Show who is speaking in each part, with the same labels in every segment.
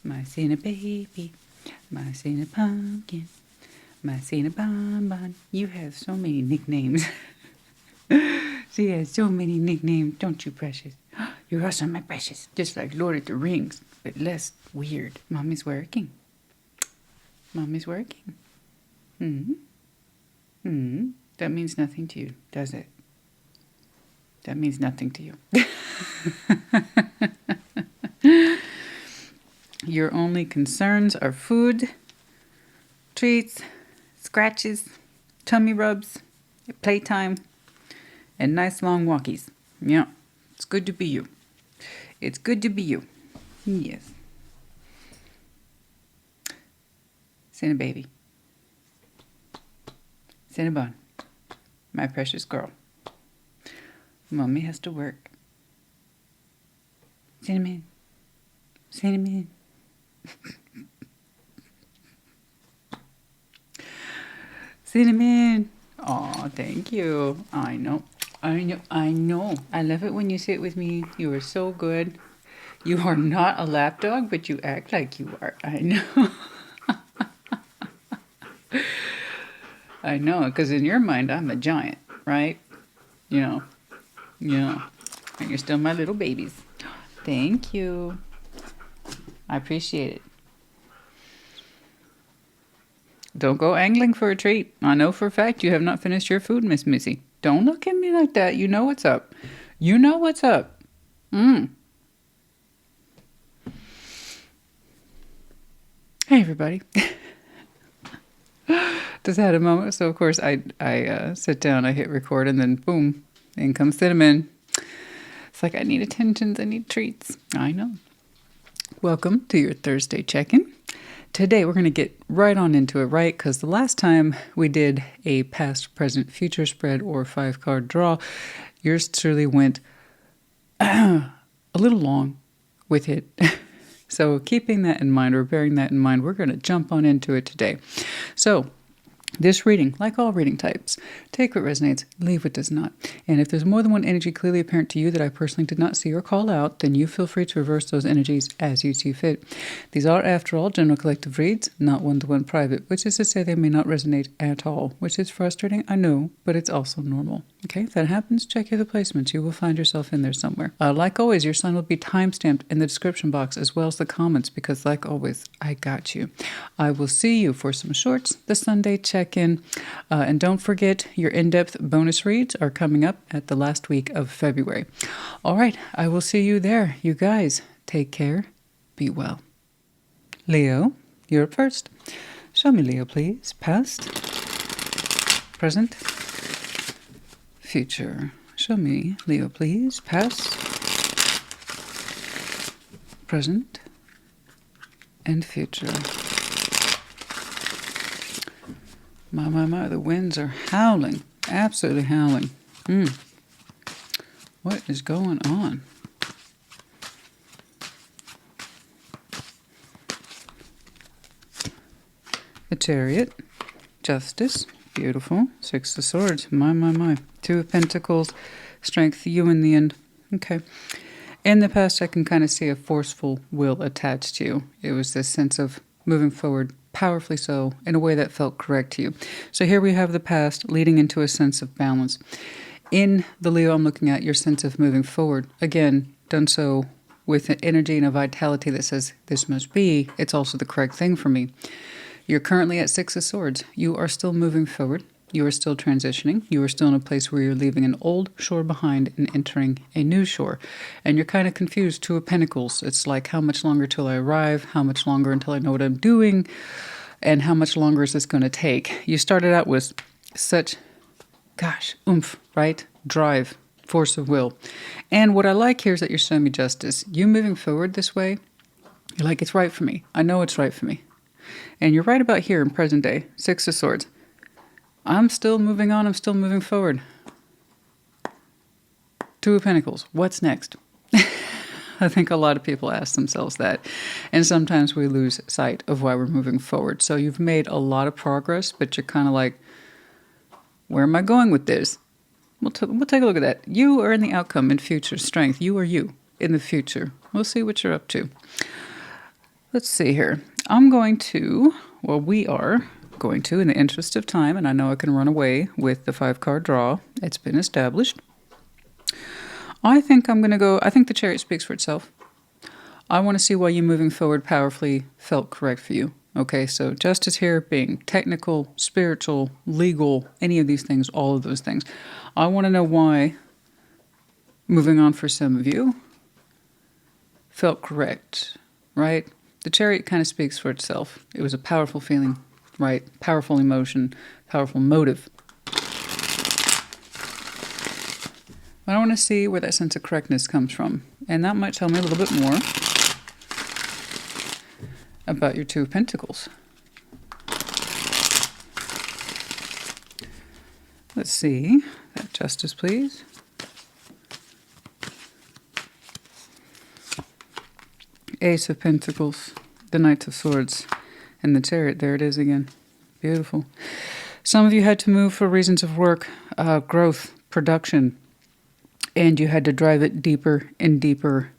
Speaker 1: My Cinnababy, my Cinnapumpkin, my Cinnabonbon. You have so many nicknames. She has so many nicknames, don't you, precious? You're also my precious. Just like Lord of the Rings, but less weird. Mommy's working. Mommy's working. That means nothing to you, does it? That means nothing to you. Your only concerns are food, treats, scratches, tummy rubs, playtime, and nice long walkies. Yeah, it's good to be you. It's good to be you. Yes. Cinnababy. Cinnabon. My precious girl. Mommy has to work. Cinnamon. Cinnamon. Cinnamon. Oh, thank you. I know. I love it when you sit with me. You are so good. You are not a lapdog, but you act like you are. I know. I know, because in your mind, I'm a giant, right? You know. And you're still my little babies. Thank you. I appreciate it. Don't go angling for a treat. I know for a fact you have not finished your food, Miss Missy. Don't look at me like that. You know what's up. You know what's up. Hey, everybody. Just had a moment. So, of course, I sit down, I hit record, and then boom, in comes Cinnamon. It's like I need attentions, I need treats. I know. Welcome to your Thursday check-in. Today we're going to get right on into it, right? Because the last time we did a past, present, future spread or 5-card draw, yours truly went a little long with it. So keeping that in mind or bearing that in mind, we're going to jump on into it today. So this reading, like all reading types, take what resonates, leave what does not. And if there's more than one energy clearly apparent to you that I personally did not see or call out, then you feel free to reverse those energies as you see fit. These are, after all, general collective reads, not one-to-one private, which is to say they may not resonate at all, which is frustrating, I know, but it's also normal. Okay, if that happens, check your other placements. You will find yourself in there somewhere. Like always, your sign will be time-stamped in the description box as well as the comments because, like always, I got you. I will see you for some shorts, the Sunday check-in, and don't forget your in-depth bonus reads are coming up at the last week of February. All right, I will see you there. You guys, take care. Be well. Leo, you're up first. Show me, Leo, please. Past, present, future. Show me, Leo, please. Past, present, and future. My, the winds are howling. Absolutely howling. What is going on? The Chariot. Justice. Beautiful. 6 of Swords. My. 2 of Pentacles. Strength. You in the end. Okay. In the past, I can kind of see a forceful will attached to you. It was this sense of moving forward, powerfully so, in a way that felt correct to you. So here we have the past leading into a sense of balance. In the Leo I'm looking at, your sense of moving forward, again, done so with an energy and a vitality that says, this must be, it's also the correct thing for me. You're currently at 6 of Swords. You are still moving forward. You are still transitioning. You are still in a place where you're leaving an old shore behind and entering a new shore. And you're kind of confused. 2 of Pentacles. It's like, how much longer till I arrive? How much longer until I know what I'm doing? And how much longer is this going to take? You started out with such, oomph, right? Drive, force of will. And what I like here is that you're showing me justice. You moving forward this way, you're like, it's right for me. I know it's right for me. And you're right about here in present day. 6 of Swords. I'm still moving on. I'm still moving forward. 2 of Pentacles. What's next? I think a lot of people ask themselves that. And sometimes we lose sight of why we're moving forward. So you've made a lot of progress, but you're kind of like, where am I going with this? We'll take a look at that. You are in the outcome in future strength. You are you in the future. We'll see what you're up to. Let's see here. I'm going to, well, we are going to, in the interest of time, and I know I can run away with the 5-card draw. It's been established. I think I'm going to go, I think the Chariot speaks for itself. I want to see why you moving forward powerfully felt correct for you. Okay, so justice here being technical, spiritual, legal, any of these things, all of those things. I want to know why moving on for some of you felt correct, right? The Chariot kind of speaks for itself. It was a powerful feeling, right? Powerful emotion, powerful motive. But I want to see where that sense of correctness comes from. And that might tell me a little bit more about your 2 of Pentacles. Let's see. That justice, please. Ace of Pentacles, the Knight of Swords, and the Chariot. There it is again. Beautiful. Some of you had to move for reasons of work, growth, production, and you had to drive it deeper and deeper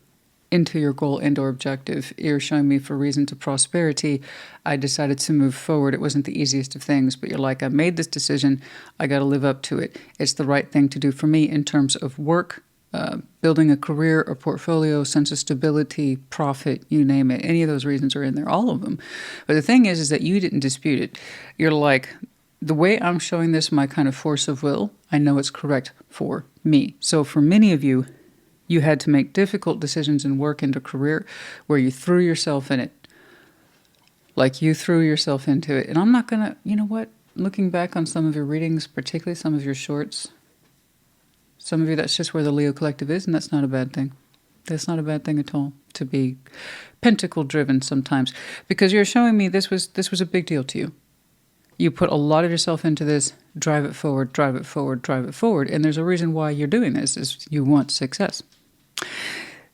Speaker 1: into your goal and or objective. You're showing me for reasons of prosperity, I decided to move forward. It wasn't the easiest of things, but you're like, I made this decision. I got to live up to it. It's the right thing to do for me in terms of work, building a career, a portfolio, sense of stability, profit, you name it. Any of those reasons are in there, all of them. But the thing is that you didn't dispute it. You're like, the way I'm showing this, my kind of force of will, I know it's correct for me. So for many of you, you had to make difficult decisions in work and a career where you threw yourself in it. Like you threw yourself into it. And I'm not going to, you know what? Looking back on some of your readings, particularly some of your shorts, some of you, that's just where the Leo collective is, and that's not a bad thing. That's not a bad thing at all, to be pentacle driven sometimes. Because you're showing me this was a big deal to you. You put a lot of yourself into this, drive it forward, drive it forward, drive it forward. And there's a reason why you're doing this, is you want success.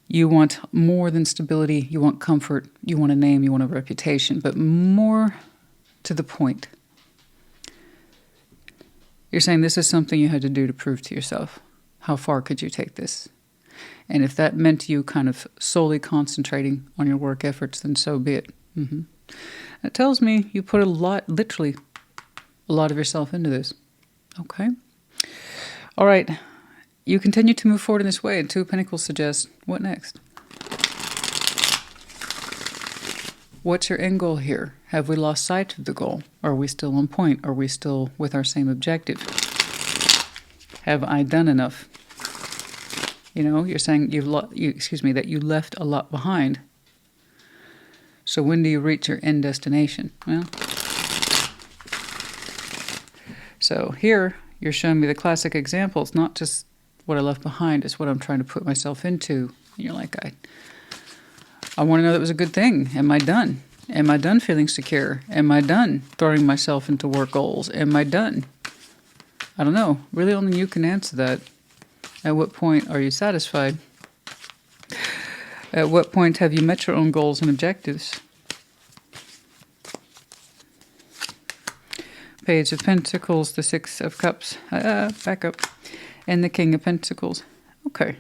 Speaker 1: You want more than stability. You want comfort. You want a name. You want a reputation. But more to the point, you're saying this is something you had to do to prove to yourself. How far could you take this? And if that meant you kind of solely concentrating on your work efforts, then so be it. It tells me you put a lot, literally a lot of yourself into this. Okay. All right. You continue to move forward in this way, and 2 of Pentacles suggests, what next? What's your end goal here? Have we lost sight of the goal? Are we still on point? Are we still with our same objective? Have I done enough? You know, you're saying that you left a lot behind. So when do you reach your end destination? Well, so here you're showing me the classic examples, not just what I left behind, it's what I'm trying to put myself into. And you're like, I want to know that was a good thing. Am I done? Am I done feeling secure? Am I done throwing myself into work goals? Am I done? I don't know. Really only you can answer that. At what point are you satisfied? At what point have you met your own goals and objectives? Page of Pentacles, the 6 of Cups, back up, and the King of Pentacles. Okay.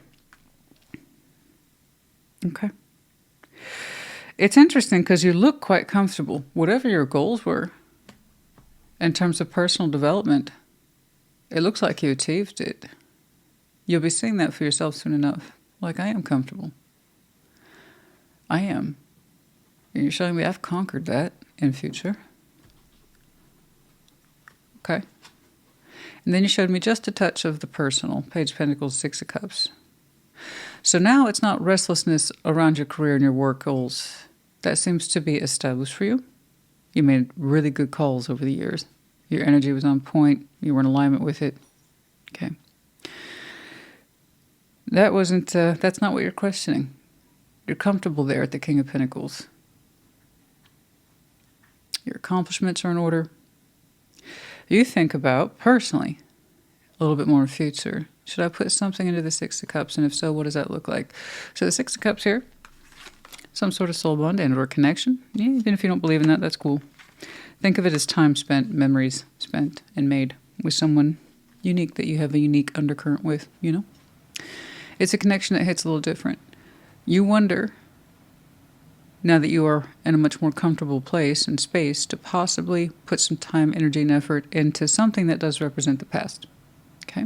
Speaker 1: Okay. It's interesting because you look quite comfortable. Whatever your goals were in terms of personal development, it looks like you achieved it. You'll be seeing that for yourself soon enough. Like, I am comfortable. I am. And you're showing me I've conquered that in future. Okay. And then you showed me just a touch of the personal. Page of Pentacles, 6 of Cups. So now it's not restlessness around your career and your work goals. That seems to be established for you. You made really good calls over the years. Your energy was on point. You were in alignment with it. Okay. That wasn't, that's not what you're questioning. You're comfortable there at the King of Pentacles. Your accomplishments are in order. You think about, personally, a little bit more in future. Should I put something into the 6 of Cups? And if so, what does that look like? So the 6 of Cups here, some sort of soul bond and or connection. Yeah, even if you don't believe in that, that's cool. Think of it as time spent, memories spent and made with someone unique that you have a unique undercurrent with, you know? It's a connection that hits a little different. You wonder now that you are in a much more comfortable place and space to possibly put some time, energy, and effort into something that does represent the past. Okay?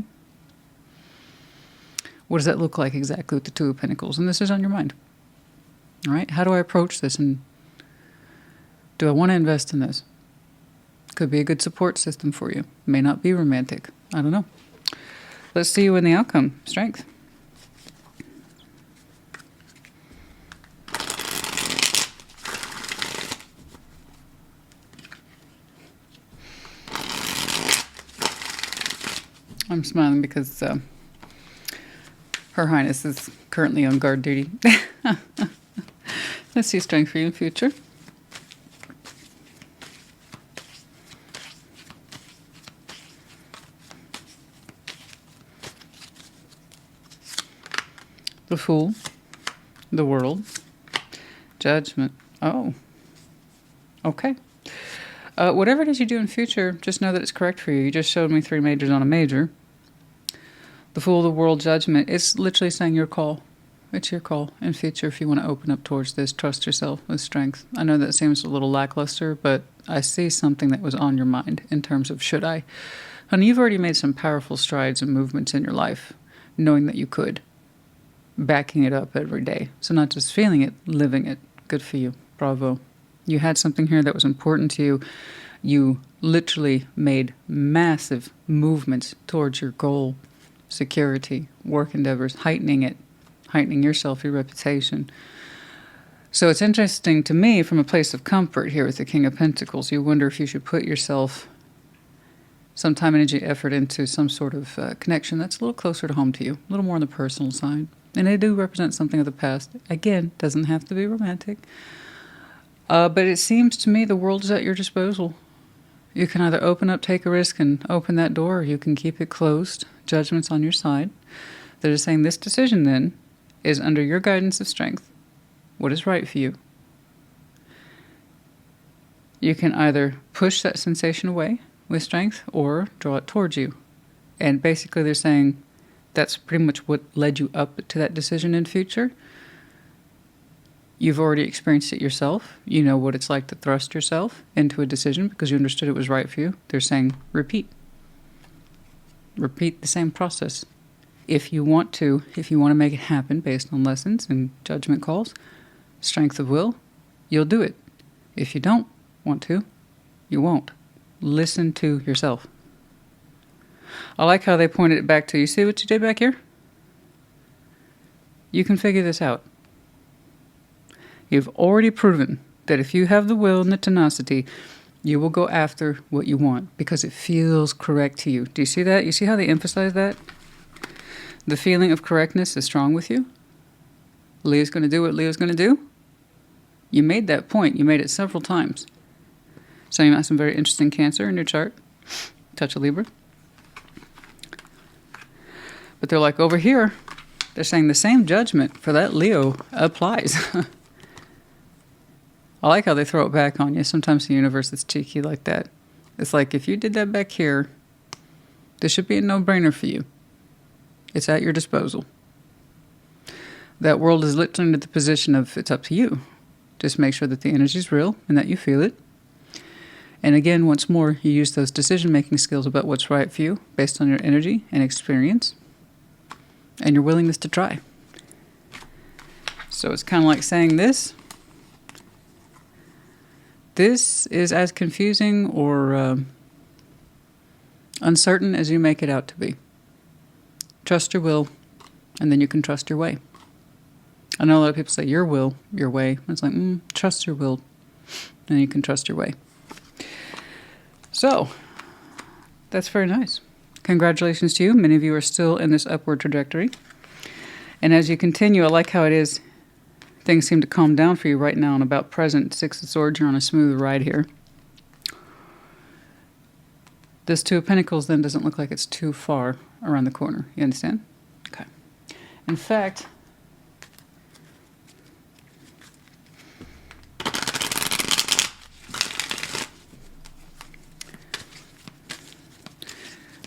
Speaker 1: What does that look like exactly with the Two of Pentacles? And this is on your mind. All right? How do I approach this? And do I want to invest in this? Could be a good support system for you. May not be romantic. I don't know. Let's see you in the outcome. Strength. I'm smiling because Her Highness is currently on guard duty. Let's see strength for you in future. The Fool, the World, Judgment. Oh, okay. Whatever it is you do in future, just know that it's correct for you. You just showed me 3 majors on a major. The Fool, the World, Judgment. It's literally saying your call. It's your call in future if you want to open up towards this. Trust yourself with strength. I know that seems a little lackluster, but I see something that was on your mind in terms of should I. Honey, you've already made some powerful strides and movements in your life, knowing that you could. Backing it up every day. So not just feeling it, living it. Good for you. Bravo. You had something here that was important to you. You literally made massive movements towards your goal. Security, work endeavors, heightening it, heightening yourself, your reputation. So it's interesting to me from a place of comfort here with the King of Pentacles. You wonder if you should put yourself some time, energy, effort into some sort of connection that's a little closer to home to you, a little more on the personal side. And they do represent something of the past. Again, doesn't have to be romantic. But it seems to me the world is at your disposal. You can either open up, take a risk, and open that door, or you can keep it closed. Judgment's on your side. They're just saying this decision, then, is under your guidance of strength. What is right for you? You can either push that sensation away with strength or draw it towards you. And basically they're saying that's pretty much what led you up to that decision in future. You've already experienced it yourself. You know what it's like to thrust yourself into a decision because you understood it was right for you. They're saying repeat. Repeat the same process. If you want to make it happen based on lessons and judgment calls, strength of will, you'll do it. If you don't want to, you won't. Listen to yourself. I like how they pointed it back to, you see what you did back here? You can figure this out. You've already proven that if you have the will and the tenacity, you will go after what you want because it feels correct to you. Do you see that? You see how they emphasize that? The feeling of correctness is strong with you. Leo's going to do what Leo's going to do. You made that point. You made it several times. So you have some very interesting Cancer in your chart. Touch of Libra. But they're like over here, they're saying the same judgment for that Leo applies. I like how they throw it back on you. Sometimes the universe is cheeky like that. It's like, if you did that back here, this should be a no-brainer for you. It's at your disposal. That world is literally in the position of it's up to you. Just make sure that the energy is real and that you feel it. And again, once more, you use those decision-making skills about what's right for you based on your energy and experience and your willingness to try. So it's kind of like saying this. This is as confusing or uncertain as you make it out to be. Trust your will, and then you can trust your way. I know a lot of people say your will, your way. It's like, trust your will, and then you can trust your way. So, that's very nice. Congratulations to you. Many of you are still in this upward trajectory. And as you continue, I like how it is. Things seem to calm down for you right now and about present. 6 of Swords, you're on a smooth ride here. This 2 of Pentacles then doesn't look like it's too far around the corner. You understand? Okay. In fact,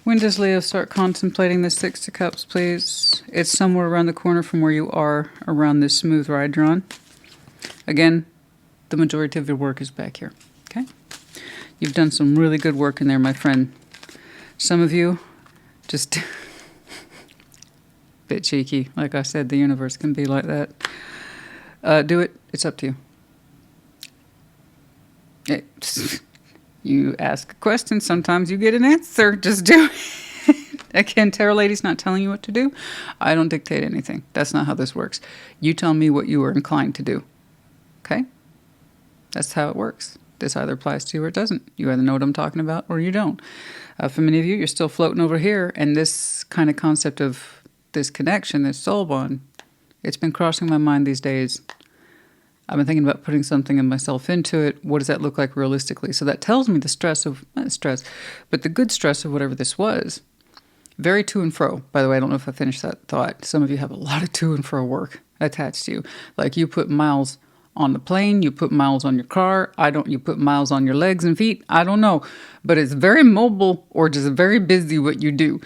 Speaker 1: when does Leo start contemplating the 6 of Cups, please? It's somewhere around the corner from where you are around this smooth ride you're on. Again, the majority of your work is back here. Okay? You've done some really good work in there, my friend. Some of you just bit cheeky. Like I said, the universe can be like that. Do it. It's up to you. You ask a question, sometimes you get an answer. Just do it. Again, Tarot Lady's not telling you what to do. I don't dictate anything. That's not how this works. You tell me what you are inclined to do. Okay? That's how it works. This either applies to you or it doesn't. You either know what I'm talking about or you don't. For many of you, you're still floating over here, and this kind of concept of this connection, this soul bond, it's been crossing my mind these days. I've been thinking about putting something of myself into it. What does that look like realistically? So that tells me the stress of, not stress, but the good stress of whatever this was. Very to and fro. By the way, I don't know if I finished that thought. Some of you have a lot of to and fro work attached to you. Like you put miles on the plane, you put miles on your car. You put miles on your legs and feet. I don't know. But it's very mobile or just very busy what you do.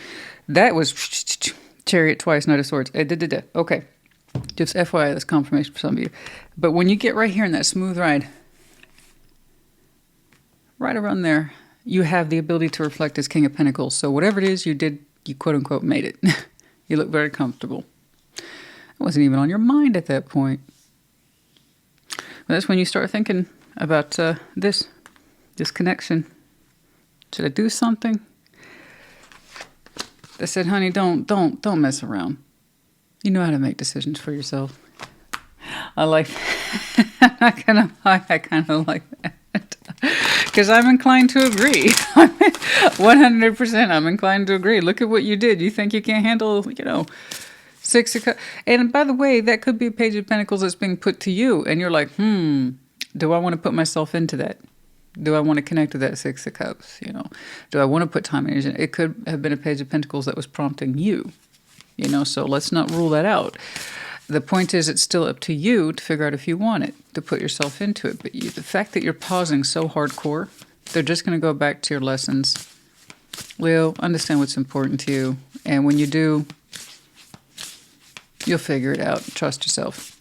Speaker 1: That was Chariot twice, Knight of Swords. Okay. Just FYI, that's confirmation for some of you. But when you get right here in that smooth ride, right around there, you have the ability to reflect as King of Pentacles. So whatever it is you did, you quote-unquote made it. You look very comfortable. It wasn't even on your mind at that point. But that's when you start thinking about this connection. Should I do something? They said, honey, don't mess around. You know how to make decisions for yourself. I like that. I'm not gonna lie, I kind of like that. Because I'm inclined to agree. 100% I'm inclined to agree. Look at what you did. You think you can't handle, Six of Cups. And by the way, that could be a Page of Pentacles that's being put to you. And you're like, do I want to put myself into that? Do I want to connect to that Six of Cups? Do I want to put time and energy in it? It could have been a Page of Pentacles that was prompting you. So let's not rule that out. The point is, it's still up to you to figure out if you want it, to put yourself into it. But the fact that you're pausing so hardcore, they're just going to go back to your lessons. Leo, understand what's important to you. And when you do, you'll figure it out. Trust yourself.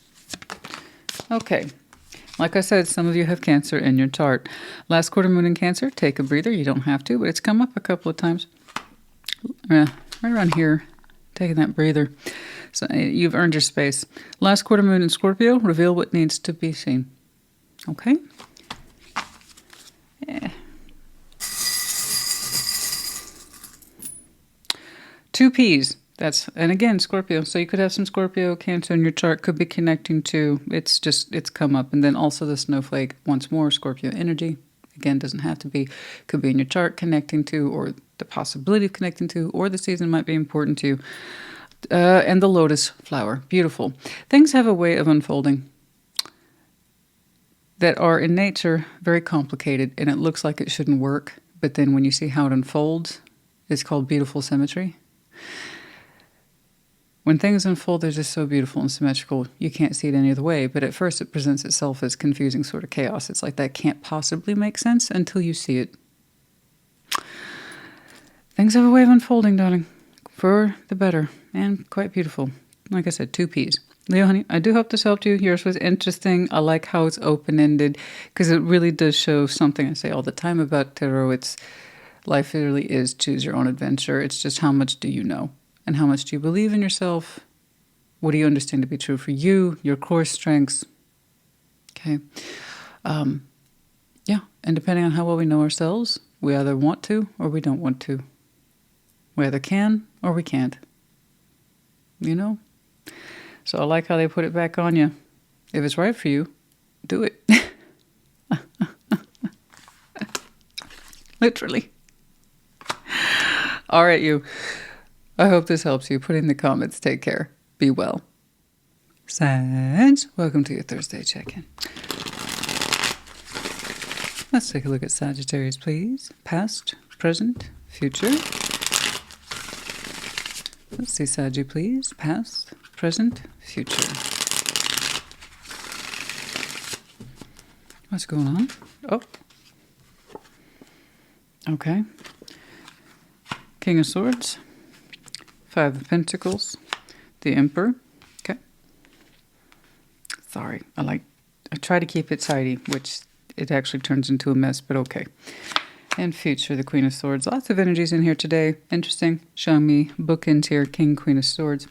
Speaker 1: Okay. Like I said, some of you have Cancer in your chart. Last quarter moon in Cancer, take a breather. You don't have to, but it's come up a couple of times. Right around here, taking that breather. So you've earned your space. Last quarter moon in Scorpio, reveal what needs to be seen. Okay? Yeah. 2 Ps. And again, Scorpio. So you could have some Scorpio, Cancer in your chart, could be connecting to, it's come up. And then also the snowflake, once more, Scorpio energy. Again, doesn't have to be, could be in your chart connecting to, or the possibility of connecting to, or the season might be important to you. And the lotus flower. Beautiful. Things have a way of unfolding that are in nature very complicated, and it looks like it shouldn't work. But then when you see how it unfolds, it's called beautiful symmetry. When things unfold, they're just so beautiful and symmetrical, you can't see it any other way. But at first, it presents itself as confusing sort of chaos. It's like that can't possibly make sense until you see it. Things have a way of unfolding, darling, for the better, and quite beautiful. Like I said, 2 Ps. Leo, honey, I do hope this helped you. Yours was interesting. I like how it's open-ended, because it really does show something I say all the time about tarot. It's life really is choose your own adventure. It's just how much do you know? And how much do you believe in yourself? What do you understand to be true for you, your core strengths? Okay. Yeah, and depending on how well we know ourselves, we either want to or we don't want to. We either can or we can't. So I like how they put it back on you. If it's right for you, do it. Literally. All right, you. I hope this helps you. Put in the comments. Take care. Be well. Sag, welcome to your Thursday check-in. Let's take a look at Sagittarius, please. Past, present, future. Let's see, Saggy, please. Past, present, future. What's going on? Oh. Okay. King of Swords. 5 of Pentacles. The Emperor. Okay. Sorry. I like I try to keep it tidy, which it actually turns into a mess, but okay. And future, the Queen of Swords. Lots of energies in here today. Interesting. Showing me bookends here, King, Queen of Swords.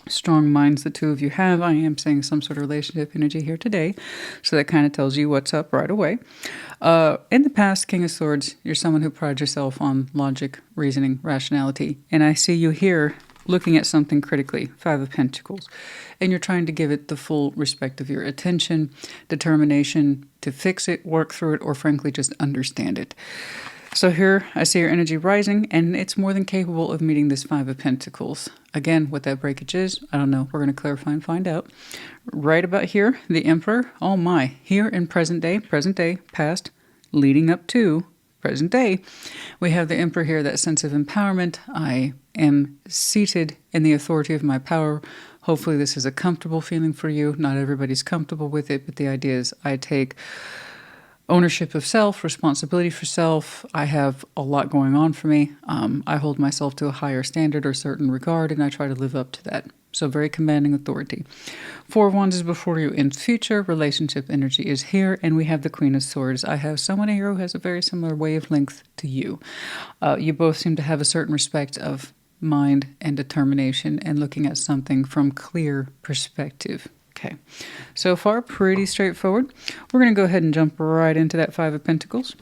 Speaker 1: Strong minds the two of you have. I am saying some sort of relationship energy here today. So that kind of tells you what's up right away. In the past, King of Swords, you're someone who prides yourself on logic, reasoning, rationality. And I see you here looking at something critically, Five of Pentacles. And you're trying to give it the full respect of your attention, determination to fix it, work through it, or frankly, just understand it. So here I see your energy rising, and it's more than capable of meeting this Five of Pentacles. Again, what that breakage is, I don't know. We're going to clarify and find out. Right about here, the Emperor. Oh my. Here in present day, past, leading up to present day, we have the Emperor here, that sense of empowerment. I am seated in the authority of my power. Hopefully this is a comfortable feeling for you. Not everybody's comfortable with it, but the idea is I take ownership of self, responsibility for self. I have a lot going on for me. I hold myself to a higher standard or certain regard, and I try to live up to that. So very commanding authority. Four of Wands is before you in future. Relationship energy is here, and we have the Queen of Swords. I have someone here who has a very similar wavelength to you. You both seem to have a certain respect of mind and determination and looking at something from clear perspective. Okay, so far pretty straightforward. We're going to go ahead and jump right into that Five of Pentacles.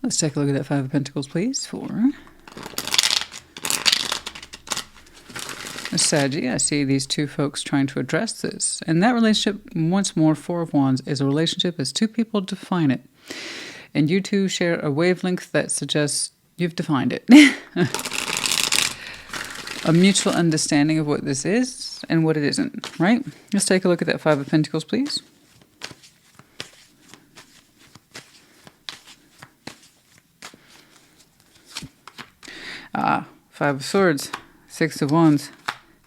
Speaker 1: Let's take a look at that Five of Pentacles, please, for a Saggy. I see these two folks trying to address this. And that relationship, once more, Four of Wands, is a relationship as two people define it. And you two share a wavelength that suggests you've defined it. A mutual understanding of what this is and what it isn't, right? Let's take a look at that Five of Pentacles, please. Five of Swords, Six of Wands,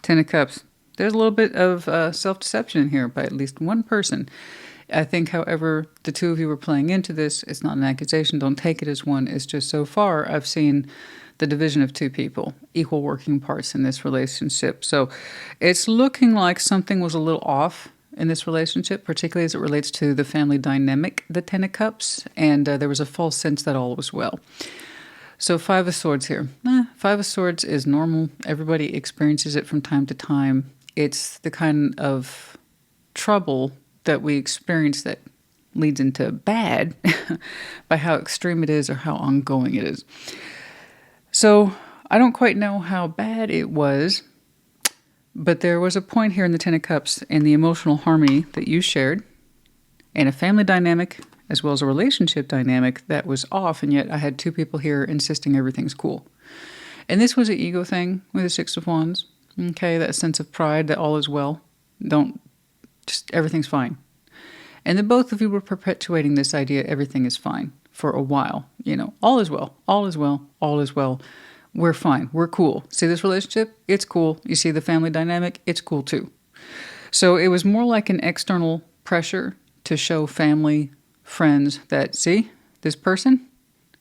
Speaker 1: Ten of Cups. There's a little bit of self-deception in here by at least one person. I think, however, the two of you were playing into this. It's not an accusation. Don't take it as one. It's just so far I've seen the division of two people, equal working parts in this relationship. So it's looking like something was a little off in this relationship, particularly as it relates to the family dynamic, the Ten of Cups, and there was a false sense that all was well. So Five of Swords here. Five of Swords is normal. Everybody experiences it from time to time. It's the kind of trouble that we experience that leads into bad by how extreme it is or how ongoing it is. So I don't quite know how bad it was, but there was a point here in the Ten of Cups in the emotional harmony that you shared and a family dynamic as well as a relationship dynamic that was off, and yet I had two people here insisting everything's cool. And this was an ego thing with the Six of Wands. Okay, that sense of pride that all is well. Just everything's fine. And the both of you were perpetuating this idea everything is fine for a while. You know, all is well, all is well, all is well. We're fine, we're cool. See this relationship? It's cool. You see the family dynamic? It's cool too. So it was more like an external pressure to show family, friends that, see, this person,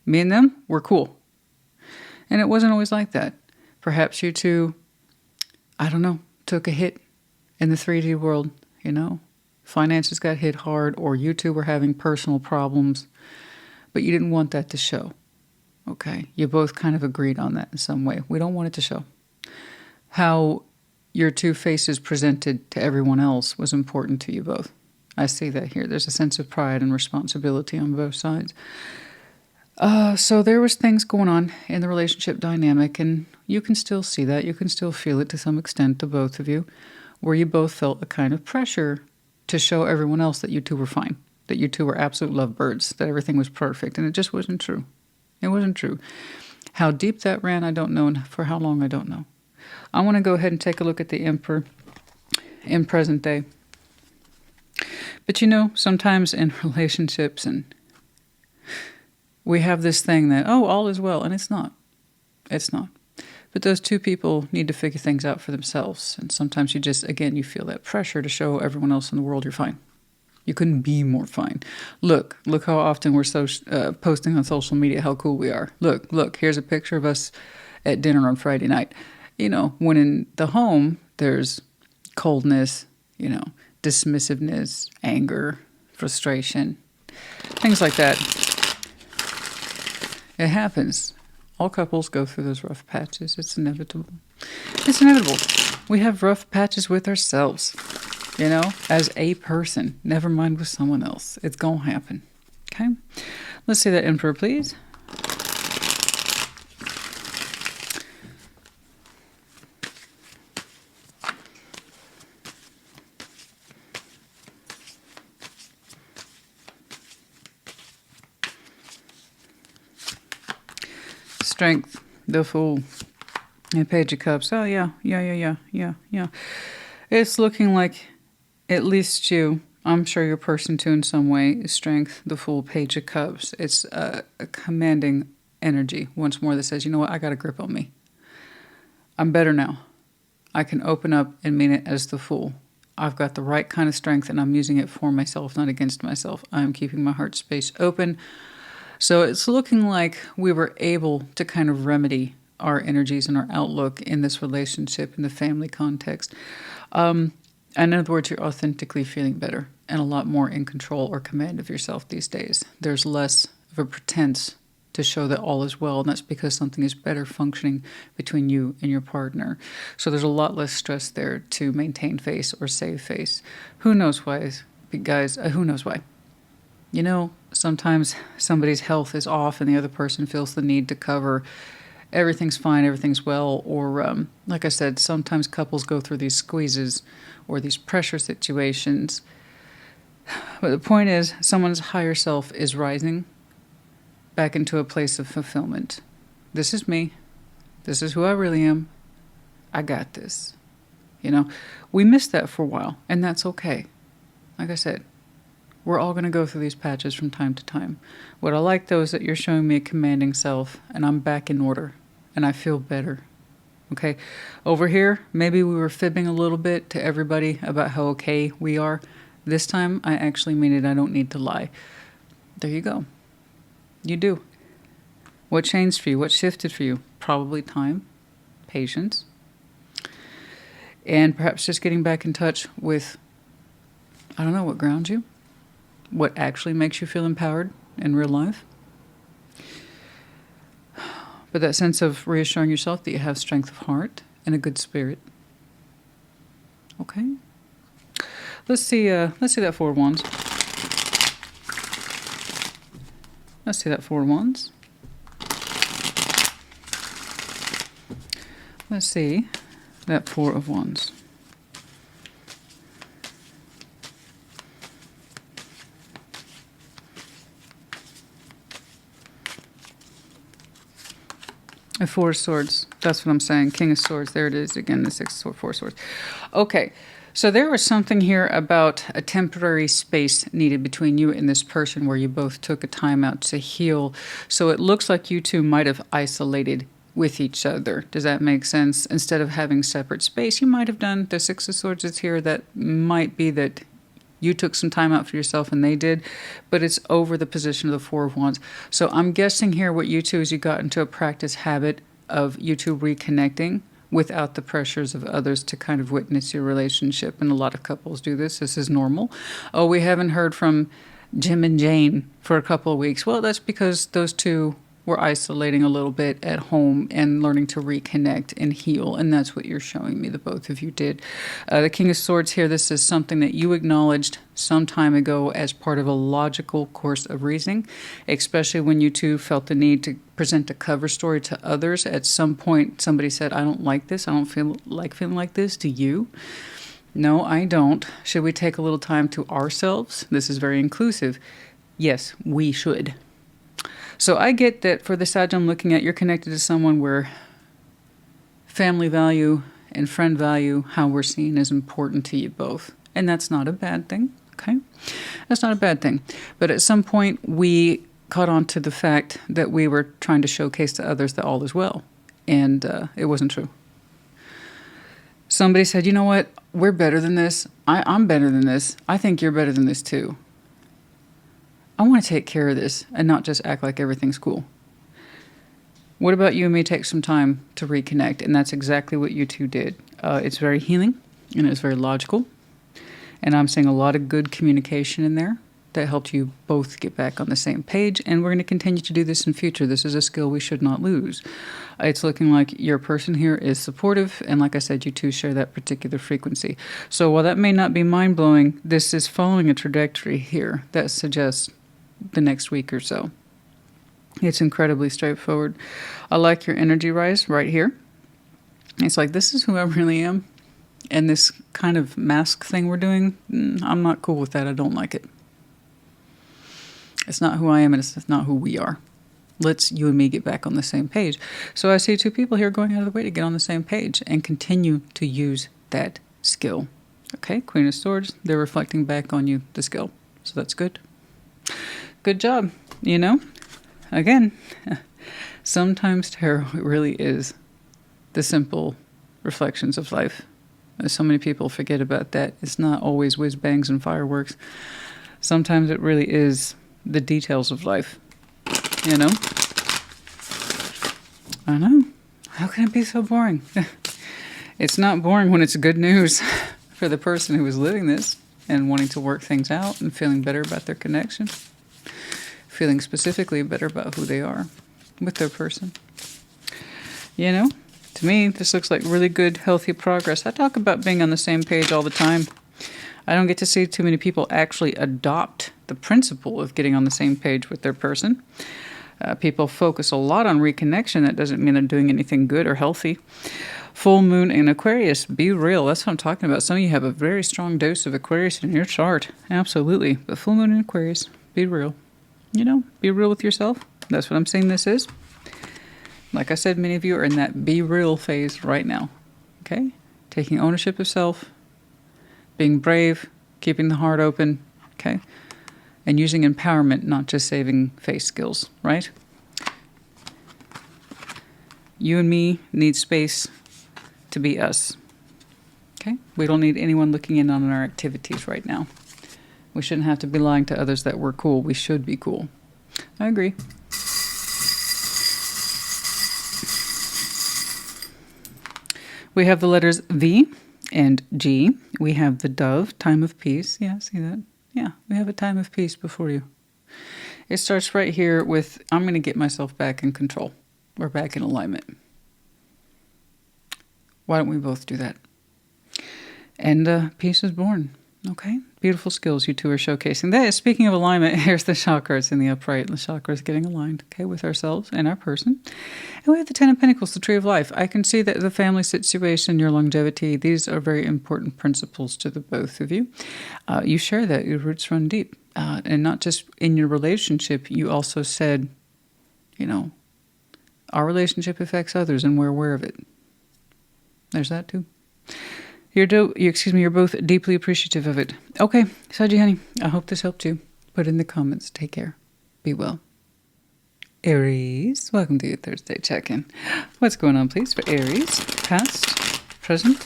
Speaker 1: me and them, we're cool. And it wasn't always like that. Perhaps you two, I don't know, took a hit in the 3D world, you know. Finances got hit hard, or you two were having personal problems, but you didn't want that to show. Okay, you both kind of agreed on that in some way. We don't want it to show. How your two faces presented to everyone else was important to you both. I see that here. There's a sense of pride and responsibility on both sides. So there was things going on in the relationship dynamic, and you can still see that. You can still feel it to some extent, to both of you, where you both felt a kind of pressure to show everyone else that you two were fine, that you two were absolute lovebirds, that everything was perfect, and it just wasn't true. It wasn't true. How deep that ran, I don't know, and for how long, I don't know. I want to go ahead and take a look at the Emperor in present day. But you know, sometimes in relationships, and we have this thing that, oh, all is well, and it's not. It's not. But those two people need to figure things out for themselves. And sometimes you just, again, you feel that pressure to show everyone else in the world you're fine. You couldn't be more fine. Look how often we're posting on social media how cool we are. Look, here's a picture of us at dinner on Friday night. You know, when in the home, there's coldness, you know, dismissiveness, anger, frustration, things like that. It happens. All couples go through those rough patches. It's inevitable. It's inevitable. We have rough patches with ourselves, you know, as a person. Never mind with someone else. It's going to happen. Okay? Let's see that Emperor, please. Strength, the Fool, and Page of Cups. Oh, yeah. It's looking like at least you, I'm sure your person too in some way, Strength, the Fool, Page of Cups. It's a commanding energy once more that says, you know what, I got a grip on me. I'm better now. I can open up and mean it as the Fool. I've got the right kind of strength and I'm using it for myself, not against myself. I'm keeping my heart space open. So it's looking like we were able to kind of remedy our energies and our outlook in this relationship, in the family context. And in other words, you're authentically feeling better and a lot more in control or command of yourself these days. There's less of a pretense to show that all is well, and that's because something is better functioning between you and your partner. So there's a lot less stress there to maintain face or save face. Who knows why, guys? Who knows why? You know, sometimes somebody's health is off and the other person feels the need to cover everything's fine, everything's well. Or, like I said, sometimes couples go through these squeezes or these pressure situations. But the point is, someone's higher self is rising back into a place of fulfillment. This is me. This is who I really am. I got this. You know, we missed that for a while, and that's okay. Like I said, we're all going to go through these patches from time to time. What I like, though, is that you're showing me a commanding self, and I'm back in order, and I feel better. Okay? Over here, maybe we were fibbing a little bit to everybody about how okay we are. This time, I actually mean it. I don't need to lie. There you go. You do. What changed for you? What shifted for you? Probably time, patience, and perhaps just getting back in touch with, I don't know, what grounds you? What actually makes you feel empowered in real life. But that sense of reassuring yourself that you have strength of heart and a good spirit. Okay. Let's see that Four of Wands. Let's see that Four of Wands. Let's see that Four of Wands. The Four of Swords. That's what I'm saying. King of Swords. There it is again. The Six of Four of Swords. Okay. So there was something here about a temporary space needed between you and this person where you both took a time out to heal. So it looks like you two might have isolated with each other. Does that make sense? Instead of having separate space, you might have done. The Six of Swords is here. That might be that you took some time out for yourself and they did, but it's over the position of the Four of Wands. So I'm guessing here what you two is you got into a practice habit of you two reconnecting without the pressures of others to kind of witness your relationship. And a lot of couples do this. This is normal. Oh, we haven't heard from Jim and Jane for a couple of weeks. Well, that's because those two were isolating a little bit at home and learning to reconnect and heal. And that's what you're showing me, the both of you did. The King of Swords here, this is something that you acknowledged some time ago as part of a logical course of reasoning, especially when you two felt the need to present a cover story to others. At some point, somebody said, I don't like this. I don't feel like feeling like this. Do you? No, I don't. Should we take a little time to ourselves? This is very inclusive. Yes, we should. So I get that for the Sag I'm looking at, you're connected to someone where family value and friend value, how we're seen, is important to you both. And that's not a bad thing, okay? That's not a bad thing. But at some point, we caught on to the fact that we were trying to showcase to others that all is well. And it wasn't true. Somebody said, you know what? We're better than this. I'm better than this. I think you're better than this too. I want to take care of this and not just act like everything's cool. What about you and me take some time to reconnect? And that's exactly what you two did. It's very healing. and it's very logical. And I'm seeing a lot of good communication in there that helped you both get back on the same page. And we're going to continue to do this in future. This is a skill we should not lose. It's looking like your person here is supportive. And like I said, you two share that particular frequency. So while that may not be mind-blowing, this is following a trajectory here that suggests the next week or so. It's incredibly straightforward. I like your energy rise right here. It's like, this is who I really am. And this kind of mask thing we're doing, I'm not cool with that. I don't like it. It's not who I am, and it's not who we are. Let's you and me get back on the same page. So I see two people here going out of the way to get on the same page and continue to use that skill. Okay, Queen of Swords, they're reflecting back on you, the skill. So that's good. Good job, you know? Again, sometimes tarot really is the simple reflections of life. So many people forget about that. It's not always whiz bangs and fireworks. Sometimes it really is the details of life, you know? I know. How can it be so boring? It's not boring when it's good news for the person who is living this and wanting to work things out and feeling better about their connection. Feeling specifically better about who they are with their person. You know? To me, this looks like really good, healthy progress. I talk about being on the same page all the time. I don't get to see too many people actually adopt the principle of getting on the same page with their person. People focus a lot on reconnection. That doesn't mean they're doing anything good or healthy. Full moon in Aquarius, be real. That's what I'm talking about. Some of you have a very strong dose of Aquarius in your chart. Absolutely. But full moon in Aquarius, be real. You know, be real with yourself. That's what I'm saying this is. Like I said, many of you are in that be real phase right now. Okay? Taking ownership of self, being brave, keeping the heart open, okay? And using empowerment, not just saving face skills, right? You and me need space to be us, okay? We don't need anyone looking in on our activities right now. We shouldn't have to be lying to others that we're cool. We should be cool. I agree. We have the letters V and G. We have the dove, time of peace. Yeah, see that? Yeah, we have a time of peace before you. It starts right here with, I'm going to get myself back in control. We're back in alignment. Why don't we both do that? And peace is born. Okay, beautiful skills you two are showcasing. That is, speaking of alignment, here's the chakras in the upright. The chakras getting aligned, okay, with ourselves and our person. And we have the Ten of Pentacles, the Tree of Life. I can see that the family situation, your longevity, these are very important principles to the both of you. You share that, your roots run deep. And not just in your relationship, you also said, you know, our relationship affects others and we're aware of it. There's that too. You're both deeply appreciative of it. Okay, Saji honey, I hope this helped you. Put in the comments. Take care. Be well. Aries, welcome to your Thursday check-in. What's going on, please, for Aries? Past, present,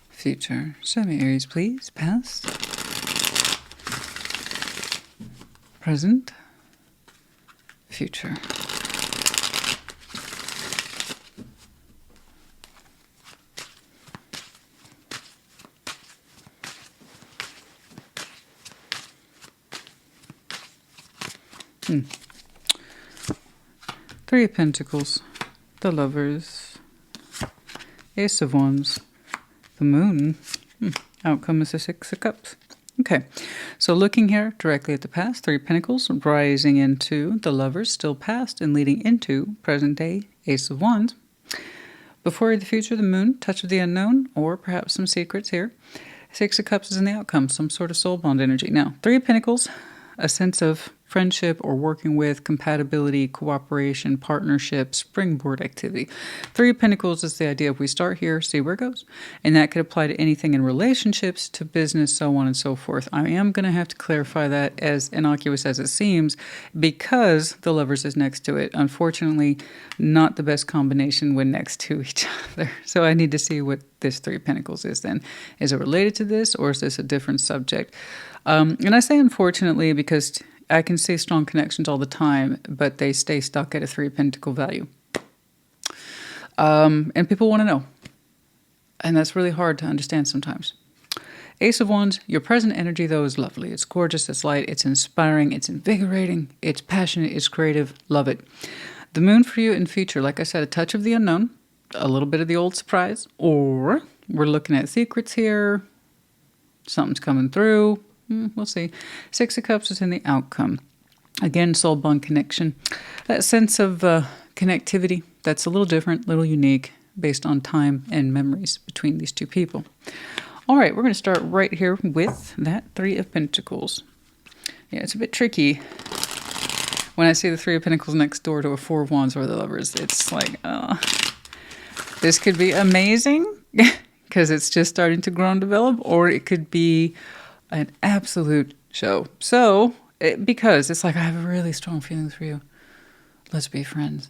Speaker 1: future. Show me Aries, please. Past, present, future. Three of Pentacles, the Lovers, Ace of Wands, the Moon. Outcome is the Six of Cups. Okay, so looking here directly at the past, Three of Pentacles, rising into the Lovers, still past, and leading into present day, Ace of Wands. Before the future, the Moon, touch of the unknown, or perhaps some secrets here. Six of Cups is in the outcome, some sort of soul bond energy. Now, Three of Pentacles, a sense of friendship or working with, compatibility, cooperation, partnership, springboard activity. Three of Pentacles is the idea of we start here, see where it goes. And that could apply to anything in relationships, to business, so on and so forth. I am going to have to clarify that, as innocuous as it seems, because the Lovers is next to it. Unfortunately, not the best combination when next to each other. So I need to see what this Three of Pentacles is then. Is it related to this, or is this a different subject? And I say unfortunately because I can see strong connections all the time, but they stay stuck at a Three of Pentacle value. And people want to know. And that's really hard to understand sometimes. Ace of Wands, your present energy, though, is lovely. It's gorgeous, it's light, it's inspiring, it's invigorating, it's passionate, it's creative. Love it. The moon for you in future, like I said, a touch of the unknown, a little bit of the old surprise, or we're looking at secrets here. Something's coming through. We'll see. Six of Cups is in the outcome. Again, soul bond connection. That sense of connectivity, that's a little different, a little unique, based on time and memories between these two people. All right, we're going to start right here with that Three of Pentacles. Yeah, it's a bit tricky when I see the Three of Pentacles next door to a Four of Wands or the Lovers. It's like, this could be amazing because it's just starting to grow and develop, or it could be an absolute show. So, because it's like, I have really strong feelings for you. Let's be friends.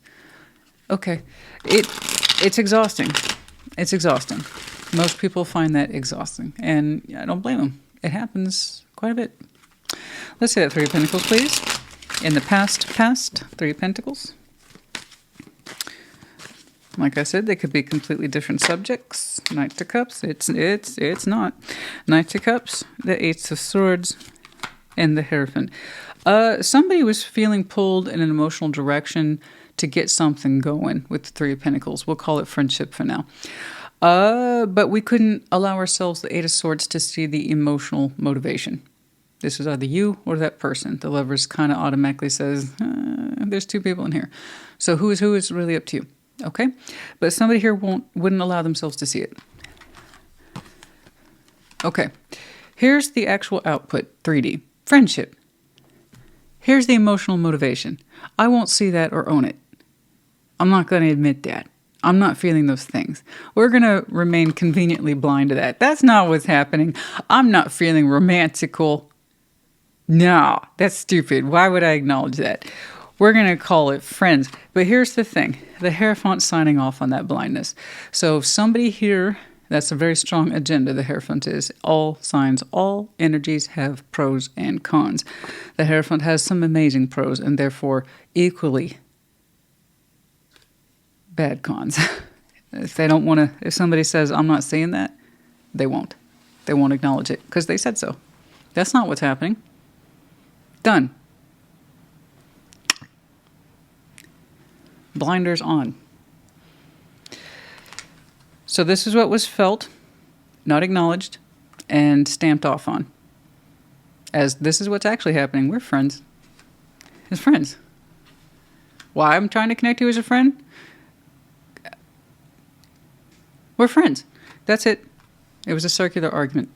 Speaker 1: Okay, it's exhausting. It's exhausting. Most people find that exhausting, and I don't blame them. It happens quite a bit. Let's see that Three of Pentacles, please. In the past, Three of Pentacles. Like I said, they could be completely different subjects. Knight of Cups, it's not. Knight of Cups, the Eight of Swords, and the Hierophant. Somebody was feeling pulled in an emotional direction to get something going with the Three of Pentacles. We'll call it friendship for now. But we couldn't allow ourselves, the Eight of Swords, to see the emotional motivation. This is either you or that person. The Lovers kind of automatically says, there's two people in here. So who is really up to you. Okay? But somebody here wouldn't allow themselves to see it. Okay. Here's the actual output, 3D. Friendship. Here's the emotional motivation. I won't see that or own it. I'm not going to admit that. I'm not feeling those things. We're going to remain conveniently blind to that. That's not what's happening. I'm not feeling romantical. No, that's stupid. Why would I acknowledge that? We're going to call it friends. But here's the thing. The Hierophant's signing off on that blindness. So if somebody here, that's a very strong agenda, the Hierophant is. All signs, all energies have pros and cons. The Hierophant has some amazing pros and therefore equally bad cons. If they don't want to, if somebody says, I'm not seeing that, they won't. They won't acknowledge it because they said so. That's not what's happening. Done. Blinders on. So this is what was felt, not acknowledged, and stamped off on. As this is what's actually happening. We're friends. As friends. Why I'm trying to connect you as a friend? We're friends. That's it. It was a circular argument.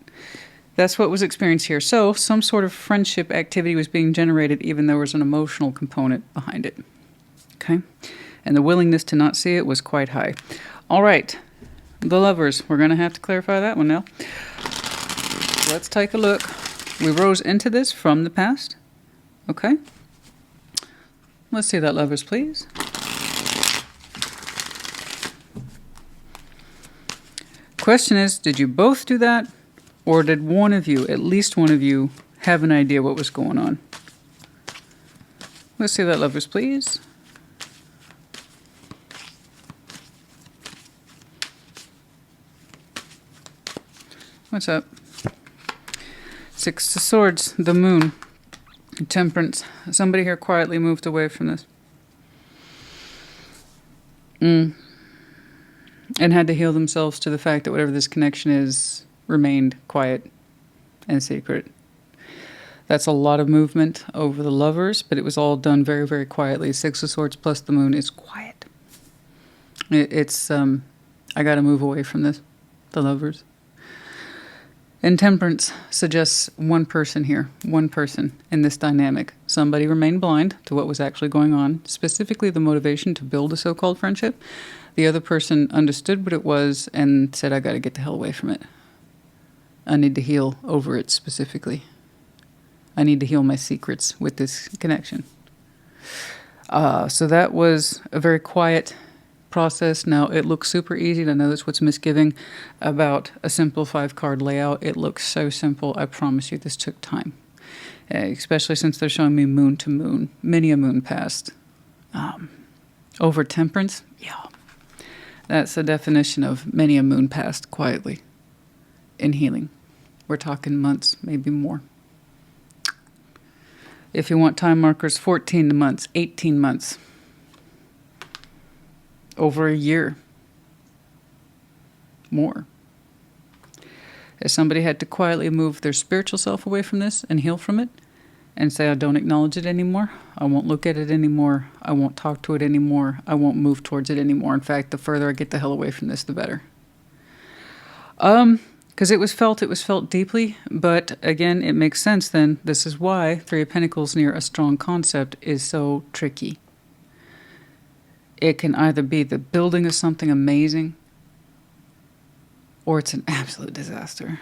Speaker 1: That's what was experienced here. So some sort of friendship activity was being generated even though there was an emotional component behind it. Okay? And the willingness to not see it was quite high. All right. The Lovers. We're going to have to clarify that one now. Let's take a look. We rose into this from the past. Okay? Let's see that, Lovers, please. Question is, did you both do that? Or did one of you, at least one of you, have an idea what was going on? Let's see that, Lovers, please. What's up? Six of Swords, the Moon, Temperance. Somebody here quietly moved away from this. And had to heal themselves to the fact that whatever this connection is remained quiet and secret. That's a lot of movement over the Lovers, but it was all done very, very quietly. Six of Swords plus the Moon is quiet. It's I got to move away from this, the Lovers. And Temperance suggests one person here, one person in this dynamic. Somebody remained blind to what was actually going on, specifically the motivation to build a so-called friendship. The other person understood what it was and said, I got to get the hell away from it. I need to heal over it specifically. I need to heal my secrets with this connection. So that was a very quiet process. Now, it looks super easy. And I know that's what's misgiving about a simple 5-card layout. It looks so simple. I promise you this took time. Especially since they're showing me moon to moon. Many a moon passed. Over Temperance, yeah. That's the definition of many a moon passed quietly in healing. We're talking months, maybe more. If you want time markers, 14 months, 18 months, over a year, more. If somebody had to quietly move their spiritual self away from this and heal from it and say, I don't acknowledge it anymore, I won't look at it anymore, I won't talk to it anymore, I won't move towards it anymore. In fact, the further I get the hell away from this, the better. Because it was felt deeply, but again, it makes sense then. This is why Three of Pentacles near a strong concept is so tricky. It can either be the building of something amazing, or it's an absolute disaster.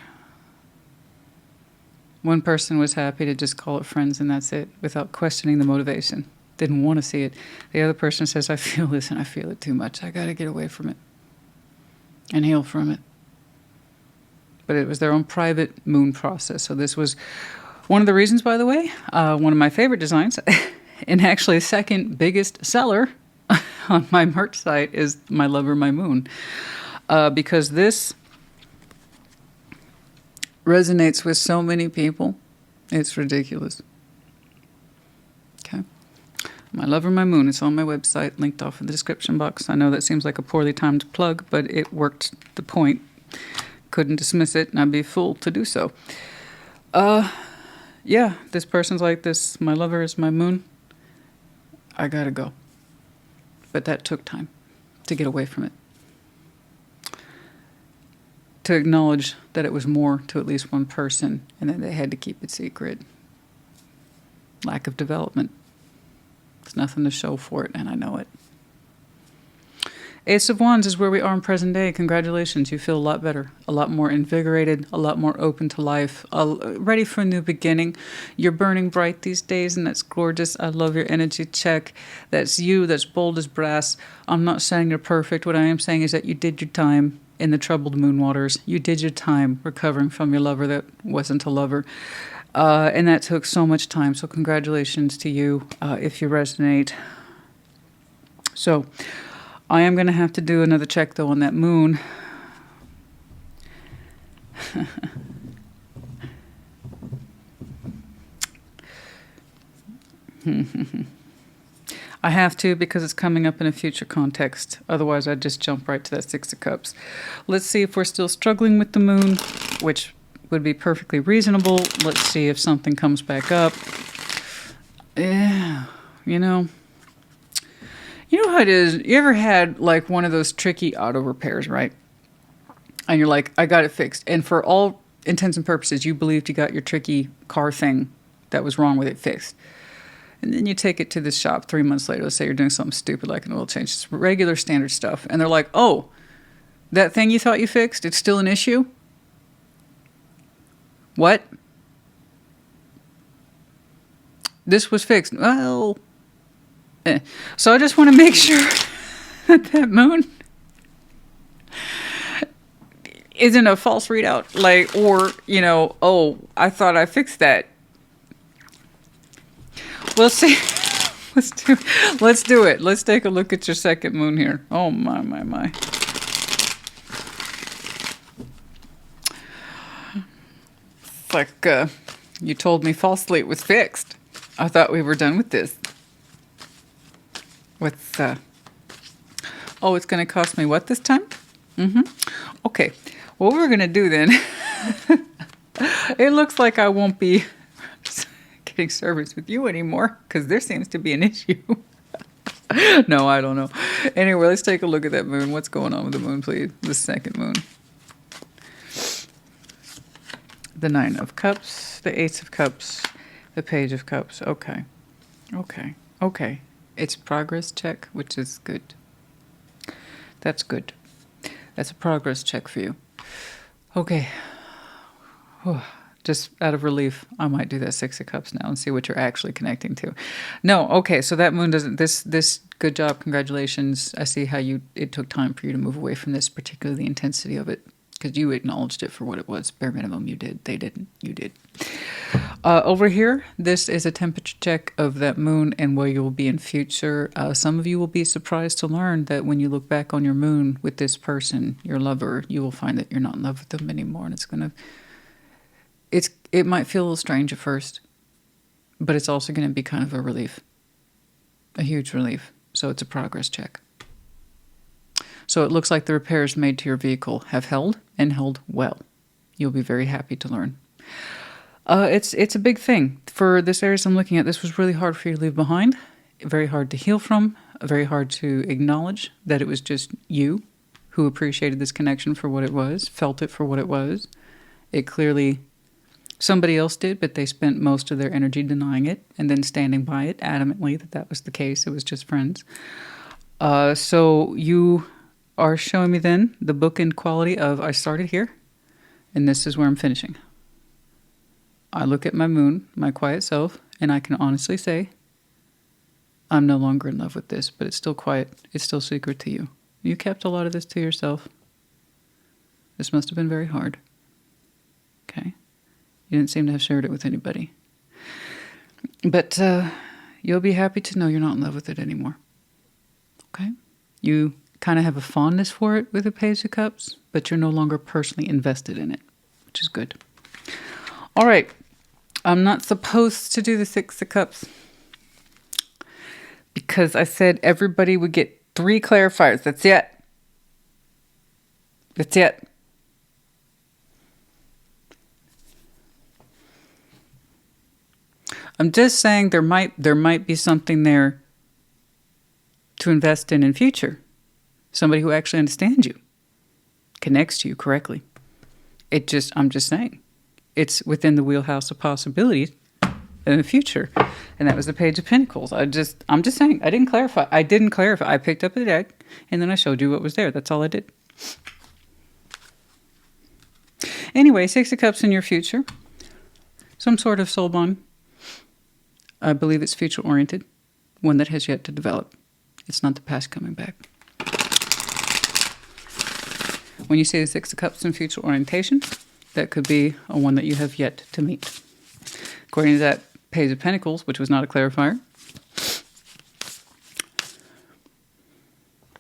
Speaker 1: One person was happy to just call it friends and that's it, without questioning the motivation. Didn't want to see it. The other person says, I feel this and I feel it too much. I got to get away from it and heal from it. But it was their own private moon process. So this was one of the reasons, by the way, one of my favorite designs, and actually second biggest seller on my merch site is My Lover, My Moon. Because this resonates with so many people. It's ridiculous. Okay. My Lover, My Moon. It's on my website, linked off in the description box. I know that seems like a poorly timed plug, but it worked the point. Couldn't dismiss it, and I'd be a fool to do so. Yeah, this person's like this. My lover is my moon. I gotta go. But that took time to get away from it. To acknowledge that it was more to at least one person, and that they had to keep it secret. Lack of development. There's nothing to show for it, and I know it. Ace of Wands is where we are in present day. Congratulations. You feel a lot better, a lot more invigorated, a lot more open to life, ready for a new beginning. You're burning bright these days, and that's gorgeous. I love your energy check. That's you. That's bold as brass. I'm not saying you're perfect. What I am saying is that you did your time in the troubled moon waters. You did your time recovering from your lover that wasn't a lover. And that took so much time. So congratulations to you if you resonate. So I am going to have to do another check, though, on that moon. I have to because it's coming up in a future context. Otherwise, I'd just jump right to that Six of Cups. Let's see if we're still struggling with the moon, which would be perfectly reasonable. Let's see if something comes back up. Yeah, you know how it is. You ever had like one of those tricky auto repairs, right? And you're like, I got it fixed. And for all intents and purposes, you believed you got your tricky car thing that was wrong with it fixed. And then you take it to the shop 3 months later. Let's say you're doing something stupid like an oil change. It's regular standard stuff. And they're like, oh, that thing you thought you fixed, it's still an issue? What? This was fixed. Well, so I just want to make sure that moon isn't a false readout. Like, or, oh, I thought I fixed that. We'll see. Let's do it. Let's take a look at your second moon here. Oh, my. It's like you told me falsely it was fixed. I thought we were done with this. What's, oh, it's going to cost me what this time? Okay. What we're going to do then, it looks like I won't be getting service with you anymore because there seems to be an issue. No, I don't know. Anyway, let's take a look at that moon. What's going on with the moon, please? The second moon. The Nine of Cups, the Ace of Cups, the Page of Cups. Okay. It's progress check, which is good. That's good. That's a progress check for you. Okay. Just out of relief, I might do that Six of Cups now and see what you're actually connecting to. No, okay, so that moon doesn't, this good job, congratulations. I see how it took time for you to move away from this, particularly the intensity of it. because you acknowledged it for what it was. Bare minimum, you did. They didn't. You did. Over here, this is a temperature check of that moon and where you will be in future. Some of you will be surprised to learn that when you look back on your moon with this person, your lover, you will find that you're not in love with them anymore. And it might feel a little strange at first, but it's also going to be kind of a relief. A huge relief. So it's a progress check. So it looks like the repairs made to your vehicle have held and held well. You'll be very happy to learn. It's a big thing. For this Aries I'm looking at, this was really hard for you to leave behind, very hard to heal from, very hard to acknowledge that it was just you who appreciated this connection for what it was, felt it for what it was. It clearly, somebody else did, but they spent most of their energy denying it and then standing by it adamantly that was the case. It was just friends. So you are showing me then the bookend quality of I started here, and this is where I'm finishing. I look at my moon, my quiet self, and I can honestly say I'm no longer in love with this, but it's still quiet. It's still secret to you. You kept a lot of this to yourself. This must have been very hard. Okay? You didn't seem to have shared it with anybody. But you'll be happy to know you're not in love with it anymore. Okay? You kind of have a fondness for it with the Page of Cups, but you're no longer personally invested in it, which is good. All right. I'm not supposed to do the Six of Cups because I said everybody would get 3 clarifiers. That's it. That's it. I'm just saying there might be something there to invest in future. Somebody who actually understands you, connects to you correctly. I'm just saying. It's within the wheelhouse of possibilities in the future. And that was the Page of Pentacles. I'm just saying, I didn't clarify. I picked up the deck and then I showed you what was there. That's all I did. Anyway, 6 of Cups in your future. Some sort of soul bond. I believe it's future oriented. One that has yet to develop. It's not the past coming back. When you see the 6 of Cups in future orientation, that could be a one that you have yet to meet. According to that Page of Pentacles, which was not a clarifier,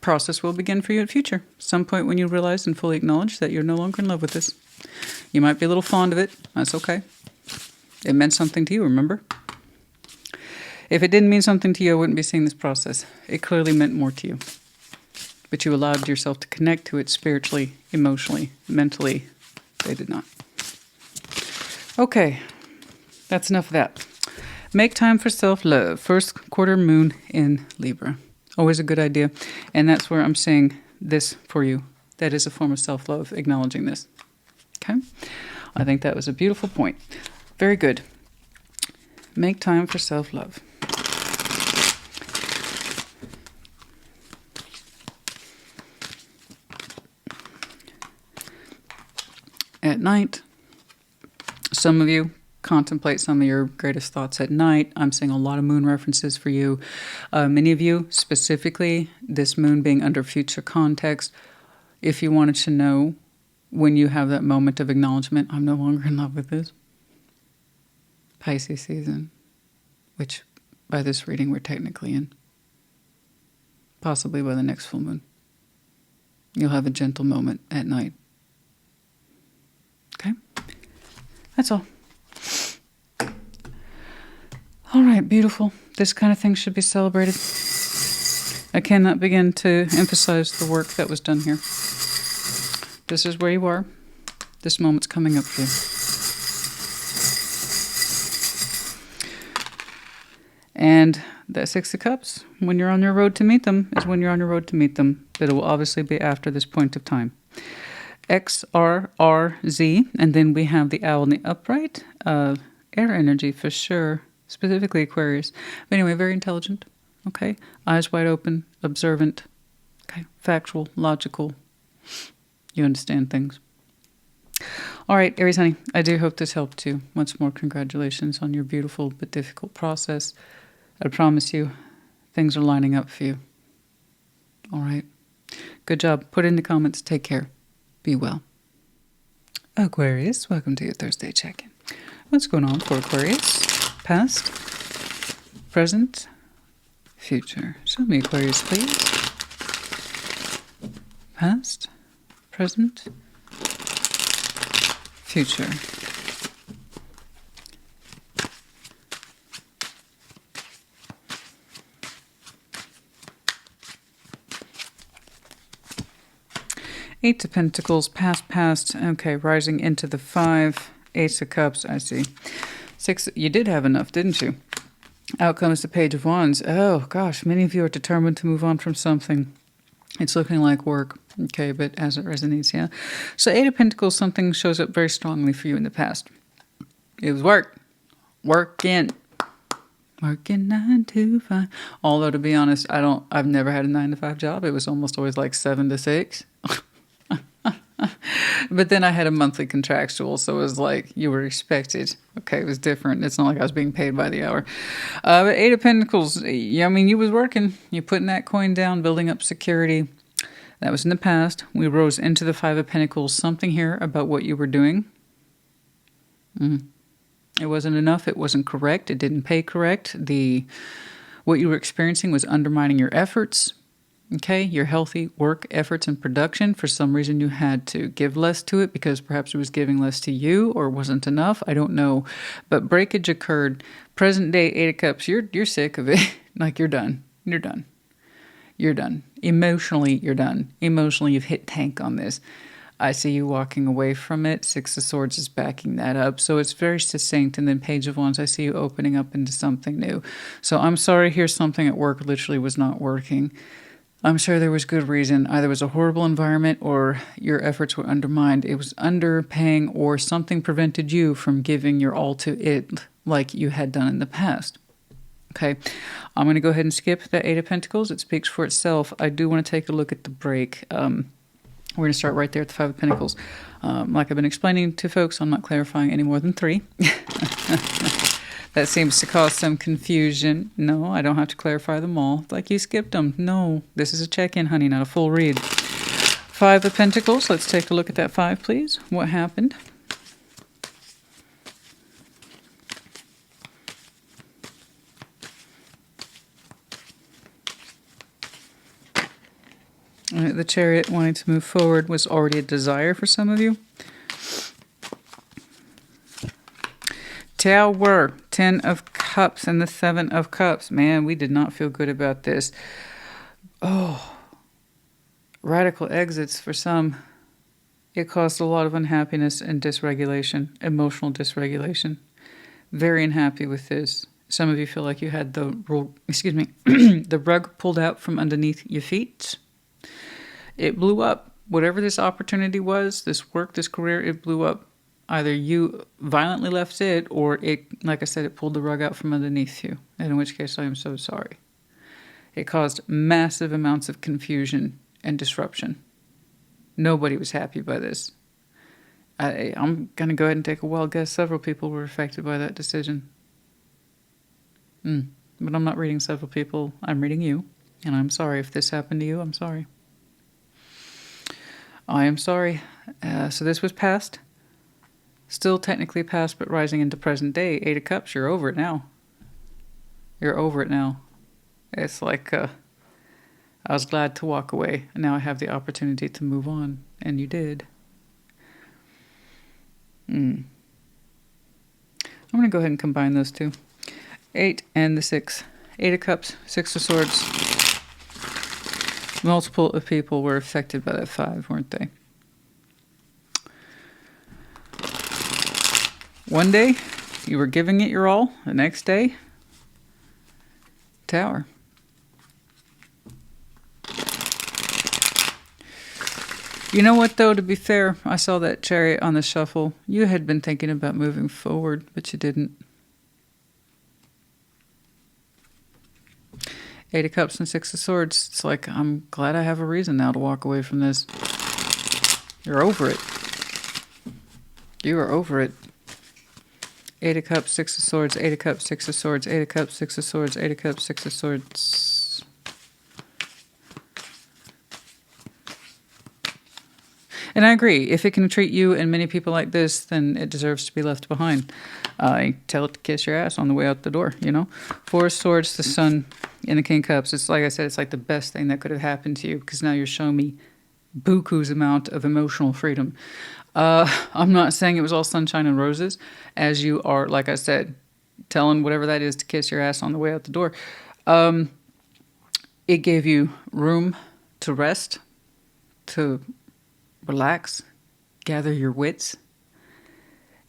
Speaker 1: process will begin for you in future. Some point when you realize and fully acknowledge that you're no longer in love with this. You might be a little fond of it. That's okay. It meant something to you, remember? If it didn't mean something to you, I wouldn't be seeing this process. It clearly meant more to you. But you allowed yourself to connect to it spiritually, emotionally, mentally. They did not. Okay, that's enough of that. Make time for self-love. First quarter moon in Libra. Always a good idea. And that's where I'm saying this for you. That is a form of self-love, acknowledging this. Okay? I think that was a beautiful point. Very good. Make time for self-love. At night, some of you contemplate some of your greatest thoughts at night. I'm seeing a lot of moon references for you. Many of you, specifically, this moon being under future context, if you wanted to know when you have that moment of acknowledgement, I'm no longer in love with this. Pisces season, which by this reading we're technically in. Possibly by the next full moon. You'll have a gentle moment at night. Okay? That's all. All right, beautiful. This kind of thing should be celebrated. I cannot begin to emphasize the work that was done here. This is where you are. This moment's coming up for you. And that 6 of Cups, when you're on your road to meet them, is when you're on your road to meet them. But it will obviously be after this point of time. XRRZ, and then we have the owl in the upright. Air energy for sure, specifically Aquarius. But anyway, very intelligent, okay? Eyes wide open, observant, okay? Factual, logical. You understand things. All right, Aries honey, I do hope this helped you. Once more, congratulations on your beautiful but difficult process. I promise you, things are lining up for you. All right? Good job. Put it in the comments. Take care. Be well. Aquarius, welcome to your Thursday check-in. What's going on for Aquarius? Past, present, future. Show me Aquarius, please. Past, present, future. Eight of Pentacles, past. Okay, rising into the 5. Ace of Cups, I see. 6, you did have enough, didn't you? Out comes the Page of Wands. Oh, gosh, many of you are determined to move on from something. It's looking like work, okay, but as it resonates, yeah. So 8 of Pentacles, something shows up very strongly for you in the past. It was work. Working 9 to 5. Although, to be honest, I've never had a 9 to 5 job. It was almost always like 7 to 6. But then I had a monthly contractual, so it was like you were expected. Okay, it was different. It's not like I was being paid by the hour. But 8 of Pentacles, I mean, you was working. You putting that coin down, building up security. That was in the past. We rose into the 5 of Pentacles. Something here about what you were doing. It wasn't enough. It wasn't correct. It didn't pay correct. What you were experiencing was undermining your efforts. Okay, your healthy work efforts and production. For some reason, you had to give less to it because perhaps it was giving less to you or wasn't enough. I don't know. But breakage occurred. Present day 8 of Cups, you're sick of it. Like, you're done. You're done. You're done. Emotionally, you're done. Emotionally, you've hit tank on this. I see you walking away from it. 6 of Swords is backing that up. So it's very succinct. And then Page of Wands, I see you opening up into something new. So I'm sorry, here's something at work literally was not working. I'm sure there was good reason. Either it was a horrible environment or your efforts were undermined. It was underpaying or something prevented you from giving your all to it like you had done in the past. Okay, I'm going to go ahead and skip the 8 of Pentacles. It speaks for itself. I do want to take a look at the break. We're going to start right there at the 5 of Pentacles. Like I've been explaining to folks, I'm not clarifying any more than 3. That seems to cause some confusion. No, I don't have to clarify them all. It's like you skipped them. No, this is a check-in, honey, not a full read. 5 of Pentacles. Let's take a look at that 5, please. What happened? The Chariot wanting to move forward was already a desire for some of you. Tower, 10 of Cups and the 7 of Cups. Man, we did not feel good about this. Oh, radical exits for some. It caused a lot of unhappiness and dysregulation, emotional dysregulation. Very unhappy with this. Some of you feel like you had the rug pulled out from underneath your feet. It blew up. Whatever this opportunity was, this work, this career, it blew up. Either you violently left it or it, like I said, it pulled the rug out from underneath you. And in which case, I am so sorry. It caused massive amounts of confusion and disruption. Nobody was happy by this. I'm going to go ahead and take a wild guess. Several people were affected by that decision. But I'm not reading several people. I'm reading you. And I'm sorry if this happened to you. I'm sorry. I am sorry. So this was past. Still technically past, but rising into present day. 8 of Cups, you're over it now. You're over it now. It's like I was glad to walk away, and now I have the opportunity to move on, and you did. I'm going to go ahead and combine those two. 8 and the 6. 8 of Cups, 6 of Swords. Multiple of people were affected by that 5, weren't they? One day, you were giving it your all. The next day, Tower. You know what, though, to be fair, I saw that Chariot on the shuffle. You had been thinking about moving forward, but you didn't. 8 of Cups and 6 of Swords. It's like, I'm glad I have a reason now to walk away from this. You're over it. You are over it. 8 of Cups, 6 of Swords, 8 of Cups, 6 of Swords, 8 of Cups, 6 of Swords, 8 of Cups, 6 of Swords. And I agree. If it can treat you and many people like this, then it deserves to be left behind. I tell it to kiss your ass on the way out the door, you know? Four of Swords, the Sun, and the King of Cups. It's like I said, it's like the best thing that could have happened to you because now you're showing me buku's amount of emotional freedom. I'm not saying it was all sunshine and roses, as you are, like I said, telling whatever that is to kiss your ass on the way out the door. It gave you room to rest, to relax, gather your wits.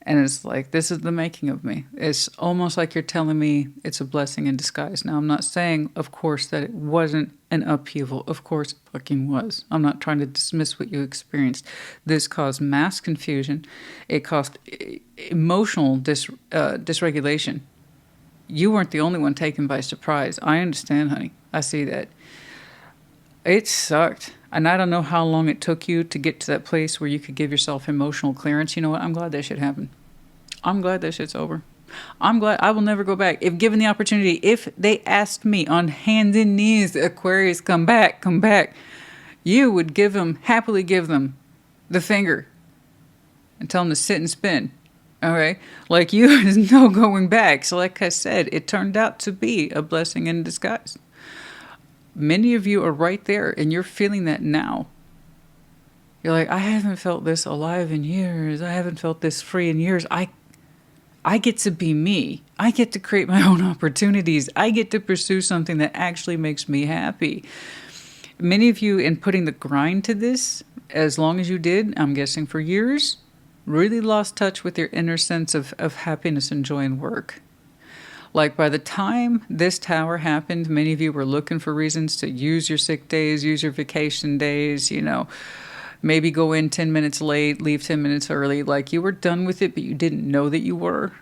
Speaker 1: And it's like, this is the making of me. It's almost like you're telling me it's a blessing in disguise. Now, I'm not saying, of course, that it wasn't an upheaval. Of course it fucking was. I'm not trying to dismiss what you experienced. This caused mass confusion. It caused emotional dysregulation. You weren't the only one taken by surprise. I understand, honey. I see that. It sucked. And I don't know how long it took you to get to that place where you could give yourself emotional clearance. You know what? I'm glad that shit happened. I'm glad that shit's over. I'm glad I will never go back. If given the opportunity, if they asked me on hands and knees, Aquarius, come back, you would happily give them the finger and tell them to sit and spin. Okay? Like you, there's no going back. So like I said, it turned out to be a blessing in disguise. Many of you are right there, and you're feeling that now. You're like, I haven't felt this alive in years. I haven't felt this free in years. I get to be me. I get to create my own opportunities. I get to pursue something that actually makes me happy. Many of you, in putting the grind to this, as long as you did, I'm guessing for years, really lost touch with your inner sense of happiness and joy and work. Like by the time this tower happened, many of you were looking for reasons to use your sick days, use your vacation days, you know, maybe go in 10 minutes late, leave 10 minutes early. Like you were done with it, but you didn't know that you were.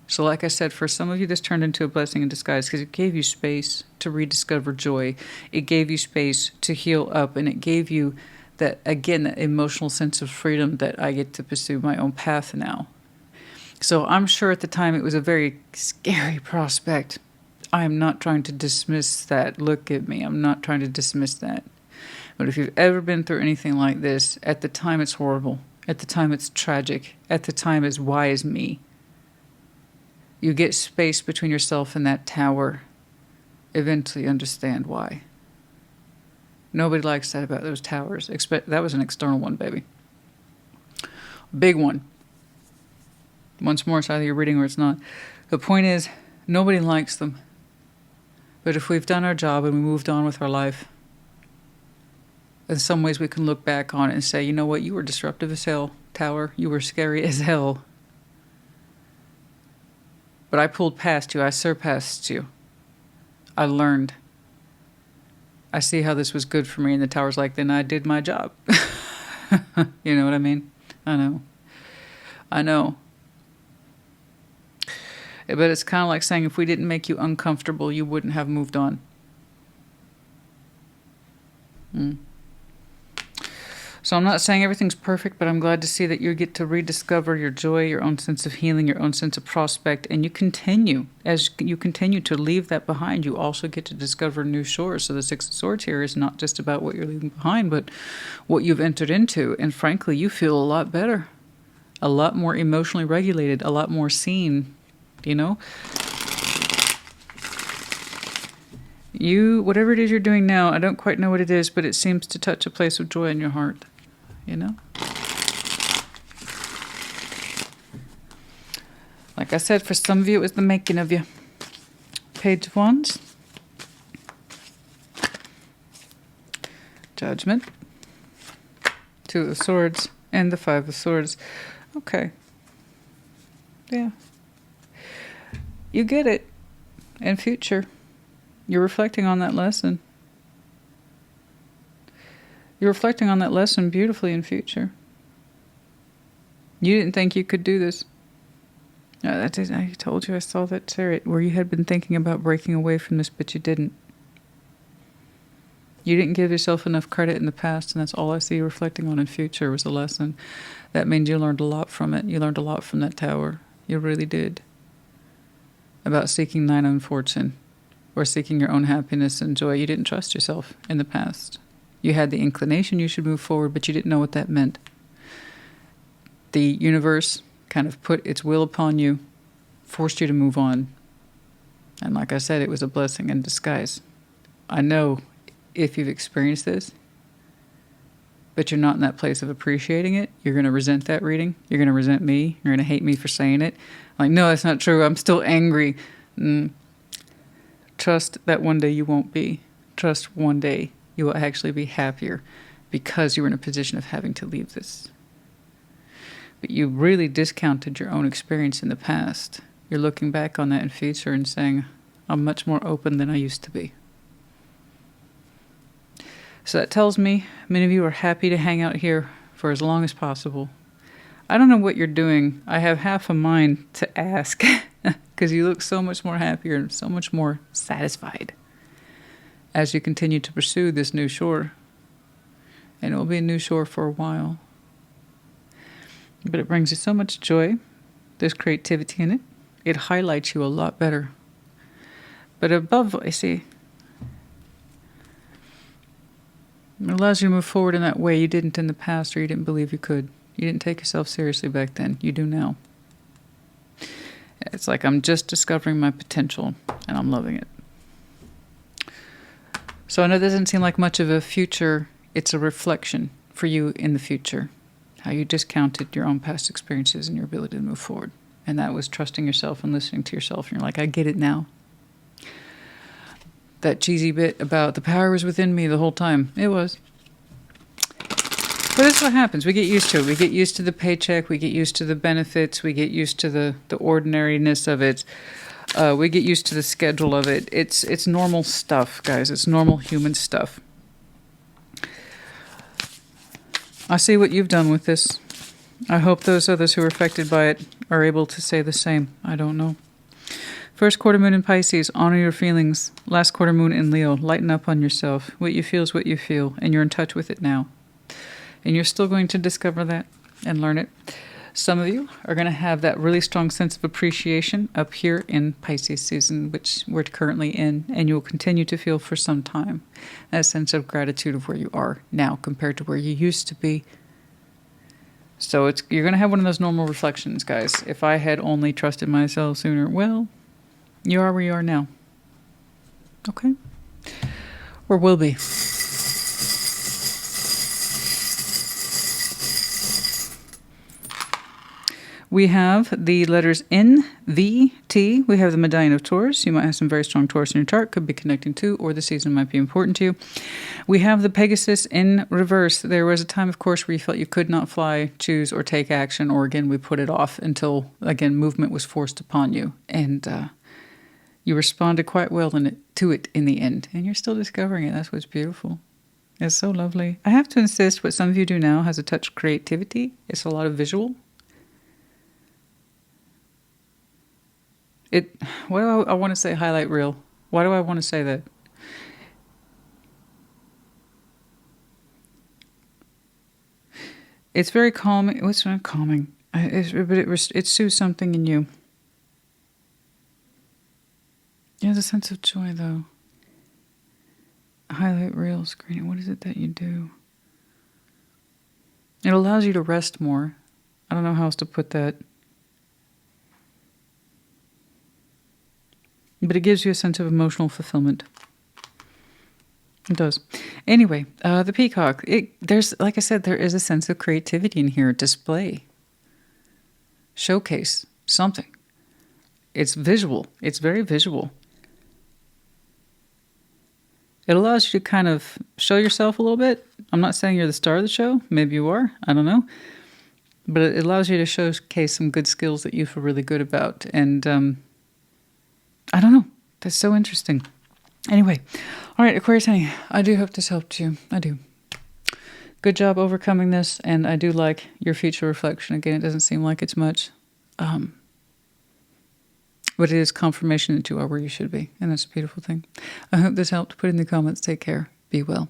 Speaker 1: So like I said, for some of you, this turned into a blessing in disguise because it gave you space to rediscover joy. It gave you space to heal up, and it gave you that, again, that emotional sense of freedom that I get to pursue my own path now. So I'm sure at the time it was a very scary prospect. I'm not trying to dismiss that. Look at me. I'm not trying to dismiss that. But if you've ever been through anything like this, at the time it's horrible. At the time it's tragic. At the time it's why is me? You get space between yourself and that tower. Eventually understand why. Nobody likes that about those towers. That was an external one, baby. Big one. Once more, it's either you're reading or it's not. The point is, nobody likes them. But if we've done our job and we moved on with our life, in some ways we can look back on it and say, you know what, you were disruptive as hell, tower. You were scary as hell. But I pulled past you. I surpassed you. I learned. I see how this was good for me. And the tower's like, then I did my job. You know what I mean? I know. But it's kind of like saying if we didn't make you uncomfortable, you wouldn't have moved on. So I'm not saying everything's perfect, but I'm glad to see that you get to rediscover your joy, your own sense of healing, your own sense of prospect, and you continue. As you continue to leave that behind, you also get to discover new shores. So the Six of Swords here is not just about what you're leaving behind, but what you've entered into. And frankly, you feel a lot better, a lot more emotionally regulated, a lot more seen. You know, whatever it is you're doing now, I don't quite know what it is, but it seems to touch a place of joy in your heart, you know? Like I said, for some of you, it was the making of you. Page of Wands. Judgment. Two of Swords and the Five of Swords. Okay. Yeah. You get it in future. You're reflecting on that lesson. You're reflecting on that lesson beautifully in future. You didn't think you could do this. I told you I saw that chariot where you had been thinking about breaking away from this, but you didn't. You didn't give yourself enough credit in the past, and that's all I see you reflecting on in future was a lesson. That means you learned a lot from it. You learned a lot from that tower. You really did. About seeking thine own fortune or seeking your own happiness and joy. You didn't trust yourself in the past. You had the inclination you should move forward, but you didn't know what that meant. The universe kind of put its will upon you, forced you to move on. And like I said, it was a blessing in disguise. I know if you've experienced this, but you're not in that place of appreciating it, you're going to resent that reading. You're going to resent me. You're going to hate me for saying it. Like, no, that's not true. I'm still angry. Trust that one day you won't be. Trust one day you will actually be happier because you were in a position of having to leave this. But you really discounted your own experience in the past. You're looking back on that in future and saying, I'm much more open than I used to be. So that tells me many of you are happy to hang out here for as long as possible. I don't know what you're doing. I have half a mind to ask because you look so much more happier and so much more satisfied as you continue to pursue this new shore. And it will be a new shore for a while. But it brings you so much joy. There's creativity in it. It highlights you a lot better. But above, I see, it allows you to move forward in that way you didn't in the past, or you didn't believe you could. You didn't take yourself seriously back then. You do now. It's like I'm just discovering my potential, and I'm loving it. So I know this doesn't seem like much of a future. It's a reflection for you in the future. How you discounted your own past experiences and your ability to move forward. And that was trusting yourself and listening to yourself. And you're like, I get it now. That cheesy bit about the power was within me the whole time. It was. But that's what happens. We get used to it. We get used to the paycheck. We get used to the benefits. We get used to the ordinariness of it. We get used to the schedule of it. It's normal stuff, guys. It's normal human stuff. I see what you've done with this. I hope those others who are affected by it are able to say the same. I don't know. First quarter moon in Pisces, honor your feelings. Last quarter moon in Leo, lighten up on yourself. What you feel is what you feel, and you're in touch with it now. And you're still going to discover that and learn it. Some of you are going to have that really strong sense of appreciation up here in Pisces season, which we're currently in, and you will continue to feel for some time. That sense of gratitude of where you are now compared to where you used to be. So you're going to have one of those normal reflections, guys. If I had only trusted myself sooner, well, you are where you are now. Okay? Or will be. We have the letters N, V, T. We have the medallion of Taurus. You might have some very strong Taurus in your chart. Could be connecting to, or the season might be important to you. We have the Pegasus in reverse. There was a time, of course, where you felt you could not fly, choose, or take action. Or again, we put it off until, again, movement was forced upon you. And you responded quite well to it in the end. And you're still discovering it. That's what's beautiful. It's so lovely. I have to insist, what some of you do now has a touch of creativity. It's a lot of visual. Why do I want to say highlight reel? Why do I want to say that? It's very calming. It's not calming. But it soothes something in you. Yeah, the sense of joy, though. Highlight reel screen. What is it that you do? It allows you to rest more. I don't know how else to put that. But it gives you a sense of emotional fulfillment. It does. Anyway, the peacock. There's, like I said, there is a sense of creativity in here. Display. Showcase. Something. It's visual. It's very visual. It allows you to kind of show yourself a little bit. I'm not saying you're the star of the show. Maybe you are. I don't know. But it allows you to showcase some good skills that you feel really good about. And I don't know. That's so interesting. Anyway. All right, Aquarius, honey. I do hope this helped you. I do. Good job overcoming this. And I do like your future reflection. Again, it doesn't seem like it's much. But it is confirmation that you are where you should be. And that's a beautiful thing. I hope this helped. Put in the comments. Take care. Be well.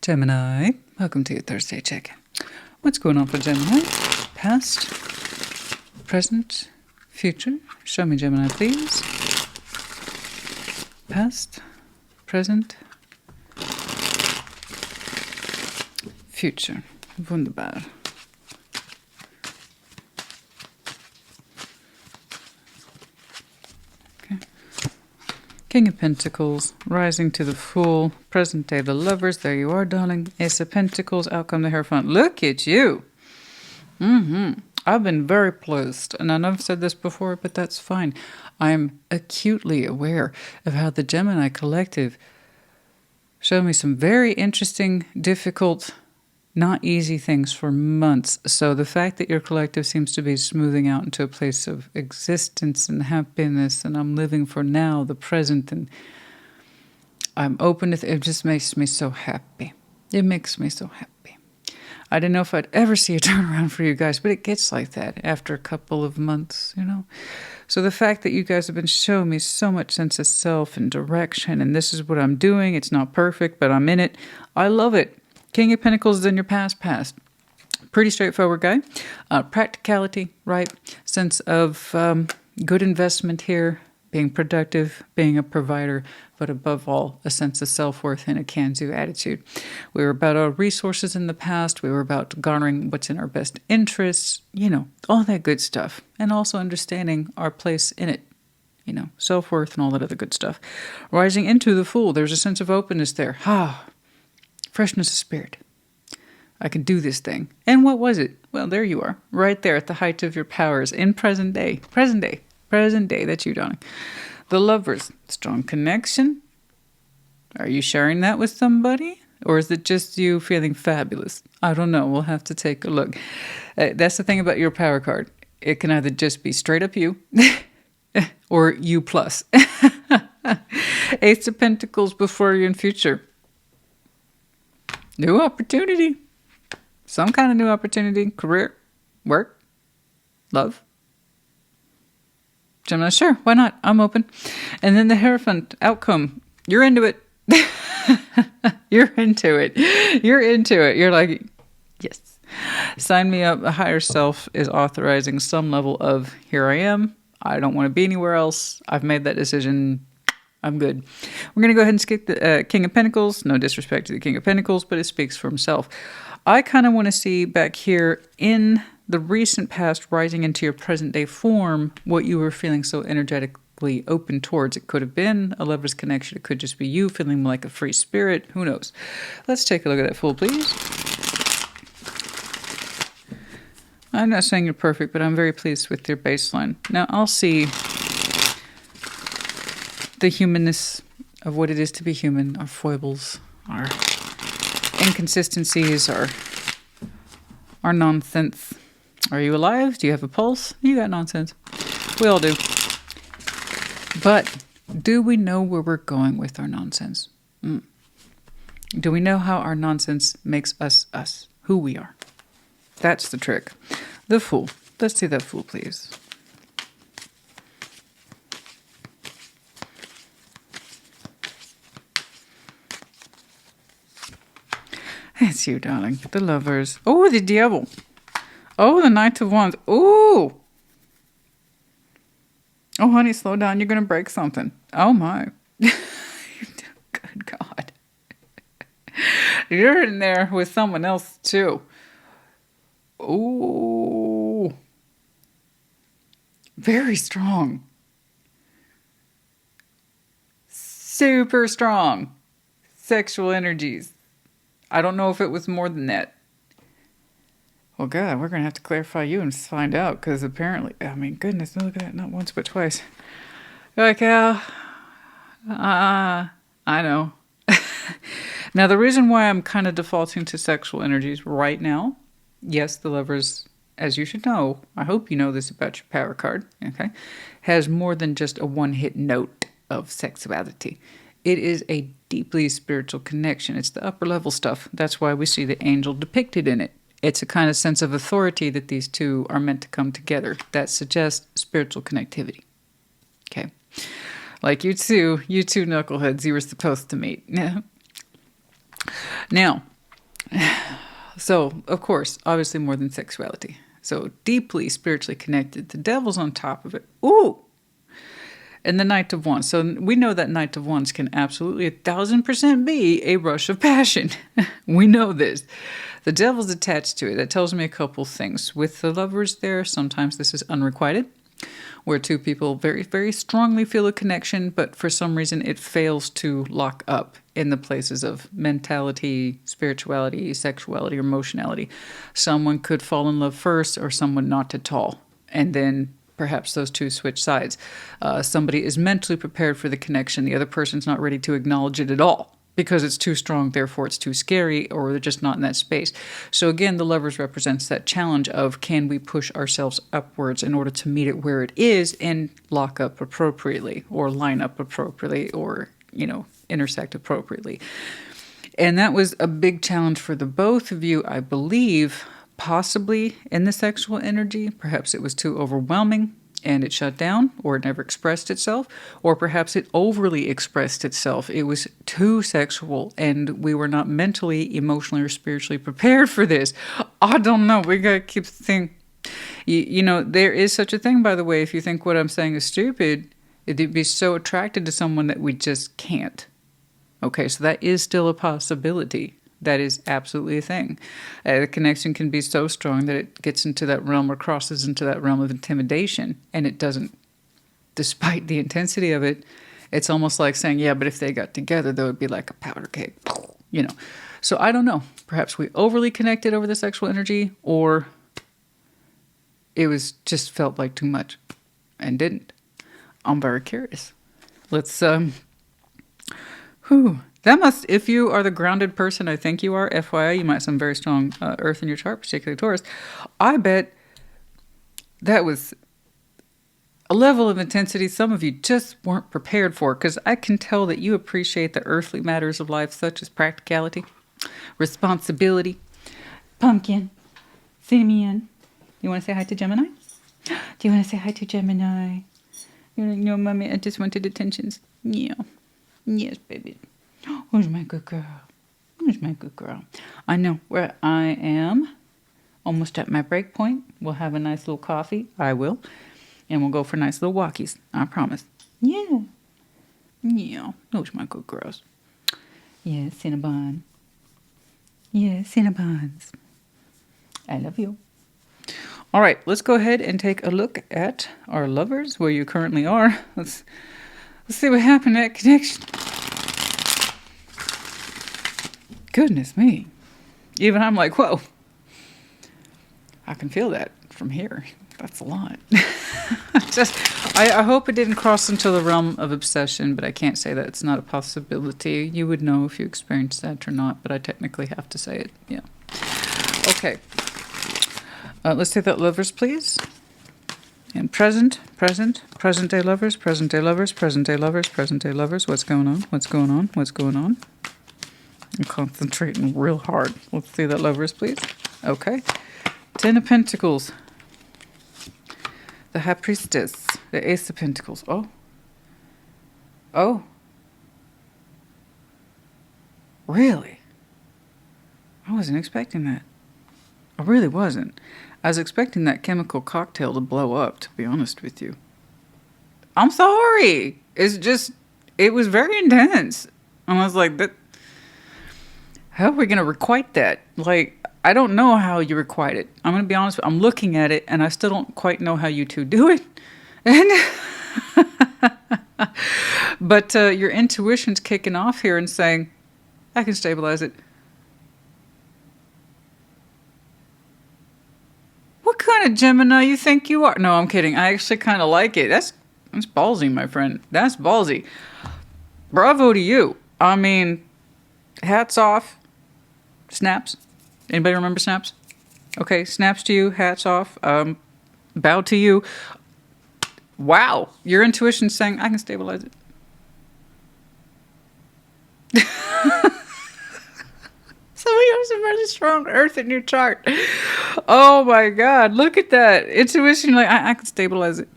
Speaker 1: Gemini. Welcome to your Thursday check-in. What's going on for Gemini? Past, present, future. Show me, Gemini, please. Past, present, future. Wunderbar. King of Pentacles, rising to the Fool, present day the Lovers. There you are, darling. Ace of Pentacles, out come the Hierophant. Look at you. I've been very pleased, and I know I've said this before, but that's fine. I'm acutely aware of how the Gemini collective showed me some very interesting, difficult, not easy things for months. So the fact that your collective seems to be smoothing out into a place of existence and happiness, and I'm living for now, the present, and I'm open to it just makes me so happy. It makes me so happy. I didn't know if I'd ever see a turnaround for you guys, but it gets like that after a couple of months, you know. So the fact that you guys have been showing me so much sense of self and direction, and this is what I'm doing. It's not perfect, but I'm in it. I love it. King of Pentacles is in your past. Pretty straightforward guy. Practicality, right? Sense of good investment here, being productive, being a provider, but above all, a sense of self-worth and a can-do attitude. We were about our resources in the past. We were about garnering what's in our best interests, you know, all that good stuff. And also understanding our place in it, you know, self-worth and all that other good stuff. Rising into the Fool, there's a sense of openness there. Freshness of spirit. I can do this thing. And what was it? Well, there you are, right there at the height of your powers in present day. Present day, that's you, darling. The Lovers, strong connection. Are you sharing that with somebody? Or is it just you feeling fabulous? I don't know. We'll have to take a look. That's the thing about your power card. It can either just be straight up you or you plus. Ace of Pentacles before you in future. New opportunity. Some kind of new opportunity. Career, work, love. Gemini, sure, why not? I'm open. And then the Hierophant outcome. You're into it. You're into it. You're into it. You're like, yes. Sign me up. A higher self is authorizing some level of, here I am. I don't want to be anywhere else. I've made that decision. I'm good. We're going to go ahead and skip the King of Pentacles. No disrespect to the King of Pentacles, but it speaks for himself. I kind of want to see back here in the recent past, rising into your present day form, what you were feeling so energetically open towards. It could have been a lover's connection. It could just be you feeling like a free spirit. Who knows? Let's take a look at that Fool, please. I'm not saying you're perfect, but I'm very pleased with your baseline. Now, I'll see the humanness of what it is to be human, our foibles, our inconsistencies, our nonsense. Are you alive? Do you have a pulse? You got nonsense. We all do. But do we know where we're going with our nonsense? Do we know how our nonsense makes us us, who we are? That's the trick. The Fool. Let's see that Fool, please. It's you, darling. The Lovers. Oh, the Devil. Oh, the Knight of Wands. Oh. Oh, honey, slow down. You're going to break something. Oh, my. Good God. You're in there with someone else, too. Oh. Very strong. Super strong. Sexual energies. I don't know if it was more than that. Well, God, we're going to have to clarify you and find out, because apparently, I mean, goodness, look at that, not once but twice. You're like, yeah, I know. Now, the reason why I'm kind of defaulting to sexual energies right now, yes, the Lovers, as you should know, I hope you know this about your power card, okay, has more than just a one-hit note of sexuality. It is a deeply spiritual connection. It's the upper level stuff. That's why we see the angel depicted in it. It's a kind of sense of authority that these two are meant to come together. That suggests spiritual connectivity. Okay. Like you two knuckleheads, you were supposed to meet. Now, so, of course, obviously more than sexuality. So, deeply spiritually connected. The Devil's on top of it. Ooh! And the Knight of Wands. So we know that Knight of Wands can absolutely 1000% be a rush of passion. We know this. The Devil's attached to it. That tells me a couple things. With the Lovers there, sometimes this is unrequited. where two people very, very strongly feel a connection, but for some reason it fails to lock up in the places of mentality, spirituality, sexuality, or emotionality. Someone could fall in love first or someone not at all. And then perhaps those two switch sides. Somebody is mentally prepared for the connection. The other person's not ready to acknowledge it at all because it's too strong, therefore it's too scary, or they're just not in that space. So again, the Lovers represents that challenge of, can we push ourselves upwards in order to meet it where it is and lock up appropriately, or line up appropriately, or, intersect appropriately. And that was a big challenge for the both of you, I believe, possibly in the sexual energy. Perhaps it was too overwhelming and it shut down, or it never expressed itself, or perhaps it overly expressed itself. It was too sexual and we were not mentally, emotionally, or spiritually prepared for this. I don't know. We gotta keep thinking. There is such a thing, by the way. If you think what I'm saying is stupid, it'd be so attracted to someone that we just can't. Okay, so that is still a possibility. That is absolutely a thing. The connection can be so strong that it gets into that realm or crosses into that realm of intimidation, and it doesn't, despite the intensity of it, it's almost like saying, yeah, but if they got together, that would be like a powder keg, So I don't know. Perhaps we overly connected over the sexual energy, or it was just felt like too much and didn't. I'm very curious. Let's, That must, if you are the grounded person I think you are, FYI, you might have some very strong earth in your chart, particularly Taurus. I bet that was a level of intensity some of you just weren't prepared for, because I can tell that you appreciate the earthly matters of life, such as practicality, responsibility, pumpkin, Simeon. You want to say hi to Gemini? Do you want to say hi to Gemini? Mommy, I just wanted attentions. Yeah. Yes, baby. Who's my good girl? Who's my good girl? I know where I am. Almost at my break point. We'll have a nice little coffee. I will. And we'll go for nice little walkies. I promise. Yeah. Yeah. Those my good girls. Yeah, Cinnabon. Yeah, Cinnabons. I love you. All right, let's go ahead and take a look at our lovers, where you currently are. Let's see what happened at connection. Goodness me. Even I'm like, whoa. I can feel that from here. That's a lot. I hope it didn't cross into the realm of obsession, but I can't say that it's not a possibility. You would know if you experienced that or not, but I technically have to say it. Yeah. Okay. Let's take that lovers, please. And present day lovers, present day lovers, present day lovers, present day lovers. What's going on? What's going on? What's going on? I'm concentrating real hard. Let's see that lovers, please. Okay. 10 of Pentacles. The High Priestess. The Ace of Pentacles. Oh. Oh. Really? I wasn't expecting that. I really wasn't. I was expecting that chemical cocktail to blow up, to be honest with you. I'm sorry. It was very intense. And I was like, how are we going to requite that? Like, I don't know how you requite it. I'm going to be honest. I'm looking at it, and I still don't quite know how you two do it. But your intuition's kicking off here and saying, I can stabilize it. What kind of Gemini you think you are? No, I'm kidding. I actually kind of like it. That's ballsy, my friend. That's ballsy. Bravo to you. I mean, hats off. Snaps. Anybody remember snaps? Okay, snaps to you. Hats off. Bow to you. Wow. Your intuition's saying, I can stabilize it. Some of you have some really strong earth in your chart. Oh my God. Look at that. Intuition, like, I can stabilize it.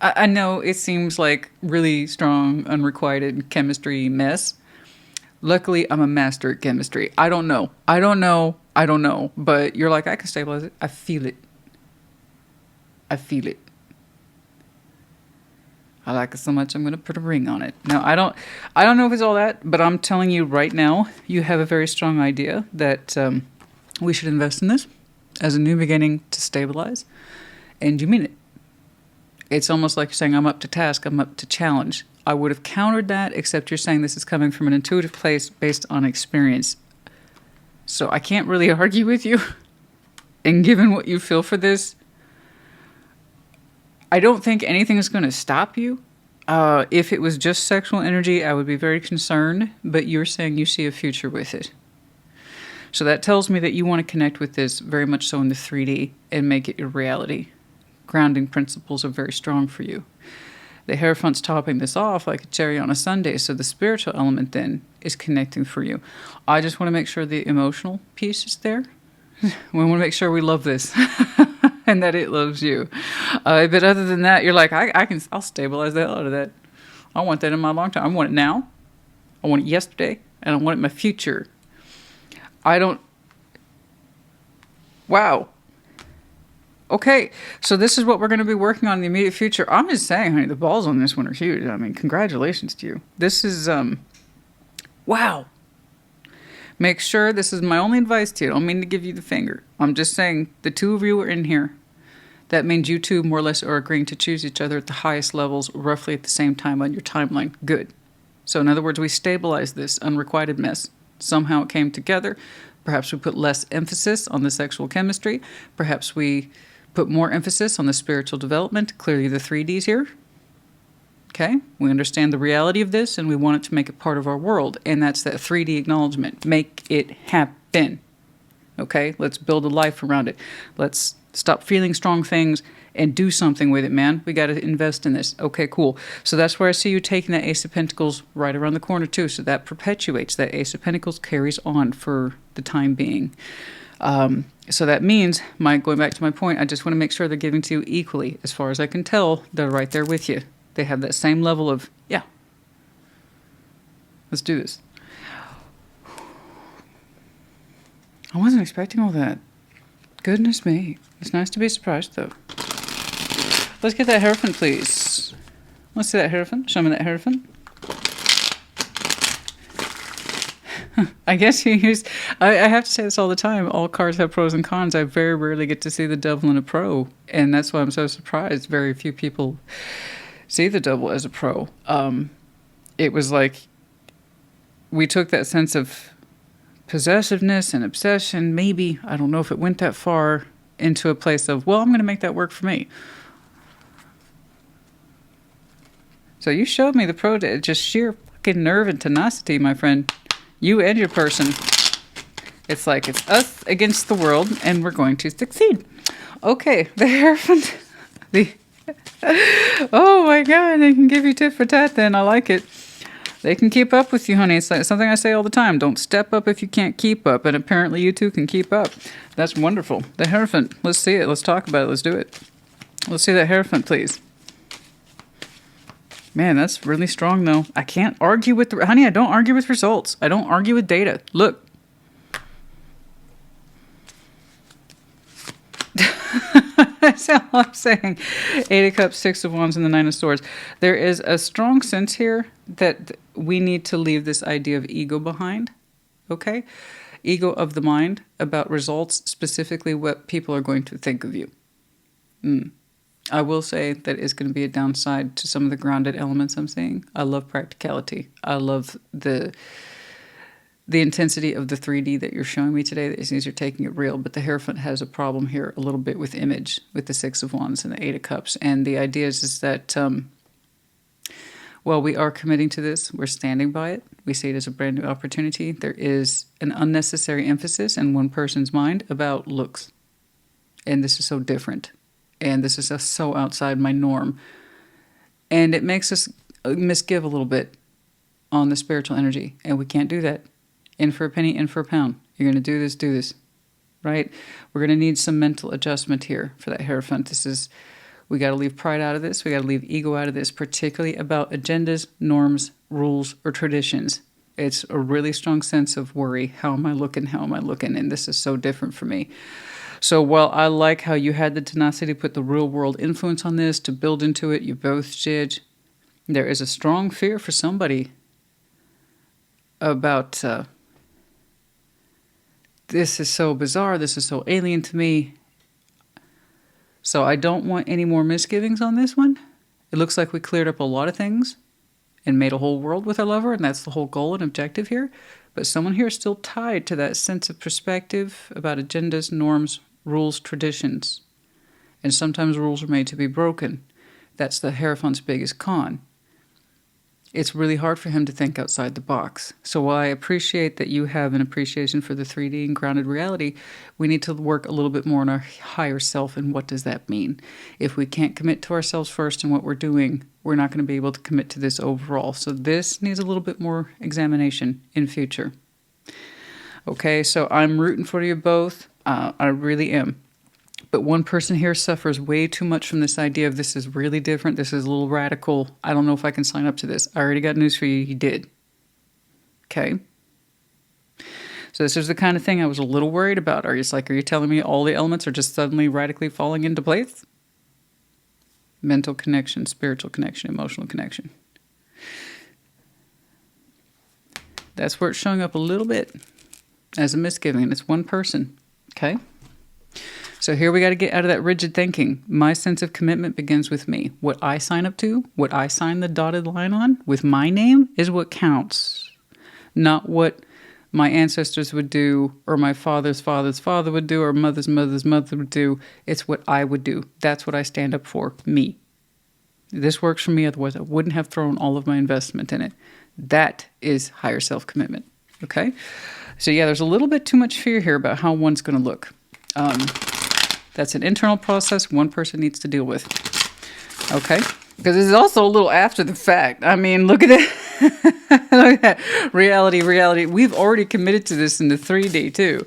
Speaker 1: I know it seems like really strong, unrequited chemistry mess. Luckily, I'm a master at chemistry. I don't know. But you're like, I can stabilize it. I feel it. I like it so much, I'm going to put a ring on it. Now, I don't know if it's all that, but I'm telling you right now, you have a very strong idea that we should invest in this as a new beginning to stabilize. And you mean it. It's almost like you're saying, I'm up to task, I'm up to challenge. I would have countered that, except you're saying this is coming from an intuitive place based on experience. So I can't really argue with you. And given what you feel for this, I don't think anything is going to stop you. If it was just sexual energy, I would be very concerned. But you're saying you see a future with it. So that tells me that you want to connect with this very much so in the 3D and make it your reality. Grounding principles are very strong for you. The Hierophant's topping this off like a cherry on a sundae, so the spiritual element then is connecting for you. I just want to make sure the emotional piece is there. We want to make sure we love this and that it loves you. But other than that, you're like, I'll stabilize the hell out of that. I want that in my long term. I want it now. I want it yesterday, and I want it in my future. Wow. Okay, so this is what we're going to be working on in the immediate future. I'm just saying, honey, the balls on this one are huge. I mean, congratulations to you. This is, wow. Make sure, this is my only advice to you. I don't mean to give you the finger. I'm just saying, the two of you are in here. That means you two more or less are agreeing to choose each other at the highest levels, roughly at the same time on your timeline. Good. So in other words, we stabilized this unrequited mess. Somehow it came together. Perhaps we put less emphasis on the sexual chemistry. Perhaps we put more emphasis on the spiritual development. Clearly the 3Ds here. Okay? We understand the reality of this and we want it to make it part of our world. And that's that 3D acknowledgement. Make it happen. Okay? Let's build a life around it. Let's stop feeling strong things and do something with it, man. We got to invest in this. Okay, cool. So that's where I see you taking that Ace of Pentacles right around the corner too. So that perpetuates. That Ace of Pentacles carries on for the time being. So that means, going back to my point, I just want to make sure they're giving to you equally. As far as I can tell, they're right there with you. They have that same level of, yeah, let's do this. I wasn't expecting all that. Goodness me. It's nice to be surprised, though. Let's get that Hierophant, please. Let's see that Hierophant. Show me that Hierophant. I guess you use... I have to say this all the time. All cards have pros and cons. I very rarely get to see the Devil in a pro. And that's why I'm so surprised. Very few people see the Devil as a pro. It was like... We took that sense of possessiveness and obsession. Maybe, I don't know if it went that far, into a place of, well, I'm going to make that work for me. So you showed me the pro, just sheer fucking nerve and tenacity, my friend. You and your person. It's like it's us against the world, and we're going to succeed. Okay, the Hierophant. Oh my God, they can give you tit for tat then. I like it. They can keep up with you, honey. It's like something I say all the time. Don't step up if you can't keep up. And apparently you two can keep up. That's wonderful. The Hierophant. Let's see it. Let's talk about it. Let's do it. Let's see that Hierophant, please. Man, that's really strong, though. I can't argue with... Honey, I don't argue with results. I don't argue with data. Look. That's all I'm saying. 8 of Cups, 6 of Wands, and the 9 of Swords. There is a strong sense here that we need to leave this idea of ego behind. Okay? Ego of the mind about results, specifically what people are going to think of you. I will say that is going to be a downside to some of the grounded elements I'm seeing. I love practicality. I love the intensity of the 3D that you're showing me today. That means you're taking it real. But the Hierophant has a problem here a little bit with image, with the 6 of Wands and the 8 of Cups. And the idea is that, while we are committing to this, we're standing by it. We see it as a brand new opportunity. There is an unnecessary emphasis in one person's mind about looks. And this is so different. And this is so outside my norm. And it makes us misgive a little bit on the spiritual energy. And we can't do that. In for a penny, in for a pound. You're going to do this. Right? We're going to need some mental adjustment here for that Hierophant. We got to leave pride out of this. We got to leave ego out of this, particularly about agendas, norms, rules, or traditions. It's a really strong sense of worry. How am I looking? How am I looking? And this is so different for me. So while I like how you had the tenacity to put the real world influence on this, to build into it, you both did, there is a strong fear for somebody about, this is so bizarre, this is so alien to me. So I don't want any more misgivings on this one. It looks like we cleared up a lot of things and made a whole world with our lover, and that's the whole goal and objective here. But someone here is still tied to that sense of perspective about agendas, norms, rules, traditions. And sometimes rules are made to be broken. That's the Hierophant's biggest con. It's really hard for him to think outside the box. So while I appreciate that you have an appreciation for the 3D and grounded reality, we need to work a little bit more on our higher self, and what does that mean? If we can't commit to ourselves first and what we're doing, we're not going to be able to commit to this overall. So this needs a little bit more examination in future. Okay, so I'm rooting for you both. I really am. But one person here suffers way too much from this idea of this is really different. This is a little radical. I don't know if I can sign up to this. I already got news for you. He did. Okay. So this is the kind of thing I was a little worried about. Are you telling me all the elements are just suddenly radically falling into place? Mental connection, spiritual connection, emotional connection. That's where it's showing up a little bit as a misgiving. And it's one person. Okay. So here we got to get out of that rigid thinking. My sense of commitment begins with me. What I sign up to, what I sign the dotted line on with my name is what counts. Not what my ancestors would do, or my father's father's father would do, or mother's mother's mother would do. It's what I would do. That's what I stand up for, me. This works for me, otherwise I wouldn't have thrown all of my investment in it. That is higher self-commitment, okay? So yeah, there's a little bit too much fear here about how one's going to look. That's an internal process one person needs to deal with. Okay? Because this is also a little after the fact. I mean, look at it. Look at that. Reality. We've already committed to this in the 3D too.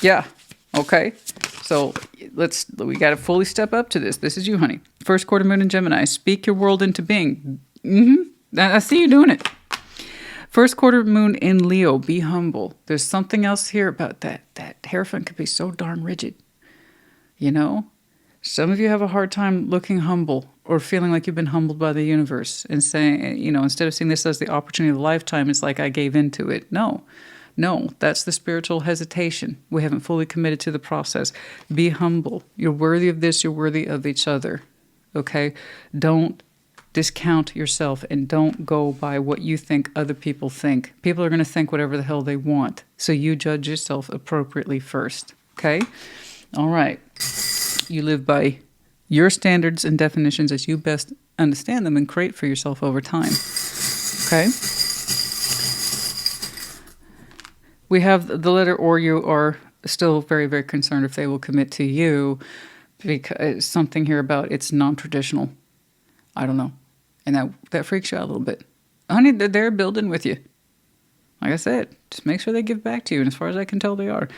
Speaker 1: Yeah. Okay. So we got to fully step up to this. This is you, honey. First quarter moon in Gemini. Speak your world into being. I see you doing it. First quarter moon in Leo, be humble. There's something else here about that. That Hierophant could be so darn rigid. You know? Some of you have a hard time looking humble or feeling like you've been humbled by the universe and saying, you know, instead of seeing this as the opportunity of a lifetime, it's like I gave into it. No, that's the spiritual hesitation. We haven't fully committed to the process. Be humble. You're worthy of this. You're worthy of each other. Okay? Don't discount yourself and don't go by what you think other people think. People are going to think whatever the hell they want. So you judge yourself appropriately first. Okay? All right. You live by your standards and definitions as you best understand them and create for yourself over time. Okay? We have the letter or. You are still very, very concerned if they will commit to you, because something here about it's non-traditional. I don't know. And that freaks you out a little bit. Honey, they're building with you. Like I said, just make sure they give back to you. And as far as I can tell, they are.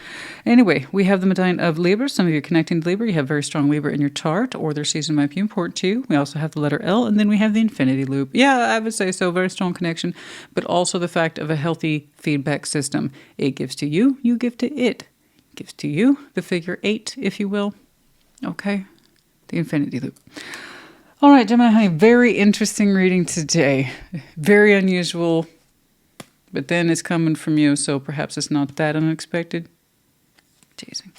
Speaker 1: Anyway, we have the medallion of Libra. Some of you are connecting to Libra. You have very strong Libra in your chart, or their season might be important to you. We also have the letter L, and then we have the infinity loop. Yeah, I would say so. Very strong connection, but also the fact of a healthy feedback system. It gives to you, you give to it. It gives to you the figure 8, if you will. Okay? The infinity loop. All right, Gemini, honey, very interesting reading today. Very unusual, but then it's coming from you, so perhaps it's not that unexpected. Teasing.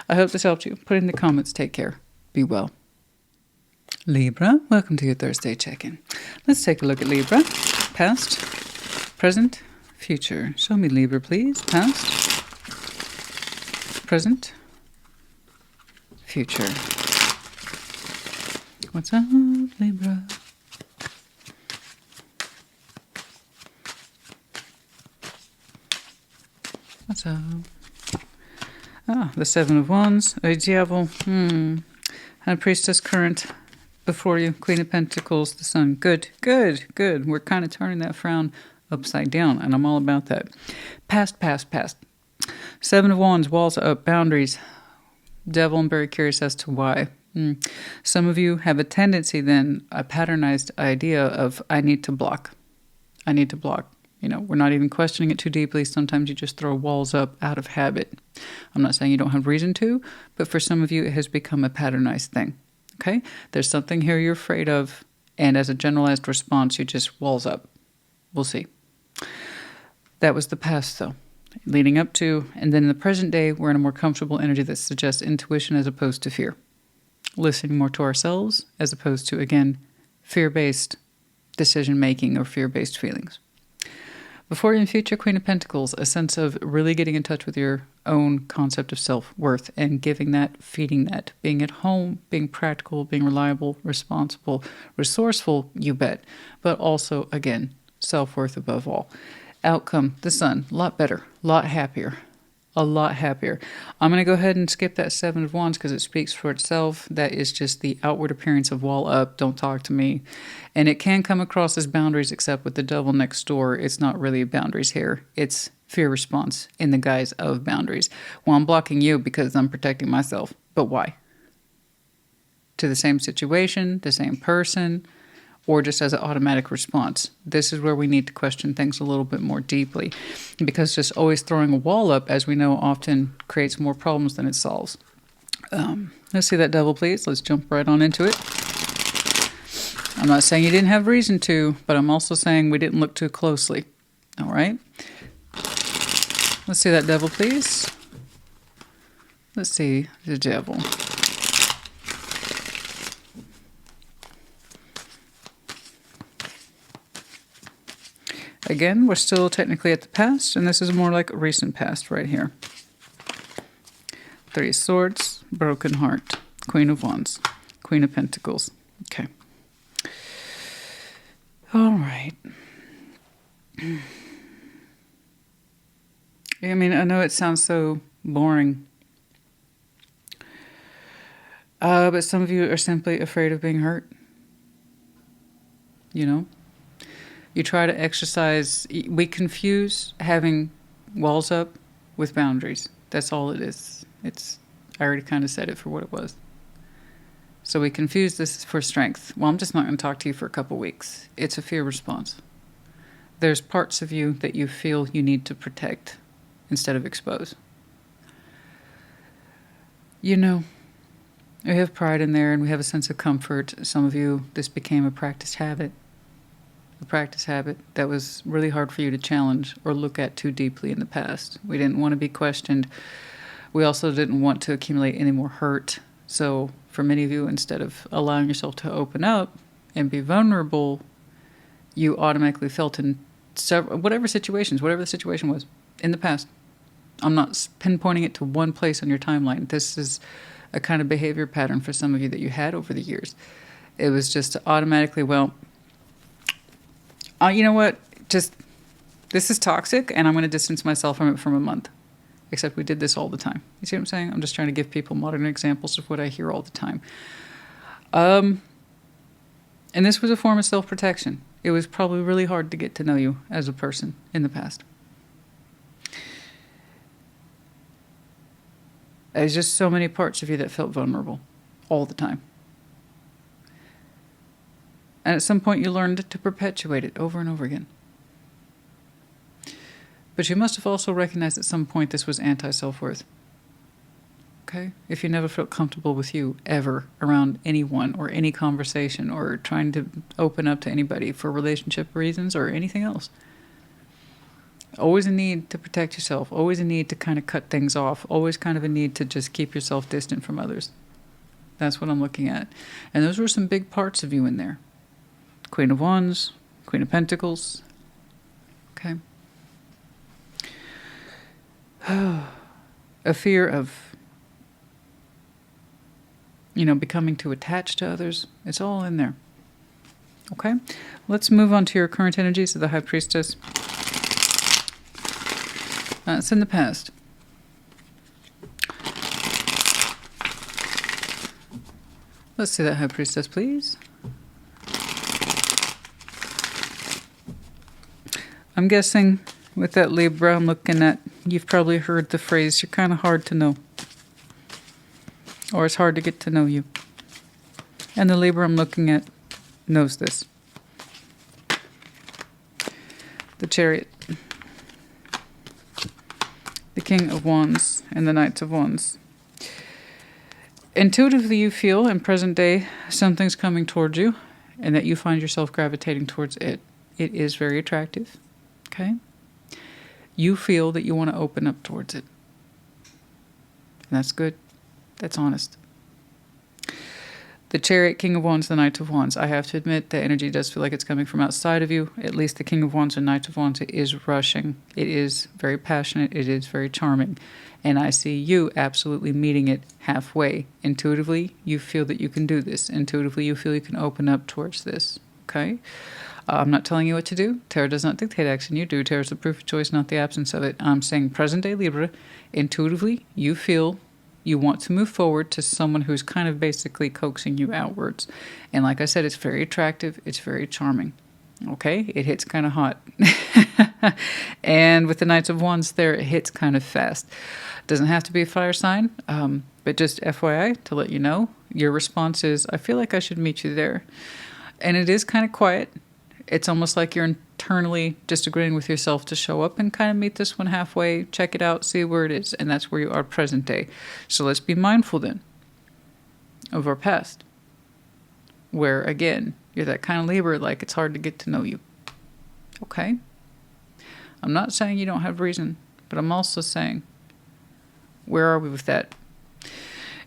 Speaker 1: I hope this helped you. Put it in the comments. Take care. Be well. Libra, welcome to your Thursday check-in. Let's take a look at Libra. Past, present, future. Show me Libra, please. Past, present, future. What's up, Libra? What's up? The Seven of Wands, a Diablo, and Priestess current before you, Queen of Pentacles, the Sun. Good. We're kind of turning that frown upside down, and I'm all about that. Past. Seven of Wands, walls up, boundaries. Devil, I'm very curious as to why. Some of you have a tendency then, a patternized idea of, I need to block. You know, we're not even questioning it too deeply. Sometimes you just throw walls up out of habit. I'm not saying you don't have reason to, but for some of you, it has become a patternized thing. Okay? There's something here you're afraid of, and as a generalized response, you just walls up. We'll see. That was the past, though. leading up to, and then in the present day, we're in a more comfortable energy that suggests intuition as opposed to fear. Listening more to ourselves as opposed to, again, fear-based decision-making or fear-based feelings. Before in future, Queen of Pentacles, a sense of really getting in touch with your own concept of self-worth and giving that, feeding that, being at home, being practical, being reliable, responsible, resourceful, you bet. But also, again, self-worth above all. Outcome, the Sun, a lot better, a lot happier. A lot happier. I'm going to go ahead and skip that Seven of Wands because it speaks for itself. That is just the outward appearance of wall up, don't talk to me. And it can come across as boundaries, except with the devil next door. It's not really boundaries here. It's fear response in the guise of boundaries. Well, I'm blocking you because I'm protecting myself. But why? To the same situation, the same person, or just as an automatic response. This is where we need to question things a little bit more deeply, because just always throwing a wall up, as we know, often creates more problems than it solves. Let's see that devil, please. Let's jump right on into it. I'm not saying you didn't have reason to, but I'm also saying we didn't look too closely. All right? Let's see that devil, please. Let's see the devil. Again, we're still technically at the past, and this is more like a recent past right here. Three of Swords, Broken Heart, Queen of Wands, Queen of Pentacles. Okay. All right. I mean, I know it sounds so boring, but some of you are simply afraid of being hurt. You know? You try to exercise, we confuse having walls up with boundaries. That's all it is. I already kind of said it for what it was. So we confuse this for strength. Well, I'm just not going to talk to you for a couple weeks. It's a fear response. There's parts of you that you feel you need to protect instead of expose. You know, we have pride in there and we have a sense of comfort. Some of you, this became a practice habit. A practice habit that was really hard for you to challenge or look at too deeply in the past. We didn't want to be questioned. We also didn't want to accumulate any more hurt. So for many of you, instead of allowing yourself to open up and be vulnerable, you automatically felt in whatever the situation was in the past. I'm not pinpointing it to one place on your timeline. This is a kind of behavior pattern for some of you that you had over the years. It was just automatically, well, you know what? Just, this is toxic, and I'm going to distance myself from it for a month. Except we did this all the time. You see what I'm saying? I'm just trying to give people modern examples of what I hear all the time. And this was a form of self-protection. It was probably really hard to get to know you as a person in the past. There's just so many parts of you that felt vulnerable all the time. And at some point you learned to perpetuate it over and over again. But you must have also recognized at some point this was anti-self-worth. Okay? If you never felt comfortable with you ever around anyone or any conversation or trying to open up to anybody for relationship reasons or anything else. Always a need to protect yourself. Always a need to kind of cut things off. Always kind of a need to just keep yourself distant from others. That's what I'm looking at. And those were some big parts of you in there. Queen of Wands, Queen of Pentacles. Okay. A fear of, becoming too attached to others. It's all in there. Okay. Let's move on to your current energies of the High Priestess. It's in the past. Let's see that High Priestess, please. I'm guessing with that Libra I'm looking at, you've probably heard the phrase, you're kind of hard to know. Or it's hard to get to know you. And the Libra I'm looking at knows this. The Chariot. The King of Wands and the Knights of Wands. Intuitively you feel in present day something's coming towards you and that you find yourself gravitating towards it. It is very attractive. Okay? You feel that you want to open up towards it. And that's good. That's honest. The Chariot, King of Wands, the Knight of Wands. I have to admit, the energy does feel like it's coming from outside of you. At least the King of Wands and Knight of Wands, it is rushing. It is very passionate. It is very charming. And I see you absolutely meeting it halfway. Intuitively, you feel that you can do this. Intuitively, you feel you can open up towards this. Okay? I'm not telling you what to do. Tarot does not dictate action. You do. Tarot is the proof of choice, not the absence of it. I'm saying present day Libra, intuitively, you feel you want to move forward to someone who's kind of basically coaxing you outwards. And like I said, it's very attractive. It's very charming. Okay? It hits kind of hot. And with the Knights of Wands there, it hits kind of fast. Doesn't have to be a fire sign, but just FYI to let you know, your response is, I feel like I should meet you there. And it is kind of quiet. It's almost like you're internally disagreeing with yourself to show up and kind of meet this one halfway, check it out, see where it is. And that's where you are present day. So let's be mindful then of our past, where, again, you're that kind of Libra, like it's hard to get to know you. Okay? I'm not saying you don't have reason, but I'm also saying, where are we with that?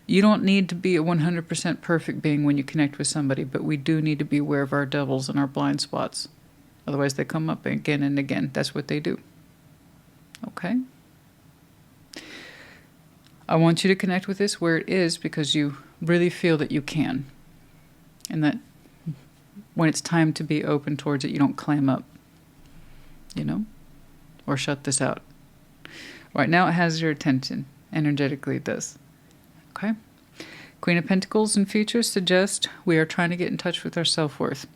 Speaker 1: You don't need to be a 100% perfect being when you connect with somebody, but we do need to be aware of our devils and our blind spots. Otherwise, they come up again and again. That's what they do. Okay? I want you to connect with this where it is because you really feel that you can. And that when it's time to be open towards it, you don't clam up. You know? Or shut this out. Right now, it has your attention. Energetically, it does. Okay? Queen of Pentacles in future suggest we are trying to get in touch with our self-worth.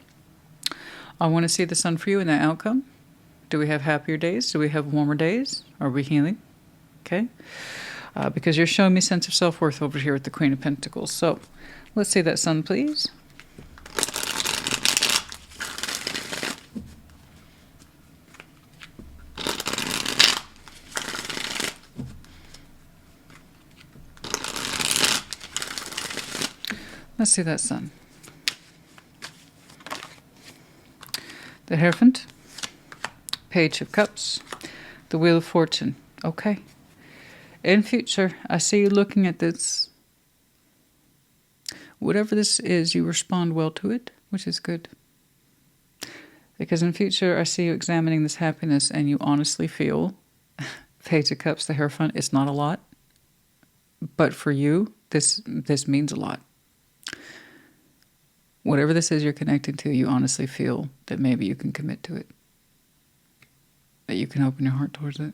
Speaker 1: I want to see the sun for you in that outcome. Do we have happier days? Do we have warmer days? Are we healing? Okay? Because you're showing me sense of self-worth over here with the Queen of Pentacles. So, let's see that sun, please. Let's see that sun. The Hierophant, Page of Cups, the Wheel of Fortune. Okay. In future, I see you looking at this. Whatever this is, you respond well to it, which is good. Because in future, I see you examining this happiness and you honestly feel, Page of Cups, the Hierophant, it's not a lot. But for you, this means a lot. Whatever this is you're connecting to, you honestly feel that maybe you can commit to it. That you can open your heart towards it.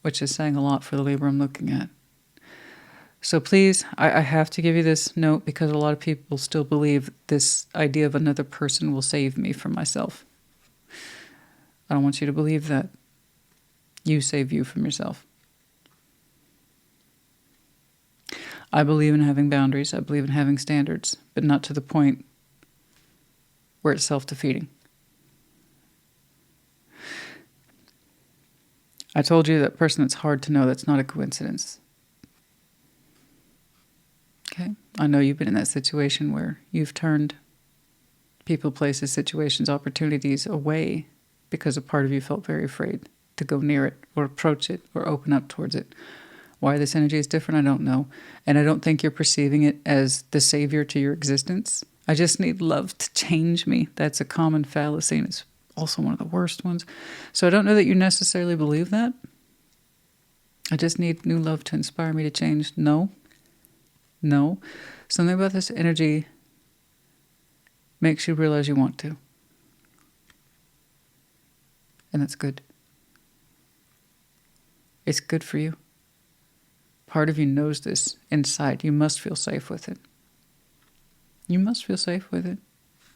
Speaker 1: Which is saying a lot for the Libra I'm looking at. So please, I have to give you this note because a lot of people still believe this idea of another person will save me from myself. I don't want you to believe that. You save you from yourself. I believe in having boundaries. I believe in having standards, but not to the point where it's self-defeating. I told you that person that's hard to know, that's not a coincidence. Okay? I know you've been in that situation where you've turned people, places, situations, opportunities away because a part of you felt very afraid to go near it or approach it or open up towards it. Why this energy is different, I don't know. And I don't think you're perceiving it as the savior to your existence. I just need love to change me. That's a common fallacy, and it's also one of the worst ones. So I don't know that you necessarily believe that. I just need new love to inspire me to change. No. No. Something about this energy makes you realize you want to. And that's good. It's good for you. Part of you knows this inside. You must feel safe with it. You must feel safe with it.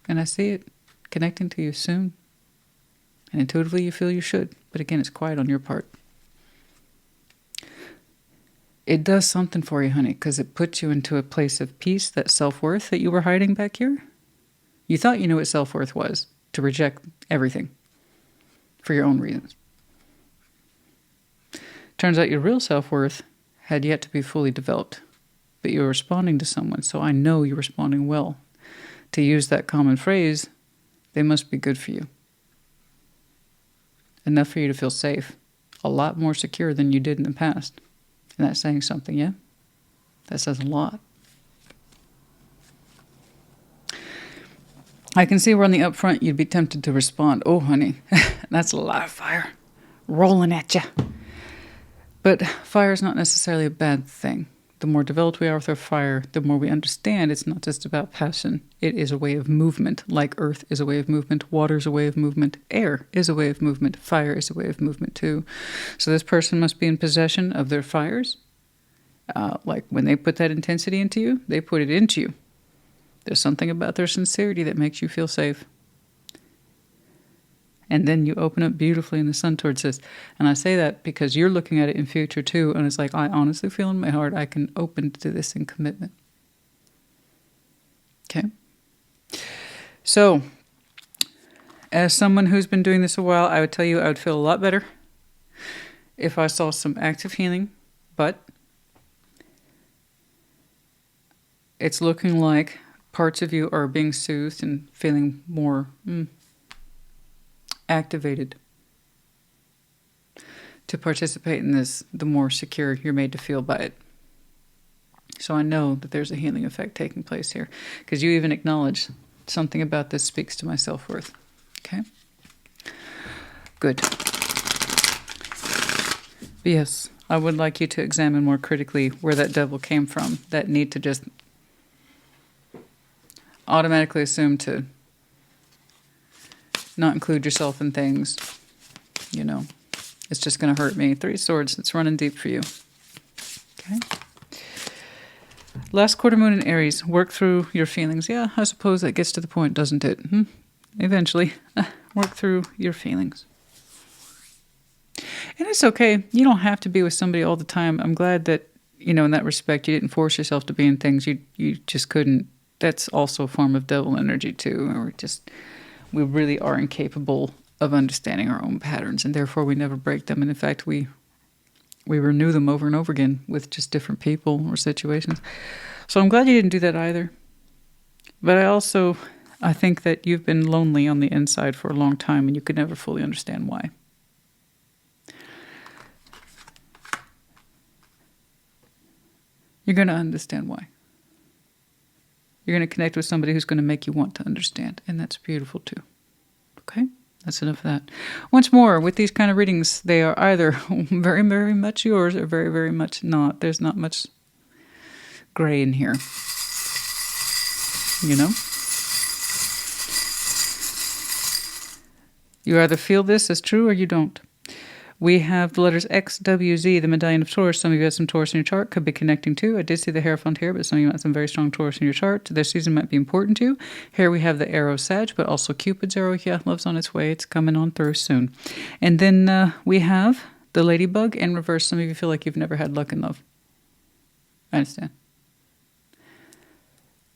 Speaker 1: And I see it connecting to you soon. And intuitively you feel you should. But again, it's quiet on your part. It does something for you, honey, because it puts you into a place of peace, that self-worth that you were hiding back here. You thought you knew what self-worth was, to reject everything for your own reasons. Turns out your real self-worth had yet to be fully developed, but you were responding to someone, so I know you're responding well. To use that common phrase, they must be good for you. Enough for you to feel safe. a lot more secure than you did in the past. And that's saying something, yeah? That says a lot. I can see where on the up front you'd be tempted to respond. Oh, honey, that's a lot of fire rolling at you. But fire is not necessarily a bad thing. The more developed we are with our fire, the more we understand it's not just about passion. It is a way of movement, like earth is a way of movement, water is a way of movement, air is a way of movement, fire is a way of movement too. So this person must be in possession of their fires. Like when they put that intensity into you, they put it into you. There's something about their sincerity that makes you feel safe. And then you open up beautifully and the sun towards this. And I say that because you're looking at it in future too. And it's like, I honestly feel in my heart I can open to this in commitment. Okay? So, as someone who's been doing this a while, I would tell you I would feel a lot better if I saw some active healing. But it's looking like parts of you are being soothed and feeling more activated to participate in this, the more secure you're made to feel by it. So I know that there's a healing effect taking place here, because you even acknowledge something about this speaks to my self-worth. Okay? Good. But yes, I would like you to examine more critically where that devil came from, that need to just automatically assume to not include yourself in things. You know, it's just going to hurt me. 3 swords, it's running deep for you. Okay. Last quarter moon in Aries, work through your feelings. Yeah, I suppose that gets to the point, doesn't it? Eventually, work through your feelings. And it's okay. You don't have to be with somebody all the time. I'm glad that, you know, in that respect, you didn't force yourself to be in things you just couldn't. That's also a form of devil energy too. Or we really are incapable of understanding our own patterns, and therefore we never break them. And in fact, we renew them over and over again with just different people or situations. So I'm glad you didn't do that either. But I think that you've been lonely on the inside for a long time, and you could never fully understand why. You're going to understand why. You're going to connect with somebody who's going to make you want to understand. And that's beautiful too. Okay? That's enough of that. Once more, with these kind of readings, they are either very, very much yours or very, very much not. There's not much gray in here. You know? You either feel this as true or you don't. We have the letters X, W, Z, the medallion of Taurus. Some of you have some Taurus in your chart, could be connecting to. I did see the Hierophant here, but some of you have some very strong Taurus in your chart. This season might be important to you. Here we have the arrow Sag, but also Cupid's arrow. Yeah, love's on its way. It's coming on through soon. And then we have the ladybug in reverse. Some of you feel like you've never had luck in love. I understand.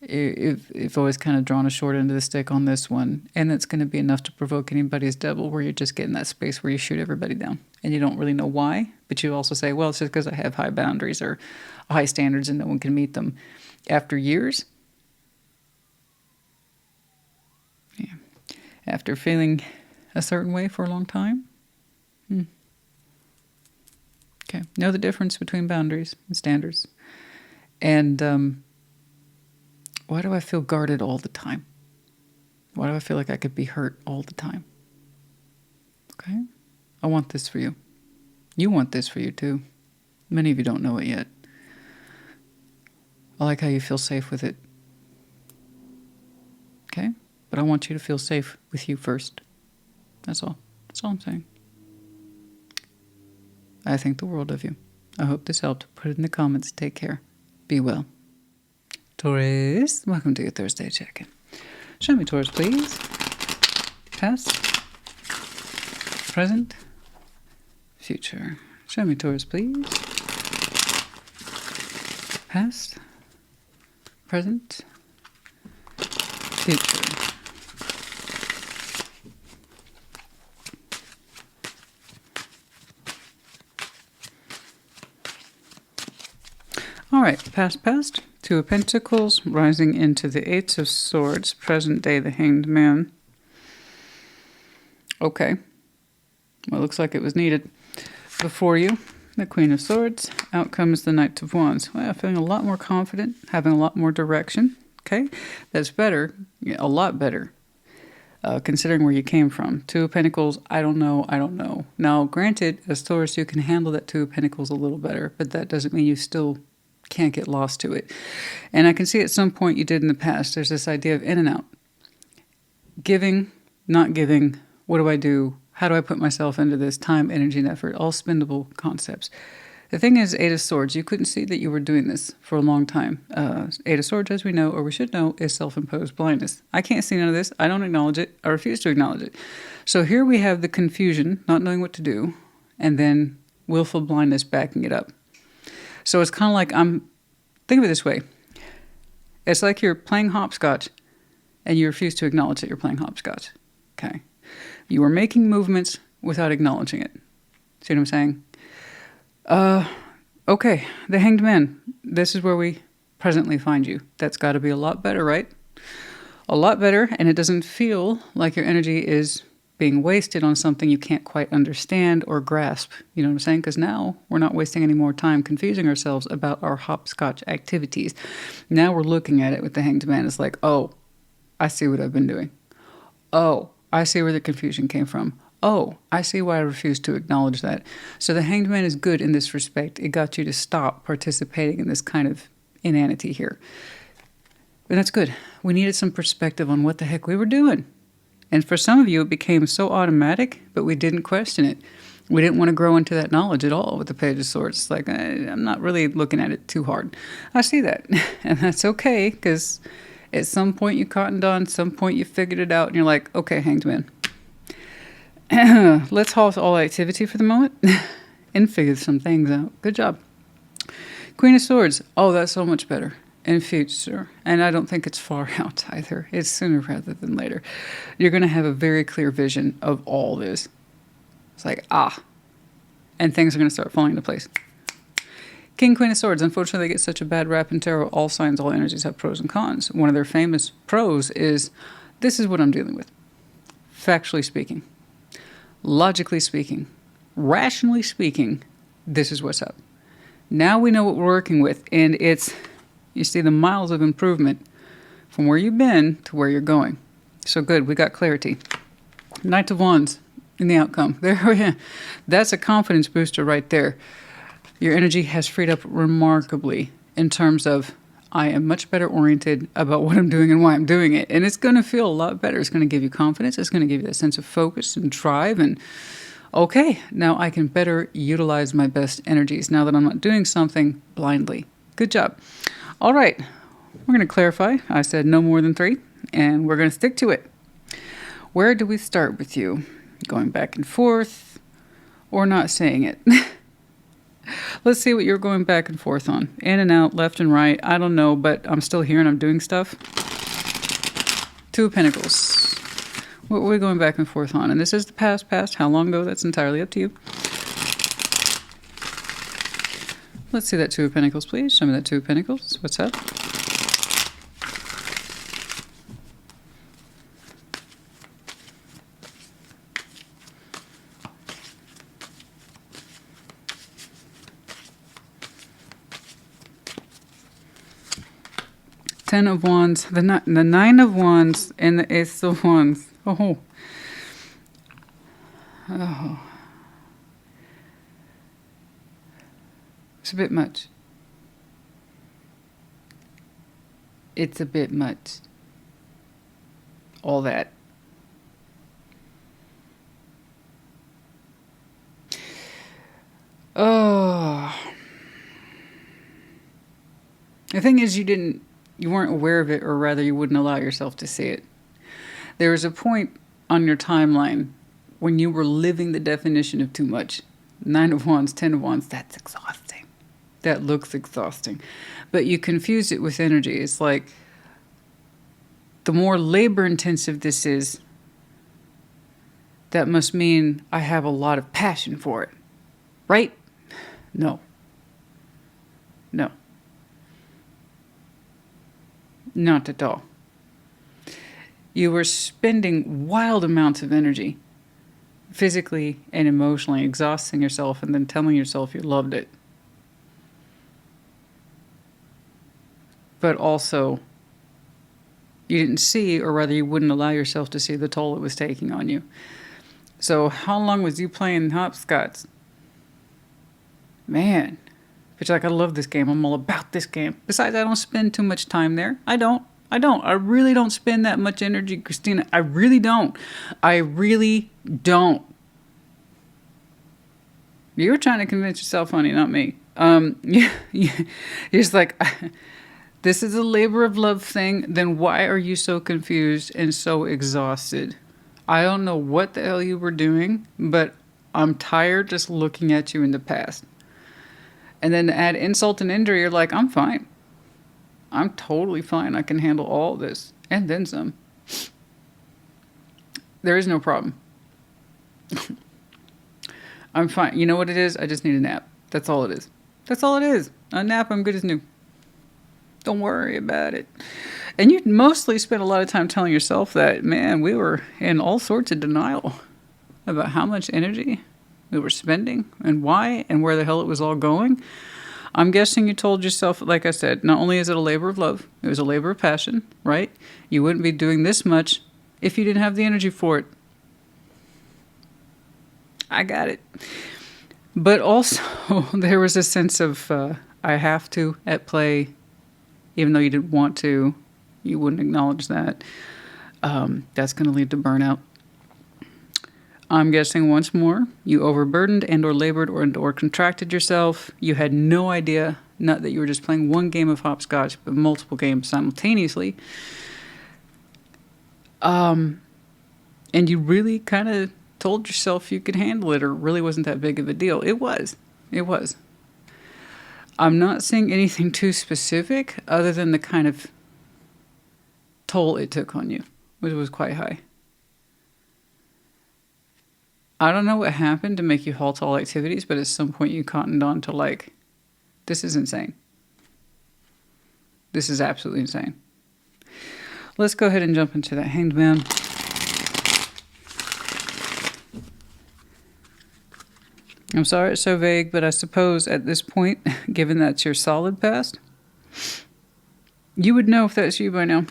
Speaker 1: You've always kind of drawn a short end of the stick on this one, and it's going to be enough to provoke anybody's devil where you're just getting that space where you shoot everybody down, and you don't really know why, but you also say, well, it's just because I have high boundaries or high standards and no one can meet them. After years, after feeling a certain way for a long time, okay, know the difference between boundaries and standards. And why do I feel guarded all the time? Why do I feel like I could be hurt all the time? Okay? I want this for you. You want this for you too. Many of you don't know it yet. I like how you feel safe with it. Okay? But I want you to feel safe with you first. That's all. That's all I'm saying. I think the world of you. I hope this helped. Put it in the comments. Take care. Be well. Taurus, welcome to your Thursday check-in. Show me Taurus, please. Past, present, future. Show me Taurus, please. Past, present, future. All right, past. 2 of Pentacles, rising into the 8 of Swords, present day, the Hanged Man. Okay. Well, looks like it was needed. Before you, the Queen of Swords. Out comes the Knight of Wands. Well, feeling a lot more confident, having a lot more direction. Okay, that's better, a lot better, considering where you came from. Two of Pentacles, I don't know. Now, granted, as Taurus, you can handle that Two of Pentacles a little better, but that doesn't mean you still can't get lost to it. And I can see at some point you did in the past, there's this idea of in and out. Giving, not giving, what do I do? How do I put myself into this time, energy, and effort? All spendable concepts. The thing is, Eight of Swords, you couldn't see that you were doing this for a long time. Eight of Swords, as we know, or we should know, is self-imposed blindness. I can't see none of this. I don't acknowledge it. I refuse to acknowledge it. So here we have the confusion, not knowing what to do, and then willful blindness backing it up. So it's kind of like think of it this way. It's like you're playing hopscotch, and you refuse to acknowledge that you're playing hopscotch. Okay. You are making movements without acknowledging it. See what I'm saying? Okay, the Hanged Man. This is where we presently find you. That's got to be a lot better, right? A lot better, and it doesn't feel like your energy is being wasted on something you can't quite understand or grasp. You know what I'm saying? Because now we're not wasting any more time confusing ourselves about our hopscotch activities. Now we're looking at it with the Hanged Man. It's like, oh, I see what I've been doing. Oh, I see where the confusion came from. Oh, I see why I refuse to acknowledge that. So the Hanged Man is good in this respect. It got you to stop participating in this kind of inanity here. And that's good. We needed some perspective on what the heck we were doing. And for some of you, it became so automatic, but we didn't question it. We didn't want to grow into that knowledge at all with the Page of Swords. It's like, I'm not really looking at it too hard. I see that. And that's okay, because at some point you cottoned on, some point you figured it out, and you're like, okay, Hanged Man. Let's halt all activity for the moment and figure some things out. Good job. Queen of Swords. Oh, that's so much better in future. And I don't think it's far out either. It's sooner rather than later. You're going to have a very clear vision of all this. It's like, and things are going to start falling into place. King, Queen of Swords. Unfortunately, they get such a bad rap in tarot. All signs, all energies have pros and cons. One of their famous pros is, this is what I'm dealing with. Factually speaking. Logically speaking, rationally speaking, this is what's up. Now we know what we're working with, and you see the miles of improvement from where you've been to where you're going. So good, we got clarity. Knight of Wands in the outcome. There, that's a confidence booster right there. Your energy has freed up remarkably in terms of, I am much better oriented about what I'm doing and why I'm doing it. And it's going to feel a lot better. It's going to give you confidence. It's going to give you that sense of focus and drive. And okay, now I can better utilize my best energies now that I'm not doing something blindly. Good job. All right, we're going to clarify. I said no more than 3, and we're going to stick to it. Where do we start with you? Going back and forth or not saying it? Let's see what you're going back and forth on. In and out, left and right. I don't know, but I'm still here and I'm doing stuff. Two of Pentacles. What were we going back and forth on? And this is the past. How long ago? That's entirely up to you. Let's see that Two of Pentacles, please. Show me that Two of Pentacles. What's up? Ten of Wands, the Nine of Wands, and the Ace of Wands. Oh. It's a bit much. It's a bit much. All that. Oh. The thing is, you weren't aware of it, or rather you wouldn't allow yourself to see it. There was a point on your timeline when you were living the definition of too much. 9 of Wands, 10 of Wands, that's exhausting. That looks exhausting. But you confuse it with energy. It's like, the more labor intensive this is, that must mean I have a lot of passion for it. Right? No. No. Not at all. You were spending wild amounts of energy physically and emotionally exhausting yourself and then telling yourself you loved it. But also, you didn't see, or rather you wouldn't allow yourself to see the toll it was taking on you. So how long was you playing hopscotch? Man. But you're like, I love this game. I'm all about this game. Besides, I don't spend too much time there. I don't. I really don't spend that much energy, Christina. I really don't. I really don't. You were trying to convince yourself, honey, not me. You're just like, this is a labor of love thing. Then why are you so confused and so exhausted? I don't know what the hell you were doing, but I'm tired just looking at you in the past. And then to add insult and injury, you're like, I'm fine. I'm totally fine. I can handle all this. And then some. There is no problem. I'm fine. You know what it is? I just need a nap. That's all it is. That's all it is. A nap, I'm good as new. Don't worry about it. And you mostly spent a lot of time telling yourself that, man, we were in all sorts of denial about how much energy we were spending and why and where the hell it was all going. I'm guessing you told yourself, like I said, not only is it a labor of love, it was a labor of passion, right? You wouldn't be doing this much if you didn't have the energy for it. I got it. But also, there was a sense of, I have to at play, even though you didn't want to. You wouldn't acknowledge that. That's going to lead to burnout. I'm guessing once more, you overburdened and or labored or contracted yourself. You had no idea, not that you were just playing one game of hopscotch, but multiple games simultaneously. And you really kind of told yourself you could handle it, or it really wasn't that big of a deal. It was. It was. I'm not seeing anything too specific other than the kind of toll it took on you, which was quite high. I don't know what happened to make you halt all activities, but at some point you cottoned on to like, this is insane. This is absolutely insane. Let's go ahead and jump into that Hanged Man. I'm sorry it's so vague, but I suppose at this point, given that's your solid past, you would know if that's you by now.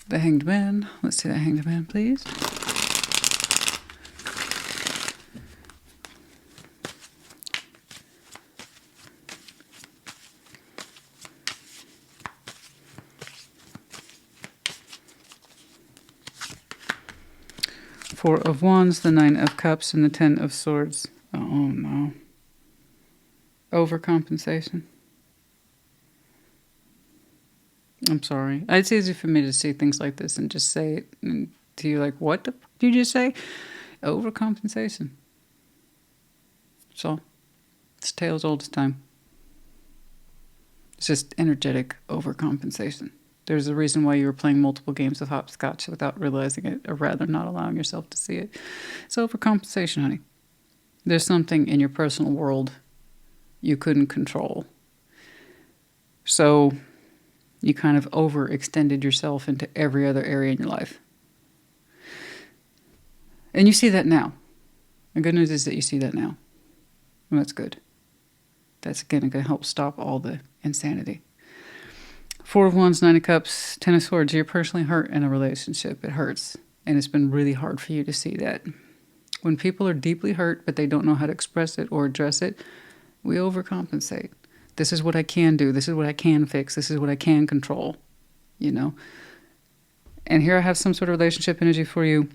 Speaker 1: The Hanged Man. Let's see that Hanged Man, please. Four of Wands, the Nine of Cups, and the Ten of Swords. Oh, no. Overcompensation. I'm sorry. It's easy for me to see things like this and just say it to you like, what the fuck did you just say? Overcompensation. So, it's tale's old as time. It's just energetic overcompensation. There's a reason why you were playing multiple games of hopscotch without realizing it, or rather not allowing yourself to see it. It's overcompensation, honey. There's something in your personal world you couldn't control. So you kind of overextended yourself into every other area in your life. And you see that now. The good news is that you see that now. And that's good. That's, again, going to help stop all the insanity. Four of Wands, Nine of Cups, Ten of Swords. You're personally hurt in a relationship. It hurts. And it's been really hard for you to see that. When people are deeply hurt, but they don't know how to express it or address it, we overcompensate. This is what I can do. This is what I can fix. This is what I can control, you know. And here I have some sort of relationship energy for you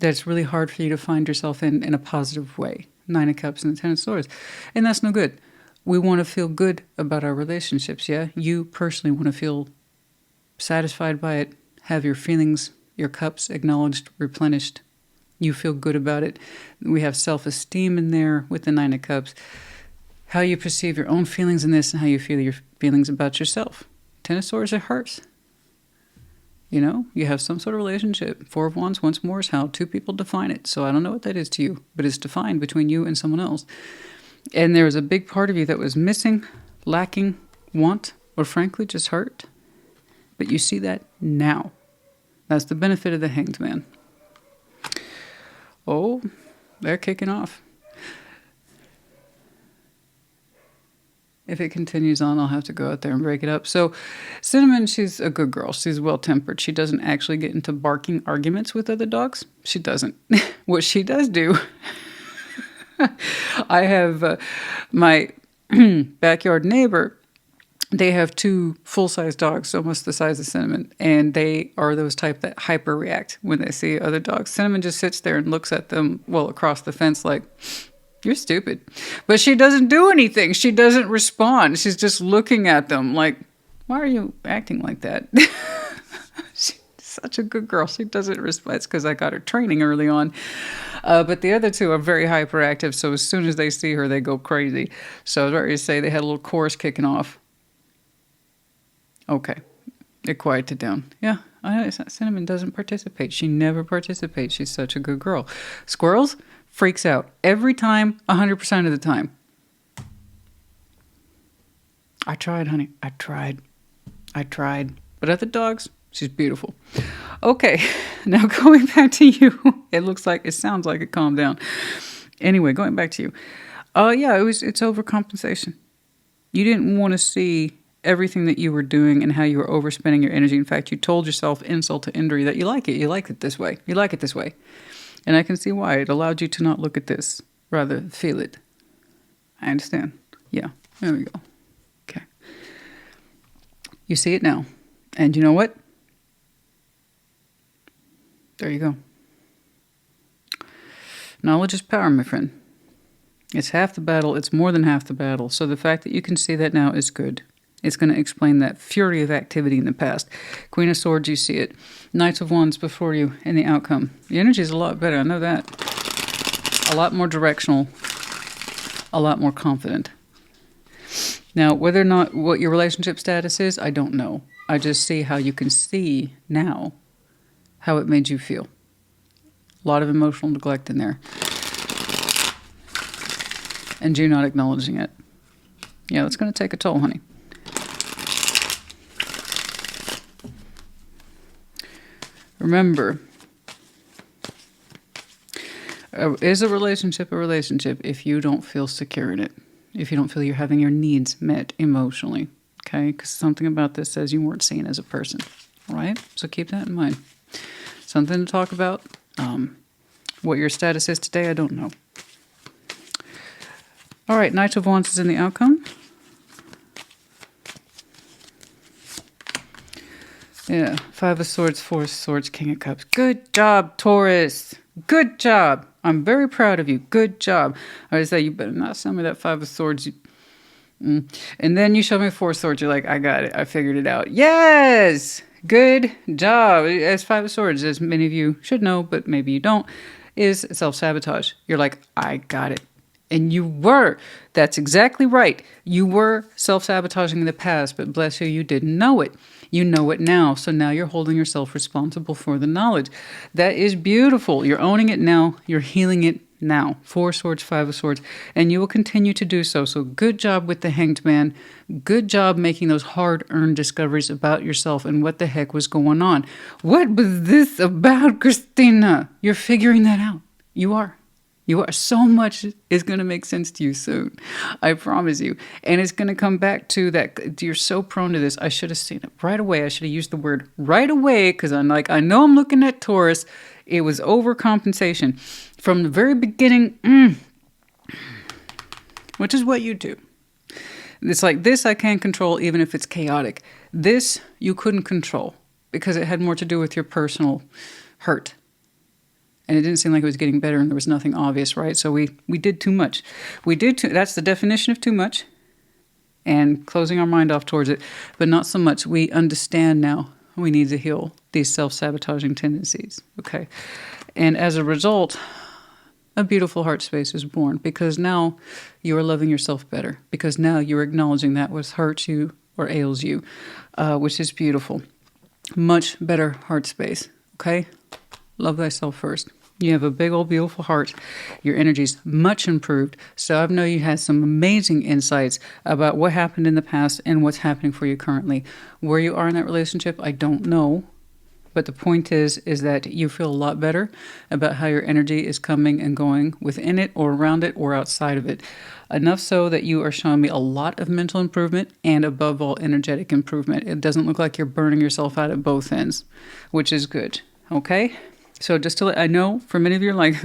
Speaker 1: that's really hard for you to find yourself in a positive way. Nine of Cups and the Ten of Swords. And that's no good. We want to feel good about our relationships, yeah? You personally want to feel satisfied by it, have your feelings, your cups acknowledged, replenished. You feel good about it. We have self-esteem in there with the Nine of Cups. How you perceive your own feelings in this and how you feel your feelings about yourself. Ten of Swords, it hurts. You know, you have some sort of relationship. Four of Wands, once more, is how two people define it. So I don't know what that is to you, but it's defined between you and someone else. And there was a big part of you that was missing, lacking, want, or frankly just hurt. But you see that now. That's the benefit of the Hanged Man. Oh, they're kicking off. If it continues on, I'll have to go out there and break it up. So Cinnamon, she's a good girl. She's well-tempered. She doesn't actually get into barking arguments with other dogs. She doesn't. What she does do, I have my backyard neighbor. They have 2 full-size dogs, almost the size of Cinnamon, and they are those type that hyper-react when they see other dogs. Cinnamon just sits there and looks at them, well, across the fence like, you're stupid. But she doesn't do anything. She doesn't respond. She's just looking at them like, why are you acting like that? She's such a good girl. She doesn't respond. It's because I got her training early on. But the other 2 are very hyperactive, so as soon as they see her, they go crazy. So I was ready to say they had a little chorus kicking off. Okay. It quieted down. Yeah, I know. Cinnamon doesn't participate. She never participates. She's such a good girl. Squirrels? Freaks out every time, 100% of the time. I tried, honey. I tried. But other dogs, she's beautiful. Okay, now going back to you. It sounds like it calmed down. Anyway, going back to you. Yeah, it's overcompensation. You didn't want to see everything that you were doing and how you were overspending your energy. In fact, you told yourself insult to injury that you like it. You like it this way. You like it this way. And I can see why. It allowed you to not look at this, rather feel it. I understand. Yeah, there we go. Okay. You see it now. And you know what? There you go. Knowledge is power, my friend. It's half the battle. It's more than half the battle. So the fact that you can see that now is good. It's going to explain that fury of activity in the past. Queen of Swords, you see it. Knights of Wands before you and the outcome. The energy is a lot better. I know that. A lot more directional. A lot more confident. Now, whether or not what your relationship status is, I don't know. I just see how you can see now how it made you feel. A lot of emotional neglect in there. And you not acknowledging it. Yeah, that's going to take a toll, honey. Remember, is a relationship if you don't feel secure in it? If you don't feel you're having your needs met emotionally, okay? Because something about this says you weren't seen as a person, all right? So keep that in mind. Something to talk about. What your status is today, I don't know. All right, Knight of Wands is in the outcome. Yeah, 5 of Swords, 4 of Swords, King of Cups. Good job, Taurus. Good job. I'm very proud of you. Good job. I would say you better not show me that 5 of Swords. And then you show me 4 of Swords. You're like, I got it. I figured it out. Yes! Good job. As 5 of Swords, as many of you should know, but maybe you don't, is self-sabotage. You're like, I got it. And you were. That's exactly right. You were self-sabotaging in the past, but bless you, you didn't know it. You know it now. So now you're holding yourself responsible for the knowledge. That is beautiful. You're owning it now. You're healing it now. 4 of Swords, 5 of Swords. And you will continue to do so. So good job with the Hanged Man. Good job making those hard-earned discoveries about yourself and what the heck was going on. What was this about, Christina? You're figuring that out. You are. You are. So much is going to make sense to you soon. I promise you. And it's going to come back to that. You're so prone to this. I should have seen it right away. I should have used the word right away because I'm like, I know I'm looking at Taurus. It was overcompensation. From the very beginning, which is what you do. It's like this I can't control even if it's chaotic. This you couldn't control because it had more to do with your personal hurt. And it didn't seem like it was getting better and there was nothing obvious, right? So we did too much. That's the definition of too much. And closing our mind off towards it. But not so much. We understand now we need to heal these self-sabotaging tendencies. Okay. And as a result, a beautiful heart space is born. Because now you are loving yourself better. Because now you're acknowledging that what hurts you or ails you. Which is beautiful. Much better heart space. Okay? Love thyself first. You have a big old beautiful heart. Your energy's much improved. So I know you had some amazing insights about what happened in the past and what's happening for you currently. Where you are in that relationship, I don't know. But the point is that you feel a lot better about how your energy is coming and going within it or around it or outside of it. Enough so that you are showing me a lot of mental improvement and above all energetic improvement. It doesn't look like you're burning yourself out at both ends, which is good. Okay? So just to let I know for many of you are like,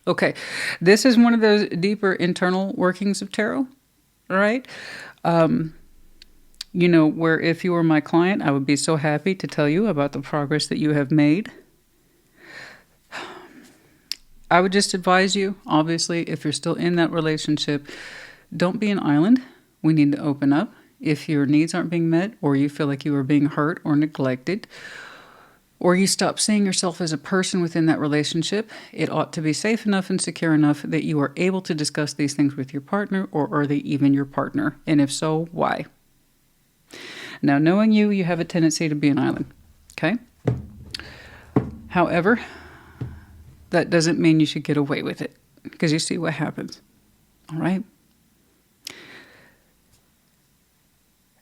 Speaker 1: okay, this is one of those deeper internal workings of tarot, right? You know, where if you were my client, I would be so happy to tell you about the progress that you have made. I would just advise you, obviously, if you're still in that relationship, don't be an island. We need to open up. If your needs aren't being met, or you feel like you are being hurt or neglected, or you stop seeing yourself as a person within that relationship, it ought to be safe enough and secure enough that you are able to discuss these things with your partner, or are they even your partner? And if so, why? Now, knowing you, you have a tendency to be an island, okay? However, that doesn't mean you should get away with it, because you see what happens, all right?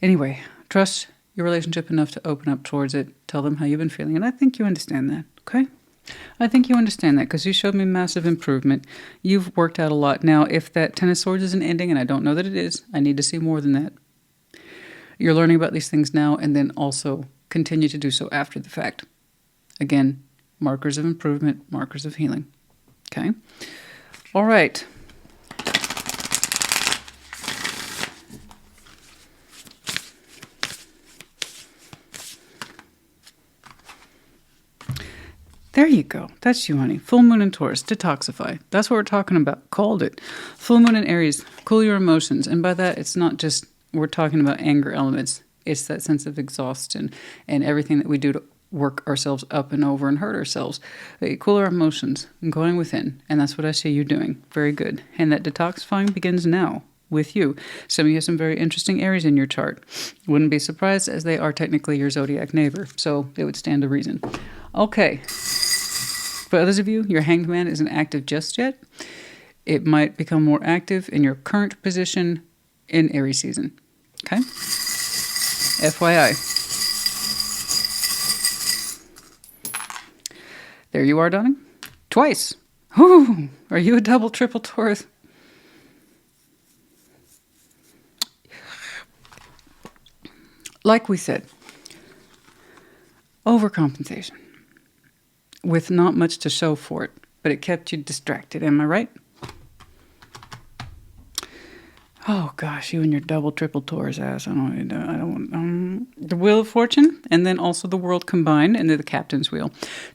Speaker 1: Anyway, trust your relationship enough to open up towards it. Tell them how you've been feeling, and I think you understand that, okay? I think you understand that because you showed me massive improvement. You've worked out a lot. Now, if that Ten of Swords isn't ending, and I don't know that it is, I need to see more than that. You're learning about these things now and then also continue to do so after the fact. Again, markers of improvement, markers of healing. Okay? All right. There you go. That's you, honey. Full moon in Taurus. Detoxify. That's what we're talking about. Called it. Full moon in Aries. Cool your emotions. And by that, it's not just we're talking about anger elements. It's that sense of exhaustion and everything that we do to work ourselves up and over and hurt ourselves. Cool our emotions and going within. And that's what I see you doing. Very good. And that detoxifying begins now with you. Some of you have some very interesting Aries in your chart. Wouldn't be surprised as they are technically your zodiac neighbor. So it would stand to reason. Okay. For others of you, your Hanged Man isn't active just yet. It might become more active in your current position in Aries season. Okay? FYI. There you are, darling. Twice. Whew. Are you a double, triple Taurus? Like we said, overcompensation. With not much to show for it, but it kept you distracted. Am I right? Oh gosh, you and your double, triple Taurus ass. I don't. The Wheel of Fortune, and then also the World combined, and then the Captain's Wheel.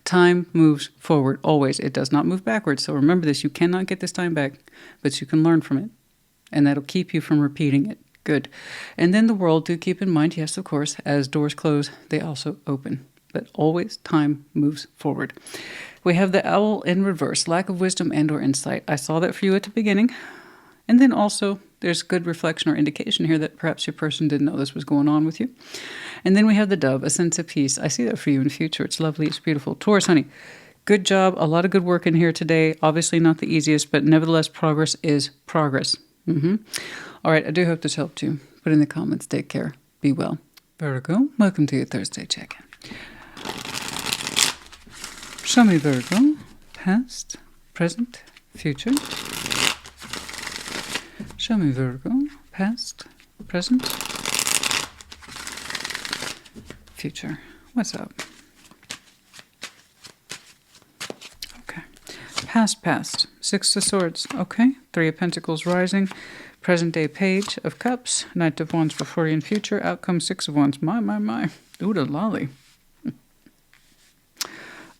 Speaker 1: Time moves forward always. It does not move backwards. So remember this: you cannot get this time back, but you can learn from it, and that'll keep you from repeating it. Good. And then the World. Do keep in mind, yes, of course, as doors close, they also open. But always time moves forward. We have the Owl in reverse: lack of wisdom and or insight. I saw that for you at the beginning, and then also there's good reflection or indication here that perhaps your person didn't know this was going on with you. And then we have the Dove, a sense of peace. I see that for you in the future. It's lovely. It's beautiful. Taurus, honey, good job. A lot of good work in here today. Obviously not the easiest, but nevertheless, progress is progress. All right. I do hope this helped you. Put in the comments. Take care. Be well. Virgo, welcome to your Thursday check-in. Show me, Virgo. Past, present, future. Show me, Virgo. Past, present, future. What's up? Okay. Past. Six of Swords. Okay. Three of Pentacles rising. Present day Page of Cups. Knight of Wands before you in future. Outcome Six of Wands. My. Ooh, the lolly.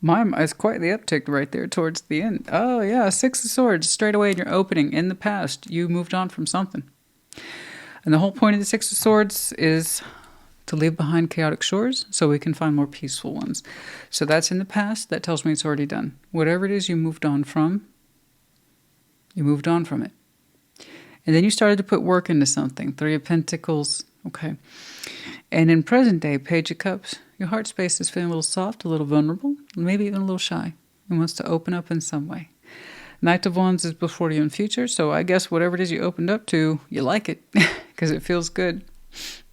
Speaker 1: It's quite the uptick right there towards the end. Oh, yeah, Six of Swords. Straight away in your opening. In the past, you moved on from something. And the whole point of the Six of Swords is to leave behind chaotic shores so we can find more peaceful ones. So that's in the past. That tells me it's already done. Whatever it is you moved on from, you moved on from it. And then you started to put work into something. Three of Pentacles. Okay. And in present day, Page of Cups. Your heart space is feeling a little soft, a little vulnerable, maybe even a little shy. It wants to open up in some way. Knight of Wands is before you in future, so I guess whatever it is you opened up to, you like it because it feels good.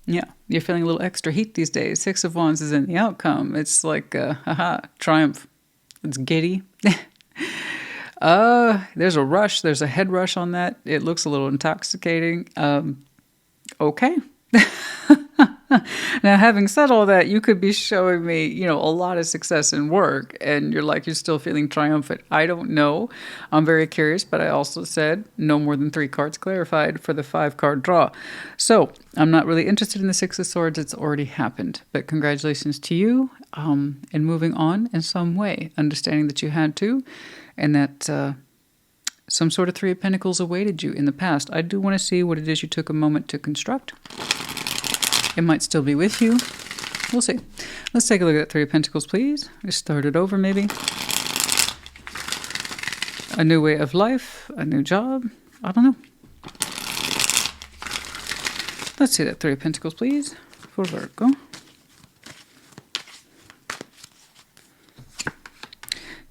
Speaker 1: Yeah, you're feeling a little extra heat these days. Six of Wands is in the outcome. It's like, haha, triumph. It's giddy. There's a rush. There's a head rush on that. It looks a little intoxicating. Okay. Now, having said all that, you could be showing me, you know, a lot of success in work, and you're like, you're still feeling triumphant. I don't know. I'm very curious, but I also said no more than 3 cards clarified for the 5-card draw. So I'm not really interested in the 6 of Swords. It's already happened. But congratulations to you in moving on in some way, understanding that you had to, and that some sort of 3 of Pentacles awaited you in the past. I do want to see what it is you took a moment to construct. It might still be with you. We'll see. Let's take a look at that 3 of Pentacles, please. We start it over, maybe. A new way of life, a new job. I don't know. Let's see that 3 of Pentacles, please, for Virgo.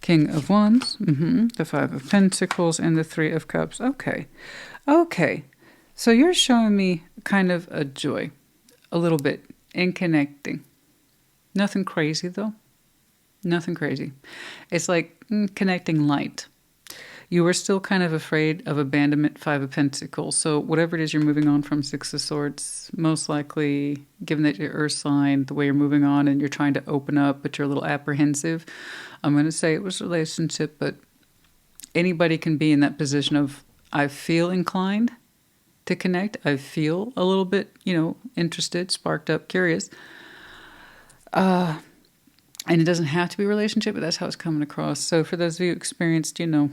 Speaker 1: King of Wands, the 5 of Pentacles, and the 3 of Cups. Okay. Okay. So you're showing me kind of a joy. A little bit in connecting. Nothing crazy, though. Nothing crazy. It's like connecting light. You were still kind of afraid of abandonment, 5 of Pentacles. So whatever it is you're moving on from, 6 of Swords, most likely, given that you're Earth sign, the way you're moving on and you're trying to open up, but you're a little apprehensive. I'm going to say it was a relationship, but anybody can be in that position of, I feel inclined to connect. I feel a little bit, you know, interested, sparked up, curious. And it doesn't have to be a relationship, but that's how it's coming across. So for those of you who experienced, you know,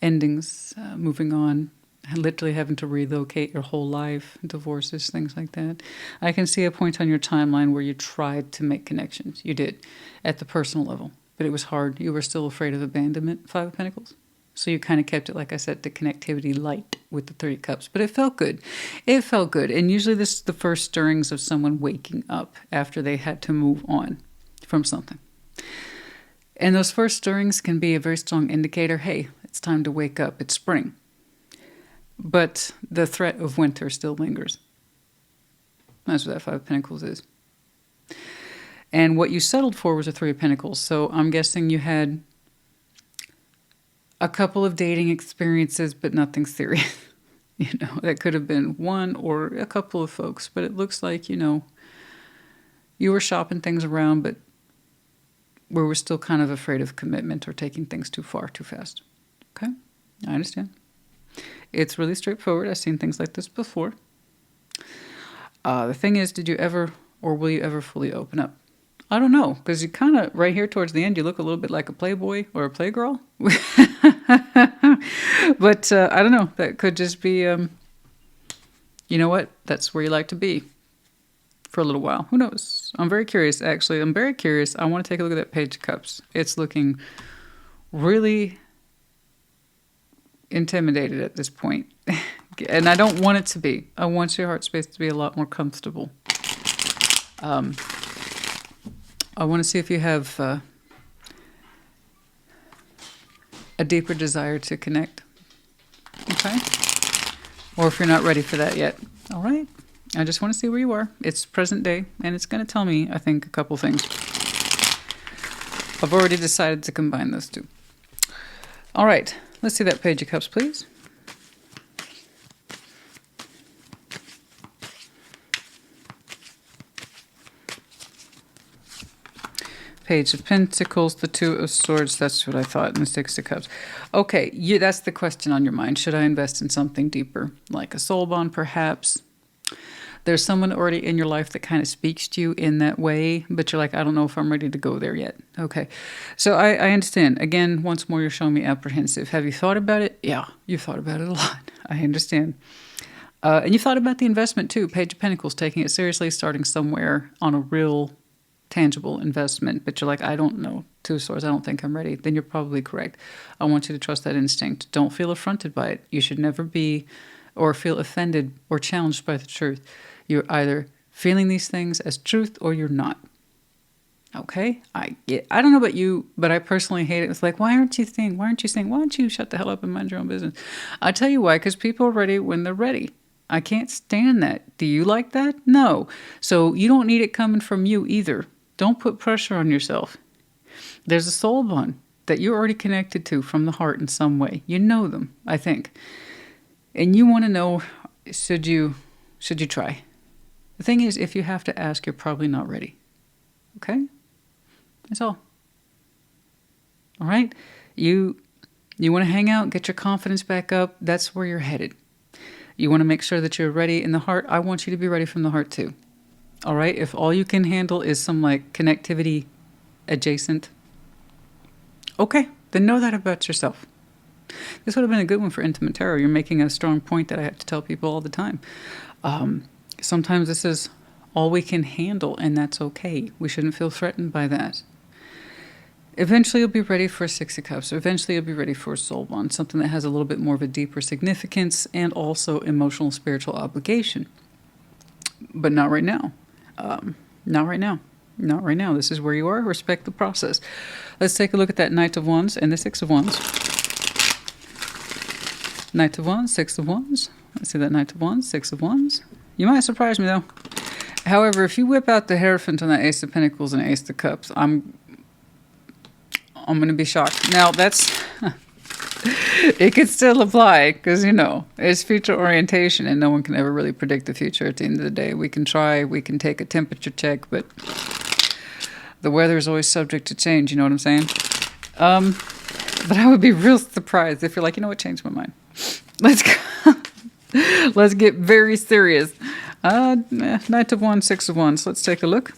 Speaker 1: endings, moving on, literally having to relocate your whole life, divorces, things like that. I can see a point on your timeline where you tried to make connections. You did, at the personal level, but it was hard. You were still afraid of abandonment, 5 of Pentacles. So you kind of kept it, like I said, the connectivity light with the 3 of Cups. But it felt good. It felt good. And usually this is the first stirrings of someone waking up after they had to move on from something. And those first stirrings can be a very strong indicator, hey, it's time to wake up. It's spring. But the threat of winter still lingers. That's what that 5 of Pentacles is. And what you settled for was a 3 of Pentacles. So I'm guessing you had a couple of dating experiences, but nothing serious. You know, that could have been one or a couple of folks. But it looks like, you know, you were shopping things around, but we were still kind of afraid of commitment or taking things too far, too fast. Okay? I understand. It's really straightforward. I've seen things like this before. The thing is, did you ever or will you ever fully open up? I don't know, because you kind of, right here towards the end, you look a little bit like a playboy or a playgirl. But I don't know. That could just be, you know what? That's where you like to be for a little while. Who knows? I'm very curious, actually. I'm very curious. I want to take a look at that Page of Cups. It's looking really intimidated at this point. And I don't want it to be. I want your heart space to be a lot more comfortable. I want to see if you have a deeper desire to connect. Okay? Or if you're not ready for that yet. All right? I just want to see where you are. It's present day, and it's going to tell me, I think, a couple things. I've already decided to combine those two. All right. Let's see that Page of Cups, please. Page of Pentacles, the 2 of Swords, that's what I thought, and the 6 of Cups. Okay, that's the question on your mind. Should I invest in something deeper, like a soul bond, perhaps? There's someone already in your life that kind of speaks to you in that way, but you're like, I don't know if I'm ready to go there yet. Okay, so I understand. Again, once more, you're showing me apprehensive. Have you thought about it? Yeah, you've thought about it a lot. I understand. And you thought about the investment too. Page of Pentacles, taking it seriously, starting somewhere on a real tangible investment, but you're like, I don't know, 2 of Swords, I don't think I'm ready. Then you're probably correct. I want you to trust that instinct. Don't feel affronted by it. You should never be or feel offended or challenged by the truth. You're either feeling these things as truth or you're not. Okay? I don't know about you, but I personally hate it. It's like, why aren't you saying? Why aren't you saying? Why don't you shut the hell up and mind your own business? I'll tell you why, because people are ready when they're ready. I can't stand that. Do you like that? No. So you don't need it coming from you either. Don't put pressure on yourself. There's a soul bond that you're already connected to from the heart in some way. You know them, I think. And you want to know, should you try? The thing is, if you have to ask, you're probably not ready. Okay? That's all. All right? You want to hang out, get your confidence back up. That's where you're headed. You want to make sure that you're ready in the heart. I want you to be ready from the heart too. All right? If all you can handle is some like connectivity adjacent, okay, then know that about yourself. This would have been a good one for Intimate Tarot. You're making a strong point that I have to tell people all the time. Sometimes this is all we can handle, and that's okay. We shouldn't feel threatened by that. Eventually you'll be ready for a Six of Cups. Eventually you'll be ready for a soul bond, something that has a little bit more of a deeper significance and also emotional, spiritual obligation. But not right now. Not right now. Not right now. This is where you are. Respect the process. Let's take a look at that Knight of Wands and the Six of Wands. Knight of Wands, Six of Wands. Let's see that Knight of Wands, Six of Wands. You might surprise me though. However, if you whip out the Hierophant on that Ace of Pentacles and Ace of Cups, I'm going to be shocked. Now, that's... it could still apply because, you know, it's future orientation and no one can ever really predict the future at the end of the day. We can try, we can take a temperature check, but the weather is always subject to change, you know what I'm saying? But I would be real surprised if you're like, you know what, changed my mind. Let's go. Let's get very serious. Knight of Wands, Six of Wands. Let's take a look.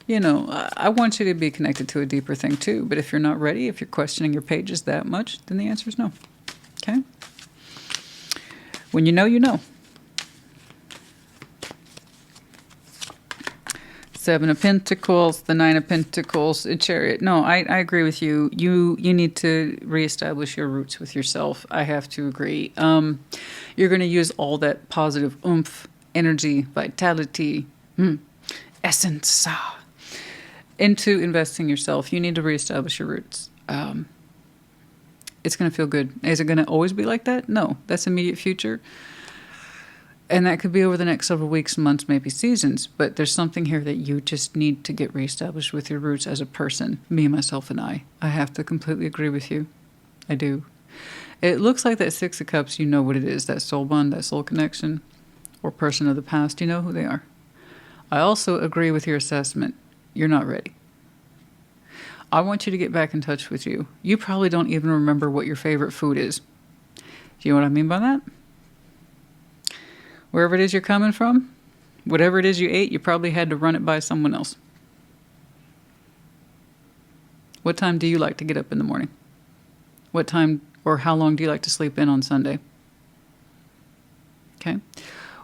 Speaker 1: You know, I want you to be connected to a deeper thing too. But if you're not ready, if you're questioning your pages that much, then the answer is no. Okay? When you know, you know. Seven of Pentacles, the Nine of Pentacles, a Chariot. No, I agree with you. You need to reestablish your roots with yourself. I have to agree. You're going to use all that positive oomph, energy, vitality, essence into investing yourself. You need to reestablish your roots. It's going to feel good. Is it going to always be like that? No, that's immediate future. And that could be over the next several weeks, months, maybe seasons. But there's something here that you just need to get reestablished with your roots as a person. Me, myself, and I. I have to completely agree with you. I do. It looks like that Six of Cups, you know what it is. That soul bond, that soul connection, or person of the past. You know who they are. I also agree with your assessment. You're not ready. I want you to get back in touch with you. You probably don't even remember what your favorite food is. Do you know what I mean by that? Wherever it is you're coming from, whatever it is you ate, you probably had to run it by someone else. What time do you like to get up in the morning? What time or how long do you like to sleep in on Sunday? Okay.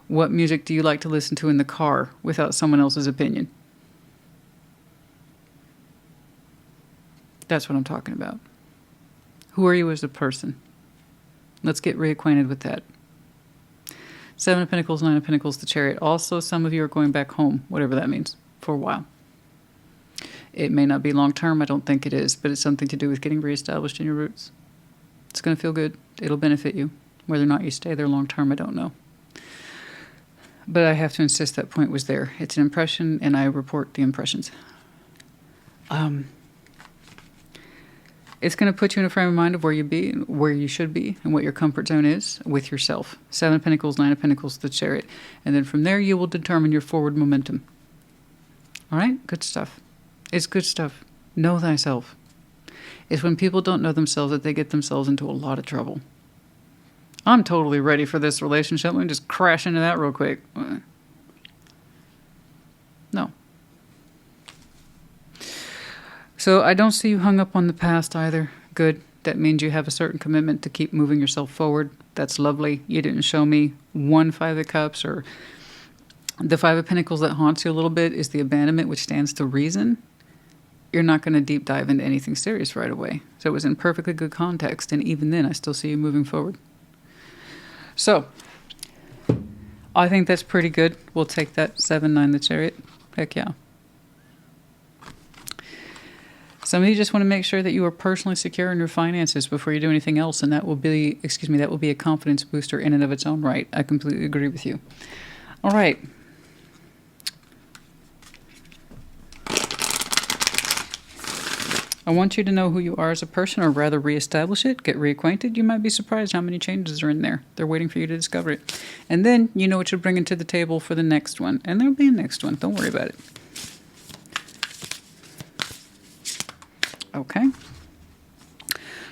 Speaker 1: What music do you like to listen to in the car without someone else's opinion? That's what I'm talking about. Who are you as a person? Let's get reacquainted with that. Seven of Pentacles, Nine of Pentacles, the Chariot. Also, some of you are going back home, whatever that means, for a while. It may not be long term, I don't think it is, but it's something to do with getting reestablished in your roots. It's going to feel good. It'll benefit you. Whether or not you stay there long term, I don't know. But I have to insist that point was there. It's an impression, and I report the impressions. It's going to put you in a frame of mind of where you should be, and what your comfort zone is with yourself. Seven of Pentacles, Nine of Pentacles, the Chariot. And then from there, you will determine your forward momentum. All right? Good stuff. It's good stuff. Know thyself. It's when people don't know themselves that they get themselves into a lot of trouble. I'm totally ready for this relationship. Let me just crash into that real quick. No. So I don't see you hung up on the past either. Good. That means you have a certain commitment to keep moving yourself forward. That's lovely. You didn't show me one Five of Cups, or the Five of Pentacles that haunts you a little bit is the abandonment, which stands to reason. You're not going to deep dive into anything serious right away. So it was in perfectly good context, and even then I still see you moving forward. So I think that's pretty good. We'll take that 7-9, the Chariot. Heck yeah. Some of you just want to make sure that you are personally secure in your finances before you do anything else, and that will be, that will be a confidence booster in and of its own right. I completely agree with you. All right. I want you to know who you are as a person, or rather reestablish it, get reacquainted. You might be surprised how many changes are in there. They're waiting for you to discover it. And then you know what you're bringing to the table for the next one. And there'll be a next one. Don't worry about it. Okay.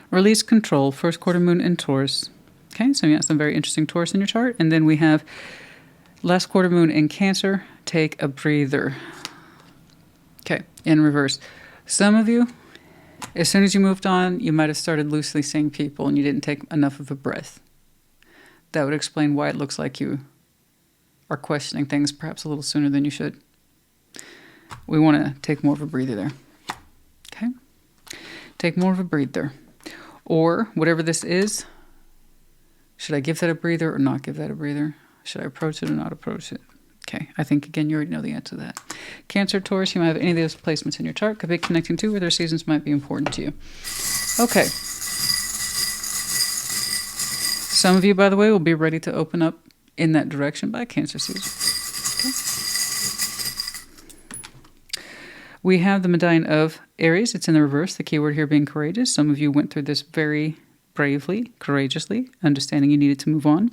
Speaker 1: Release control, first quarter moon in Taurus. Okay, so you have some very interesting Taurus in your chart. And then we have last quarter moon in Cancer. Take a breather. Okay, in reverse. Some of you, as soon as you moved on, you might have started loosely seeing people and you didn't take enough of a breath. That would explain why it looks like you are questioning things perhaps a little sooner than you should. We want to take more of a breather there. Okay? Take more of a breather. Or whatever this is, should I give that a breather or not give that a breather? Should I approach it or not approach it? Okay, I think, again, you already know the answer to that. Cancer, Taurus, you might have any of those placements in your chart. Could be connecting to where their seasons might be important to you. Okay. Some of you, by the way, will be ready to open up in that direction by Cancer season. Okay. We have the medallion of Aries. It's in the reverse, the keyword here being courageous. Some of you went through this very bravely, courageously, understanding you needed to move on.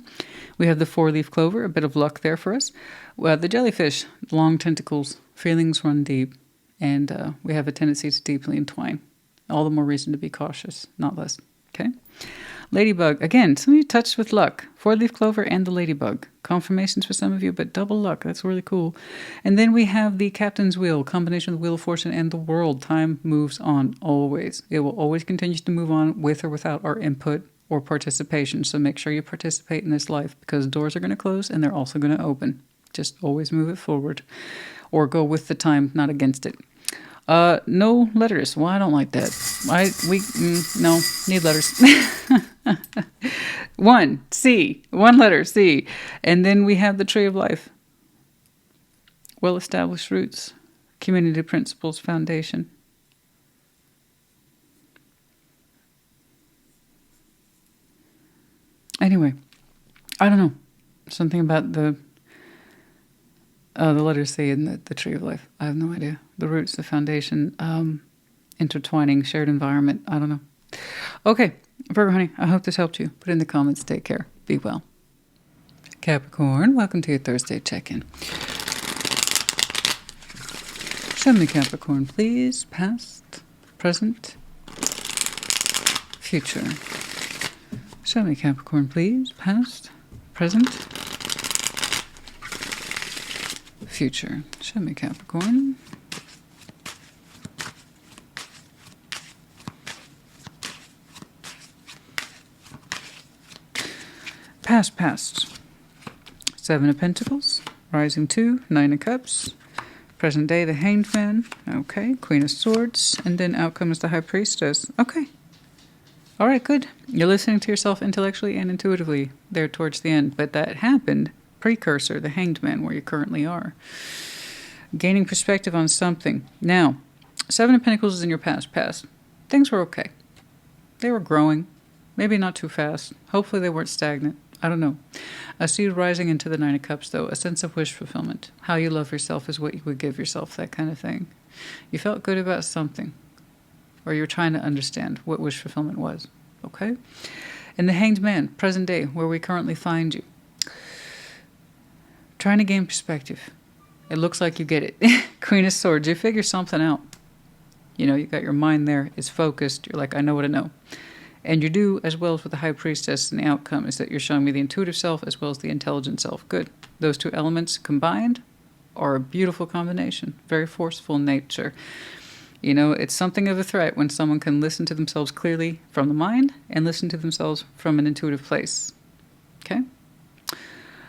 Speaker 1: We have the four-leaf clover, a bit of luck there for us. The jellyfish, long tentacles, feelings run deep, and we have a tendency to deeply entwine. All the more reason to be cautious, not less. Okay? Ladybug, again, some of you touched with luck. Four-leaf clover and the ladybug. Confirmations for some of you, but double luck. That's really cool. And then we have the captain's wheel, combination of the wheel of fortune and the world. Time moves on always. It will always continue to move on with or without our input or participation. So make sure you participate in this life, because doors are going to close and they're also going to open. Just always move it forward or go with the time, not against it. No letters. Well, I don't like that. No, need letters. One, C. One letter, C. And then we have the tree of life. Well-established roots. Community principles, foundation. Anyway, I don't know. Something about the letter C in the tree of life. I have no idea. The roots, the foundation, intertwining, shared environment. I don't know. Okay, Virgo honey, I hope this helped you. Put in the comments. Take care. Be well. Capricorn, welcome to your Thursday check-in. Show me Capricorn, please. Past, present, future. Show me Capricorn, please. Past, present, future. Show me Capricorn. Past. Seven of Pentacles. Rising 2. Nine of Cups. Present day, the Hanged Man. Okay. Queen of Swords. And then out comes the High Priestess. Okay. All right, good. You're listening to yourself intellectually and intuitively there towards the end. But that happened, precursor, the Hanged Man, where you currently are. Gaining perspective on something. Now, Seven of Pentacles is in your past. Things were okay. They were growing. Maybe not too fast. Hopefully they weren't stagnant. I don't know. I see you rising into the Nine of Cups, though. A sense of wish fulfillment. How you love yourself is what you would give yourself, that kind of thing. You felt good about something. Or you're trying to understand what wish fulfillment was. Okay? And the Hanged Man, present day, where we currently find you. Trying to gain perspective. It looks like you get it. Queen of Swords, you figure something out. You know, you got your mind there. It's focused. You're like, I know what I know. And you do, as well as with the High Priestess, and the outcome is that you're showing me the intuitive self as well as the intelligent self. Good. Those two elements combined are a beautiful combination. Very forceful in nature. You know, it's something of a threat when someone can listen to themselves clearly from the mind and listen to themselves from an intuitive place. Okay?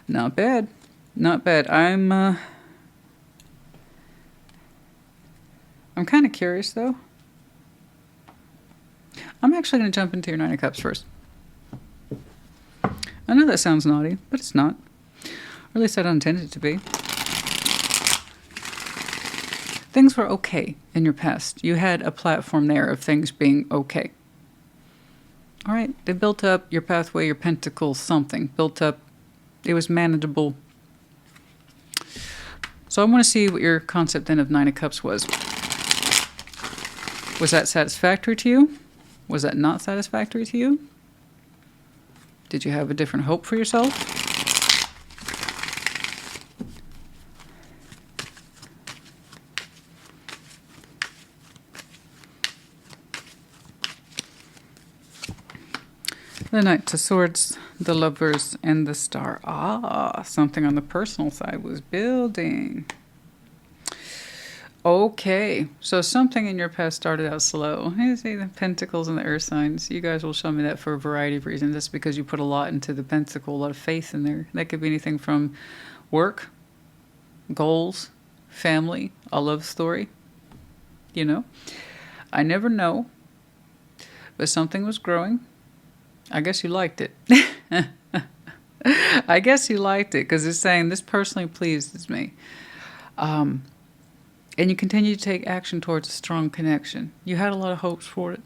Speaker 1: Not bad. Not bad. I'm kind of curious, though. I'm actually going to jump into your Nine of Cups first. I know that sounds naughty, but it's not. Or at least I don't intend it to be. Things were okay in your past. You had a platform there of things being okay. All right, they built up your pathway, your pentacles, something built up. It was manageable. So I want to see what your concept then of Nine of Cups was. Was that satisfactory to you? Was that not satisfactory to you? Did you have a different hope for yourself? The Knight of Swords, the Lovers, and the Star. Ah, something on the personal side was building. Okay, so something in your past started out slow. You see the Pentacles and the Earth signs. You guys will show me that for a variety of reasons. That's because you put a lot into the Pentacle, a lot of faith in there. That could be anything from work, goals, family, a love story. You know, I never know, but something was growing. I guess you liked it. I guess you liked it because it's saying this personally pleases me. And you continue to take action towards a strong connection. You had a lot of hopes for it.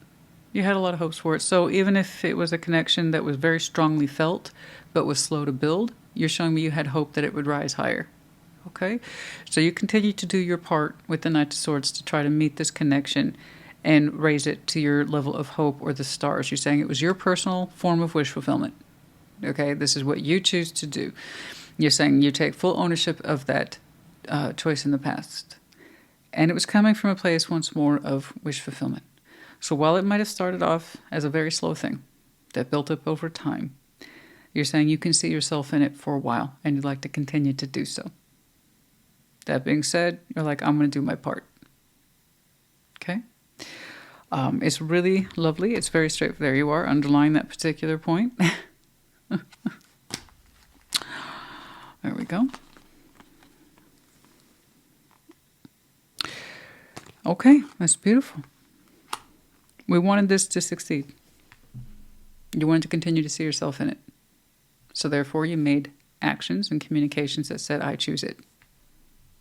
Speaker 1: You had a lot of hopes for it. So even if it was a connection that was very strongly felt but was slow to build, you're showing me you had hope that it would rise higher. Okay? So you continue to do your part with the Knight of Swords to try to meet this connection and raise it to your level of hope or the stars. You're saying it was your personal form of wish fulfillment. Okay, this is what you choose to do. You're saying you take full ownership of that choice in the past. And it was coming from a place once more of wish fulfillment. So while it might have started off as a very slow thing that built up over time, you're saying you can see yourself in it for a while and you'd like to continue to do so. That being said, you're like, I'm going to do my part. Okay? It's really lovely. It's very straight. There you are, underlying that particular point. There we go. Okay, that's beautiful. We wanted this to succeed. You wanted to continue to see yourself in it. So therefore you made actions and communications that said, I choose it.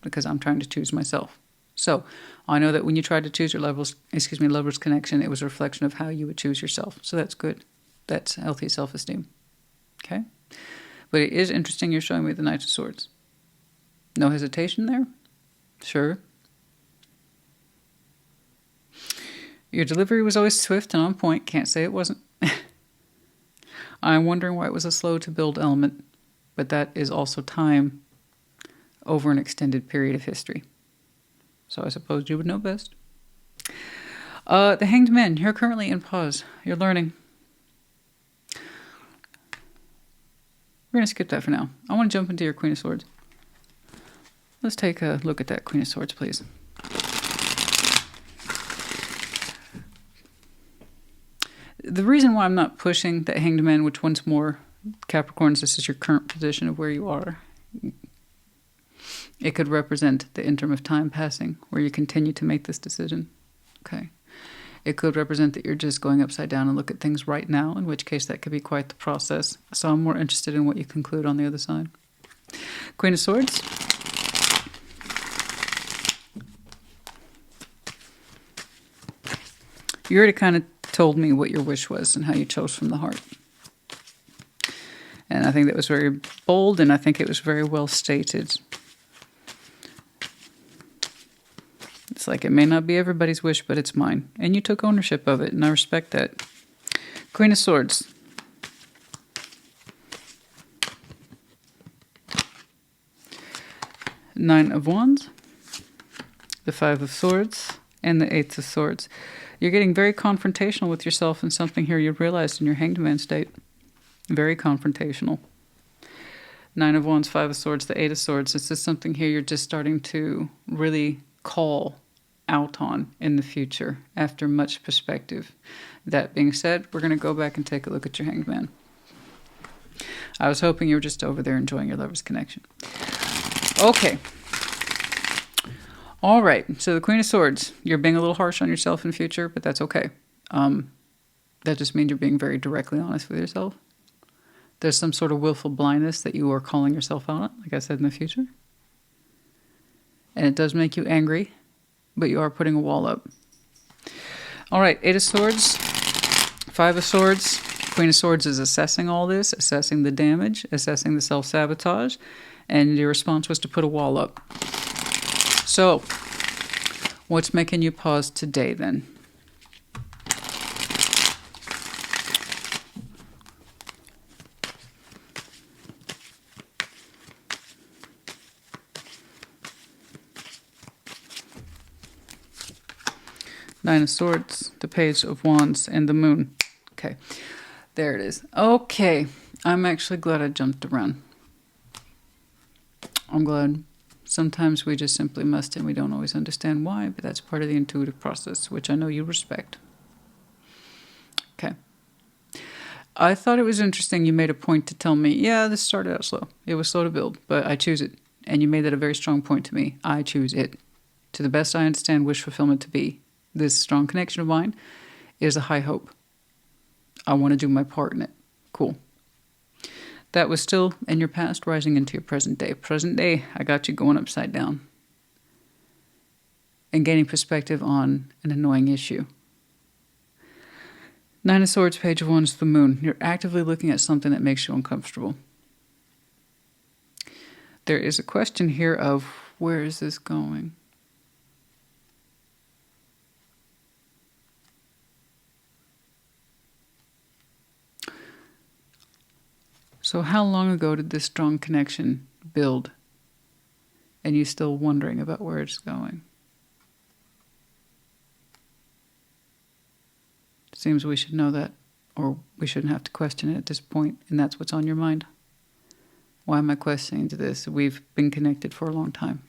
Speaker 1: Because I'm trying to choose myself. So I know that when you tried to choose your lover's connection, it was a reflection of how you would choose yourself. So that's good. That's healthy self-esteem. Okay? But it is interesting you're showing me the Knight of Swords. No hesitation there? Sure. Your delivery was always swift and on point. Can't say it wasn't. I'm wondering why it was a slow to build element. But that is also time over an extended period of history. So I suppose you would know best. The Hanged Man, you're currently in pause. You're learning. We're going to skip that for now. I want to jump into your Queen of Swords. Let's take a look at that Queen of Swords, please. The reason why I'm not pushing that Hanged Man, which once more, Capricorns, this is your current position of where you are. It could represent the interim of time passing, where you continue to make this decision. Okay. It could represent that you're just going upside down and look at things right now, in which case that could be quite the process. So I'm more interested in what you conclude on the other side. Queen of Swords. You already kind of told me what your wish was and how you chose from the heart. And I think that was very bold, and I think it was very well stated. It's like it may not be everybody's wish, but it's mine. And you took ownership of it, and I respect that. Queen of Swords. Nine of Wands. The Five of Swords. And the Eight of Swords. You're getting very confrontational with yourself and something here you realized in your Hanged Man state. Very confrontational. Nine of Wands, Five of Swords, the Eight of Swords. This is something here you're just starting to really call out on in the future after much perspective. That being said, we're going to go back and take a look at your Hanged Man. I was hoping you were just over there enjoying your lover's connection. Okay. All right. So the Queen of Swords, you're being a little harsh on yourself in the future, but that's okay. That just means you're being very directly honest with yourself. There's some sort of willful blindness that you are calling yourself out on, like I said, in the future. And it does make you angry but you are putting a wall up. All right, Eight of Swords, Five of Swords. Queen of Swords is assessing all this, assessing the damage, assessing the self-sabotage, and your response was to put a wall up. So, what's making you pause today then? Nine of Swords, the Page of Wands, and the Moon. Okay, there it is. Okay, I'm actually glad I jumped around. I'm glad. Sometimes we just simply must, and we don't always understand why, but that's part of the intuitive process, which I know you respect. Okay. I thought it was interesting you made a point to tell me, yeah, this started out slow. It was slow to build, but I choose it. And you made that a very strong point to me. I choose it. To the best I understand wish fulfillment to be. This strong connection of mine is a high hope. I want to do my part in it. Cool. That was still in your past, rising into your present day. Present day, I got you going upside down and gaining perspective on an annoying issue. Nine of Swords, Page of Wands, the Moon. You're actively looking at something that makes you uncomfortable. There is a question here of, where is this going? So how long ago did this strong connection build? And you're still wondering about where it's going? Seems we should know that, or we shouldn't have to question it at this point, and that's what's on your mind. Why am I questioning this? We've been connected for a long time.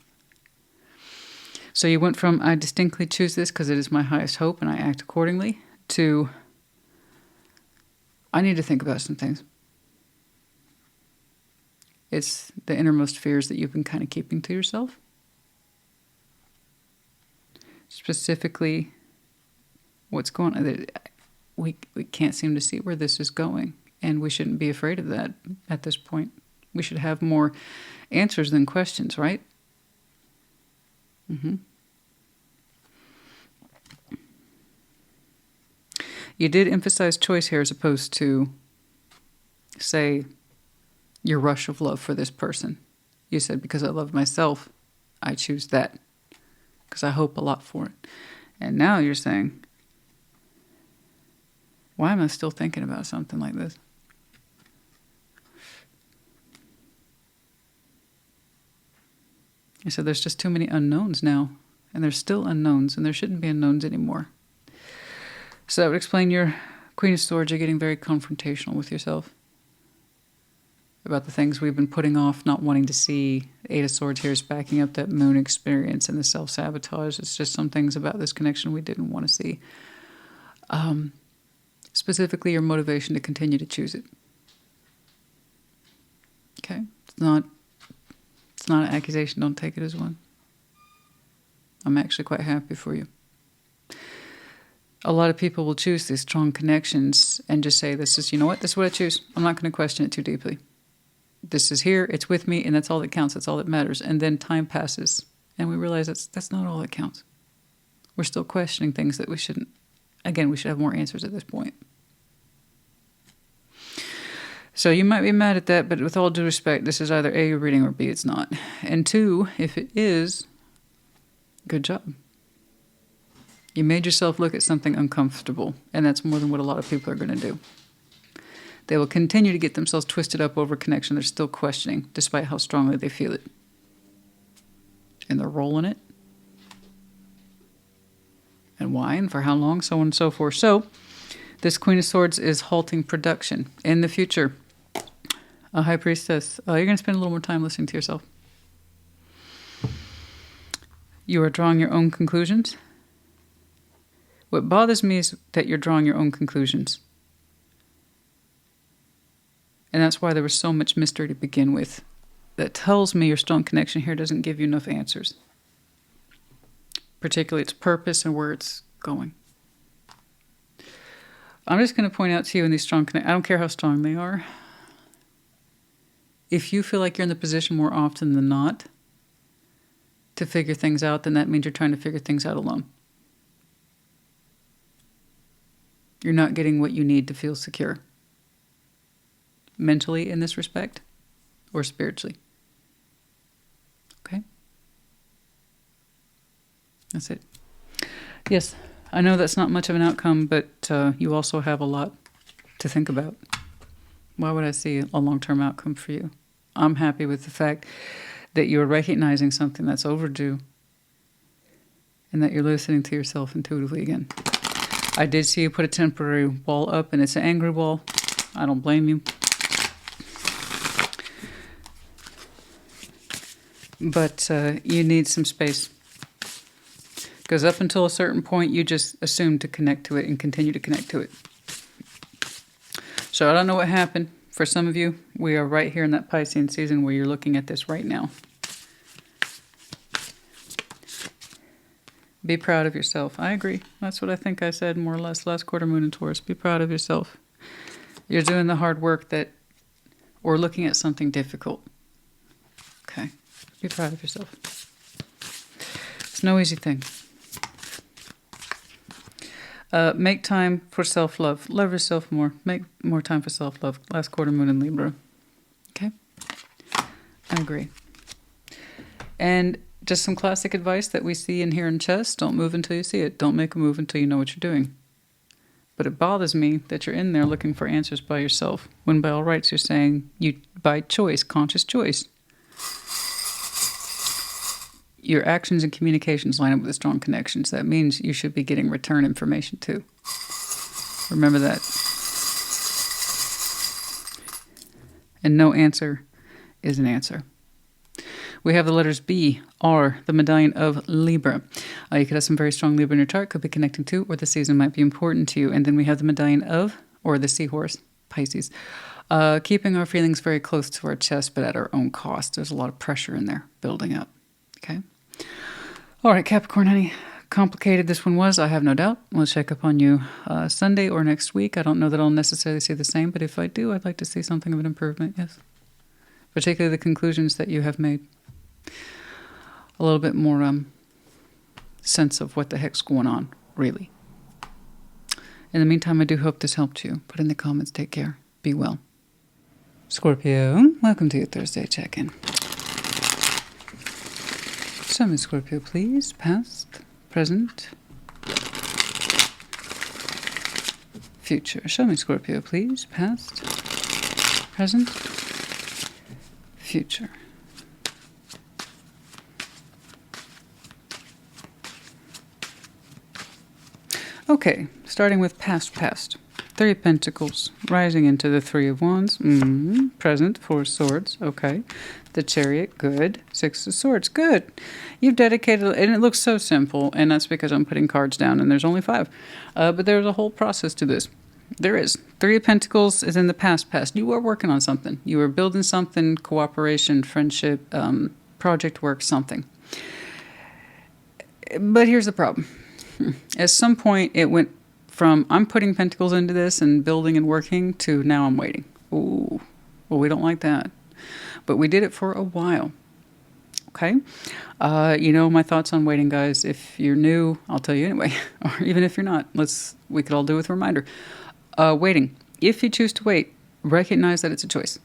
Speaker 1: So you went from, I distinctly choose this because it is my highest hope and I act accordingly, to, I need to think about some things. It's the innermost fears that you've been kind of keeping to yourself. Specifically, what's going on. We can't seem to see where this is going. And we shouldn't be afraid of that at this point. We should have more answers than questions, right? Mm-hmm. You did emphasize choice here as opposed to, say, your rush of love for this person. You said, because I love myself, I choose that. Because I hope a lot for it. And now you're saying, why am I still thinking about something like this? You said there's just too many unknowns now. And there's still unknowns, and there shouldn't be unknowns anymore. So that would explain your Queen of Swords. You're getting very confrontational with yourself about the things we've been putting off, not wanting to see. Eight of Swords here is backing up that Moon experience and the self-sabotage. It's just some things about this connection we didn't want to see. Specifically, your motivation to continue to choose it. Okay? It's not an accusation. Don't take it as one. I'm actually quite happy for you. A lot of people will choose these strong connections and just say, this is, you know what, this is what I choose. I'm not going to question it too deeply. This is here, it's with me, and that's all that counts. That's all that matters. And then time passes, and we realize that's not all that counts. We're still questioning things that we shouldn't. Again, we should have more answers at this point. So you might be mad at that, but with all due respect, this is either A, you're reading, or B, it's not. And two, if it is, good job. You made yourself look at something uncomfortable, and that's more than what a lot of people are going to do. They will continue to get themselves twisted up over connection. They're still questioning, despite how strongly they feel it. And they're rolling it. And why, and for how long, so on and so forth. So, this Queen of Swords is halting production. In the future, a High Priestess, you're going to spend a little more time listening to yourself. You are drawing your own conclusions. What bothers me is that you're drawing your own conclusions. And that's why there was so much mystery to begin with. That tells me your strong connection here doesn't give you enough answers. Particularly its purpose and where it's going. I'm just going to point out to you in these strong connections, I don't care how strong they are. If you feel like you're in the position more often than not, to figure things out, then that means you're trying to figure things out alone. You're not getting what you need to feel secure. Mentally in this respect, or spiritually. Okay? That's it. Yes, I know that's not much of an outcome, but you also have a lot to think about. Why would I see a long-term outcome for you? I'm happy with the fact that you're recognizing something that's overdue and that you're listening to yourself intuitively again. I did see you put a temporary wall up, and it's an angry wall. I don't blame you. But you need some space. Because up until a certain point, you just assumed to connect to it and continue to connect to it. So I don't know what happened. For some of you, we are right here in that Piscean season where you're looking at this right now. Be proud of yourself. I agree. That's what I think I said more or less last quarter moon in Taurus. Be proud of yourself. You're doing the hard work or looking at something difficult. Okay. Be proud of yourself. It's no easy thing. Make time for self-love. Love yourself more. Make more time for self-love. Last quarter moon in Libra. Okay? I agree. And just some classic advice that we see and hear in chess. Don't move until you see it. Don't make a move until you know what you're doing. But it bothers me that you're in there looking for answers by yourself, when by all rights you're saying you, by choice, conscious choice, your actions and communications line up with the strong connections. That means you should be getting return information too. Remember that. And no answer is an answer. We have the letters B, R, the medallion of Libra. You could have some very strong Libra in your chart, could be connecting to, or the season might be important to you. And then we have the medallion of, or the seahorse, Pisces. Keeping our feelings very close to our chest, but at our own cost. There's a lot of pressure in there building up. Okay? All right, Capricorn, honey. Complicated this one was, I have no doubt. We'll check up on you Sunday or next week. I don't know that I'll necessarily see the same, but if I do, I'd like to see something of an improvement, yes. Particularly the conclusions that you have made. A little bit more sense of what the heck's going on, really. In the meantime, I do hope this helped you. Put in the comments, take care, be well. Scorpio, welcome to your Thursday check-in. Show me Scorpio, please. Past, present, future. Show me Scorpio, please. Past, present, future. Okay, starting with past. 3 of Pentacles, rising into the 3 of Wands. Present, 4 of Swords, okay. The Chariot, good. 6 of Swords, good. You've dedicated, and it looks so simple, and that's because I'm putting cards down, and there's only 5. But there's a whole process to this. There is. 3 of Pentacles is in the past. You are working on something. You are building something, cooperation, friendship, project work, something. But here's the problem. At some point, it went from I'm putting pentacles into this and building and working to now I'm waiting. Ooh, well, we don't like that. But we did it for a while. Okay? You know my thoughts on waiting, guys. If you're new, I'll tell you anyway. Or even if you're not, we could all do with a reminder. Waiting. If you choose to wait, recognize that it's a choice.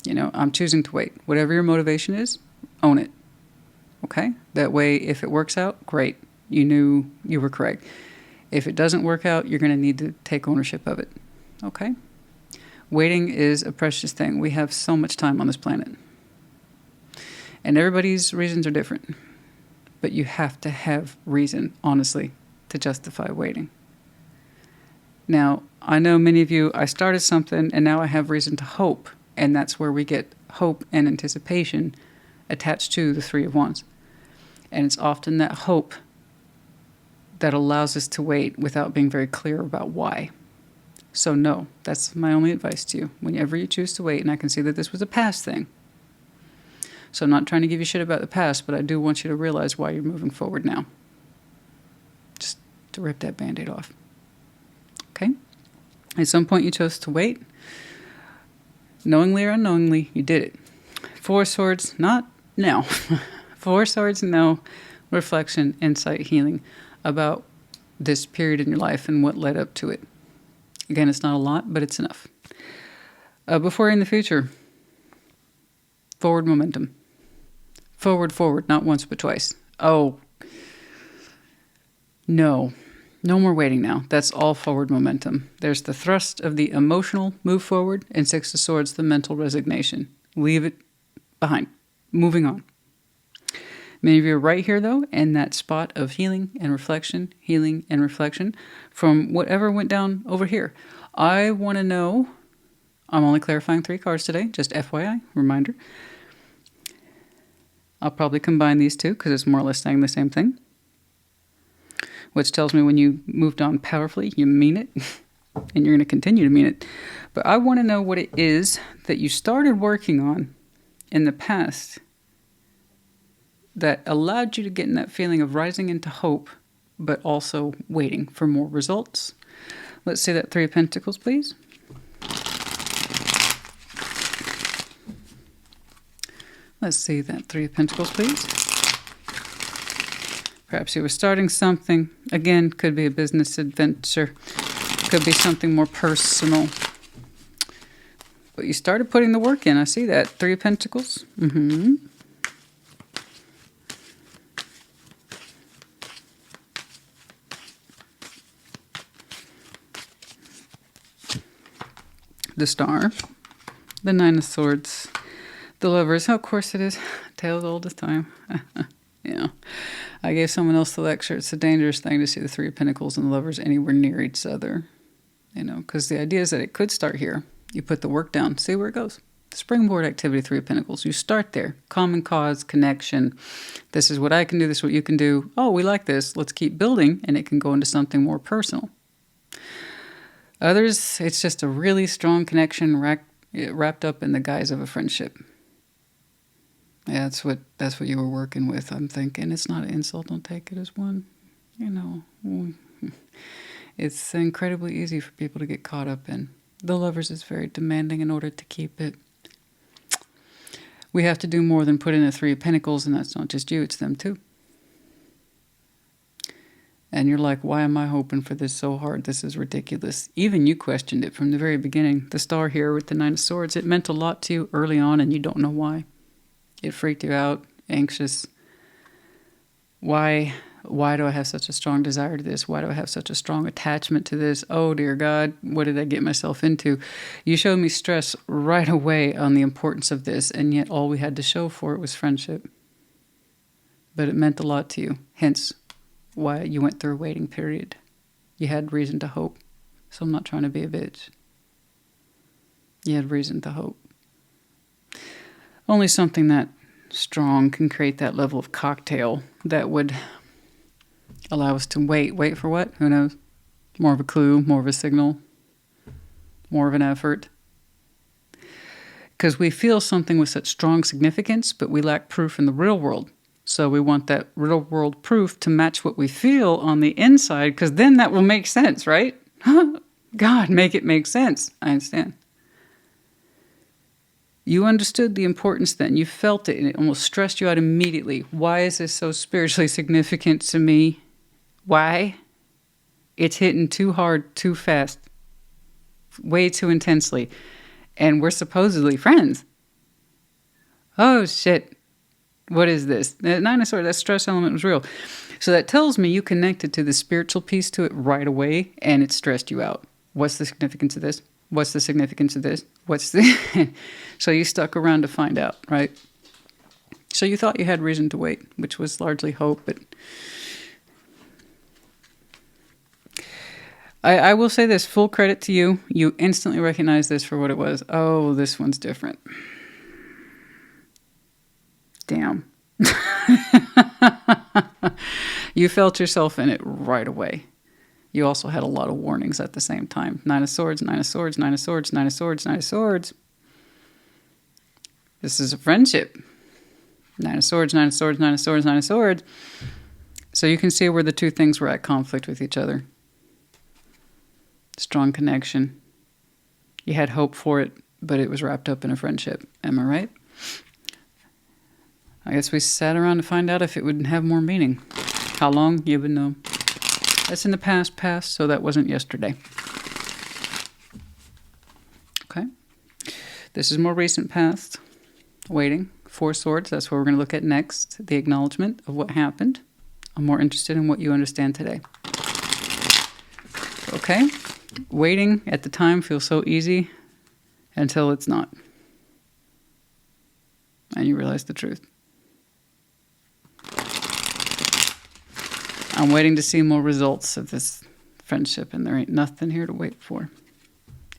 Speaker 1: You know, I'm choosing to wait. Whatever your motivation is, own it. Okay? That way, if it works out, great. You knew you were correct. If it doesn't work out, you're going to need to take ownership of it. Okay? Waiting is a precious thing. We have so much time on this planet. And everybody's reasons are different. But you have to have reason, honestly, to justify waiting. Now, I know many of you, I started something and now I have reason to hope. And that's where we get hope and anticipation attached to the 3 of Wands. And it's often that hope that allows us to wait without being very clear about why. So no, that's my only advice to you. Whenever you choose to wait, and I can see that this was a past thing. So I'm not trying to give you shit about the past, but I do want you to realize why you're moving forward now. Just to rip that Band-Aid off. Okay? At some point you chose to wait. Knowingly or unknowingly, you did it. 4 of Swords, not now. 4 Four Swords, no. Reflection, insight, healing about this period in your life and what led up to it. Again, it's not a lot, but it's enough. Before in the future, forward momentum. Forward, forward, not once but twice. Oh, no. No more waiting now. That's all forward momentum. There's the thrust of the emotional move forward, and Six of Swords, the mental resignation. Leave it behind. Moving on. Many of you are right here, though, in that spot of healing and reflection from whatever went down over here. I want to know, I'm only clarifying 3 cards today, just FYI, reminder. I'll probably combine these two because it's more or less saying the same thing. Which tells me when you moved on powerfully, you mean it, and you're going to continue to mean it. But I want to know what it is that you started working on in the past that allowed you to get in that feeling of rising into hope, but also waiting for more results. Let's see that 3 of Pentacles, please. Let's see that 3 of Pentacles, please. Perhaps you were starting something. Again, could be a business adventure. Could be something more personal. But you started putting the work in. I see that. 3 of Pentacles. The Star. The 9 of Swords. The Lovers. Oh, of course it is. Tales old as time. Yeah. I gave someone else the lecture. It's a dangerous thing to see the 3 of Pentacles and the Lovers anywhere near each other. You know, because the idea is that it could start here. You put the work down, see where it goes. Springboard activity, 3 of Pentacles. You start there. Common cause, connection. This is what I can do. This is what you can do. Oh, we like this. Let's keep building. And it can go into something more personal. Others, it's just a really strong connection wrapped up in the guise of a friendship. Yeah, that's what you were working with. I'm thinking it's not an insult. Don't take it as one. You know, it's incredibly easy for people to get caught up in. The Lovers is very demanding in order to keep it. We have to do more than put in a 3 of Pentacles, and that's not just you, it's them too. And you're like, why am I hoping for this so hard? This is ridiculous. Even you questioned it from the very beginning. The Star here with the 9 of Swords, it meant a lot to you early on, and you don't know why. It freaked you out, anxious. Why do I have such a strong desire to this? Why do I have such a strong attachment to this? Oh, dear God, what did I get myself into? You showed me stress right away on the importance of this, and yet all we had to show for it was friendship. But it meant a lot to you, hence why you went through a waiting period. You had reason to hope. So I'm not trying to be a bitch. You had reason to hope. Only something that strong can create that level of cocktail that would allow us to wait. Wait for what? Who knows? More of a clue, more of a signal, more of an effort. Because we feel something with such strong significance, but we lack proof in the real world. So we want that real world proof to match what we feel on the inside, because then that will make sense, right? God, make it make sense. I understand. You understood the importance then. You felt it, and it almost stressed you out immediately. Why is this so spiritually significant to me? Why? It's hitting too hard, too fast, way too intensely. And we're supposedly friends. Oh, shit. What is this? The 9 of Swords, that stress element was real. So that tells me you connected to the spiritual piece to it right away, and it stressed you out. What's the significance of this? What's the significance of this? What's the... So you stuck around to find out, right? So you thought you had reason to wait, which was largely hope, but... I will say this, full credit to you. You instantly recognized this for what it was. Oh, this one's different. Damn. You felt yourself in it right away. You also had a lot of warnings at the same time. 9 of Swords, 9 of Swords, 9 of Swords, 9 of Swords, 9 of Swords. This is a friendship. 9 of Swords, 9 of Swords, 9 of Swords, 9 of Swords. So you can see where the two things were at conflict with each other. Strong connection. You had hope for it, but it was wrapped up in a friendship. Am I right? I guess we sat around to find out if it would have more meaning. How long? You would know. That's in the past, so that wasn't yesterday. Okay. This is more recent past. Waiting. 4 Swords, that's what we're going to look at next. The acknowledgement of what happened. I'm more interested in what you understand today. Okay. Waiting at the time feels so easy until it's not. And you realize the truth. I'm waiting to see more results of this friendship, and there ain't nothing here to wait for.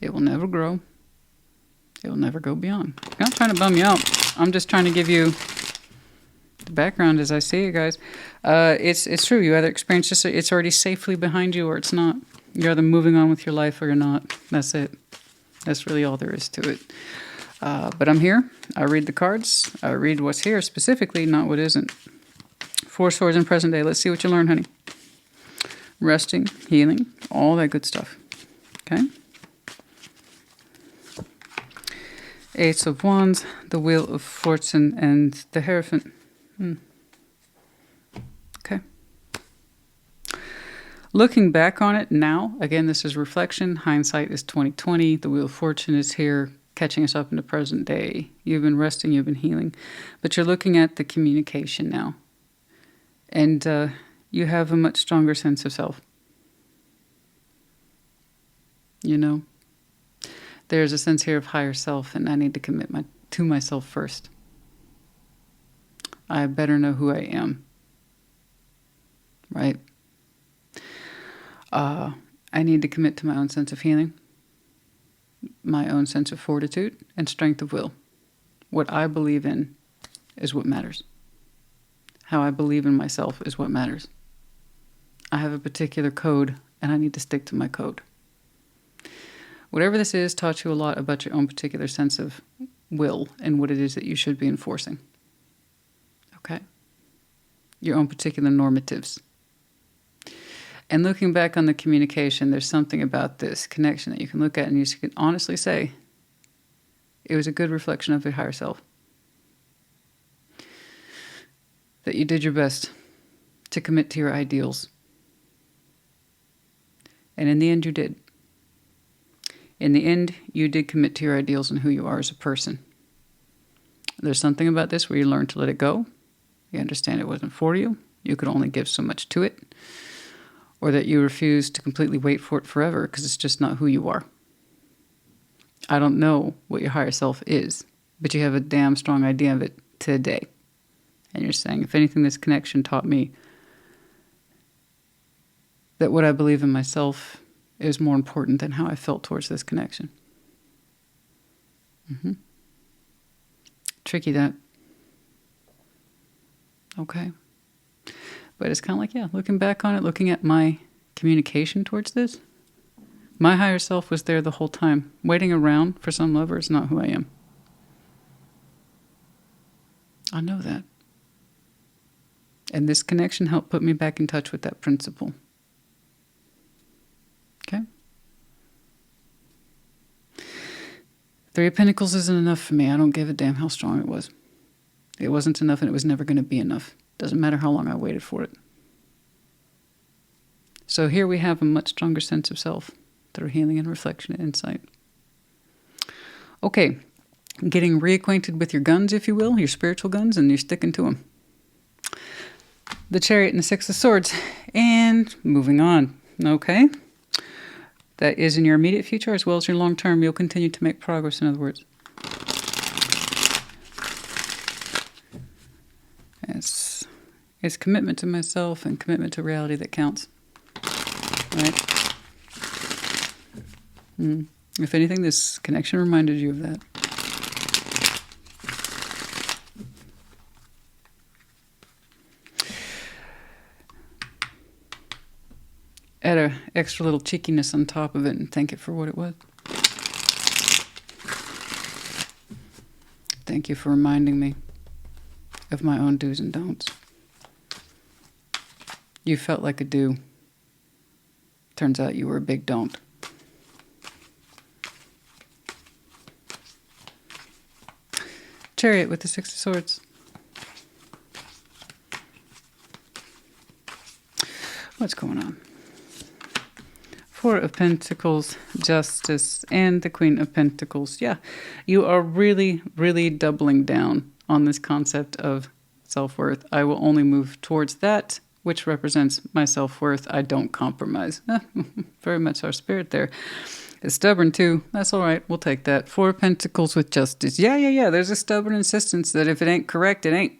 Speaker 1: It will never grow. It will never go beyond. I'm not trying to bum you out. I'm just trying to give you the background as I see it, guys. It's true. You either experience this, it's already safely behind you, or it's not. You're either moving on with your life or you're not. That's it. That's really all there is to it. But I'm here. I read the cards. I read what's here specifically, not what isn't. 4 Swords in present day. Let's see what you learn, honey. Resting, healing, all that good stuff. Okay? Ace of Wands, the Wheel of Fortune, and the Hierophant. Okay. Looking back on it now, again, this is reflection. Hindsight is 2020. The Wheel of Fortune is here, catching us up in the present day. You've been resting, you've been healing. But you're looking at the communication now. And you have a much stronger sense of self. You know? There's a sense here of higher self, and I need to commit to myself first. I better know who I am. Right? I need to commit to my own sense of healing, my own sense of fortitude, and strength of will. What I believe in is what matters. How I believe in myself is what matters. I have a particular code, and I need to stick to my code. Whatever this is taught you a lot about your own particular sense of will and what it is that you should be enforcing. Okay? Your own particular normatives. And looking back on the communication, there's something about this connection that you can look at and you can honestly say, it was a good reflection of your higher self. That you did your best to commit to your ideals. And in the end, you did. In the end, you did commit to your ideals and who you are as a person. There's something about this where you learn to let it go. You understand it wasn't for you. You could only give so much to it. Or that you refuse to completely wait for it forever because it's just not who you are. I don't know what your higher self is, but you have a damn strong idea of it today. And you're saying, if anything, this connection taught me that what I believe in myself is more important than how I felt towards this connection. Tricky, that. Okay. But it's kind of like, yeah, looking back on it, looking at my communication towards this, my higher self was there the whole time. Waiting around for some lover is not who I am. I know that. And this connection helped put me back in touch with that principle. Okay? 3 of Pentacles isn't enough for me. I don't give a damn how strong it was. It wasn't enough, and it was never going to be enough. Doesn't matter how long I waited for it. So here we have a much stronger sense of self through healing and reflection and insight. Okay, getting reacquainted with your guns, if you will, your spiritual guns, and you're sticking to them. The Chariot and the 6 of Swords. And moving on. Okay? That is in your immediate future as well as your long term. You'll continue to make progress, in other words. It's commitment to myself and commitment to reality that counts. Right? If anything, this connection reminded you of that. Add an extra little cheekiness on top of it and thank it for what it was. Thank you for reminding me of my own do's and don'ts. You felt like a do. Turns out you were a big don't. Chariot with the 6 of Swords. What's going on? Four of Pentacles, Justice, and the Queen of Pentacles. Yeah, you are really, really doubling down on this concept of self-worth. I will only move towards that which represents my self-worth. I don't compromise. Very much our spirit there. It's stubborn too. That's all right. We'll take that. Four of Pentacles with Justice. Yeah. There's a stubborn insistence that if it ain't correct, it ain't.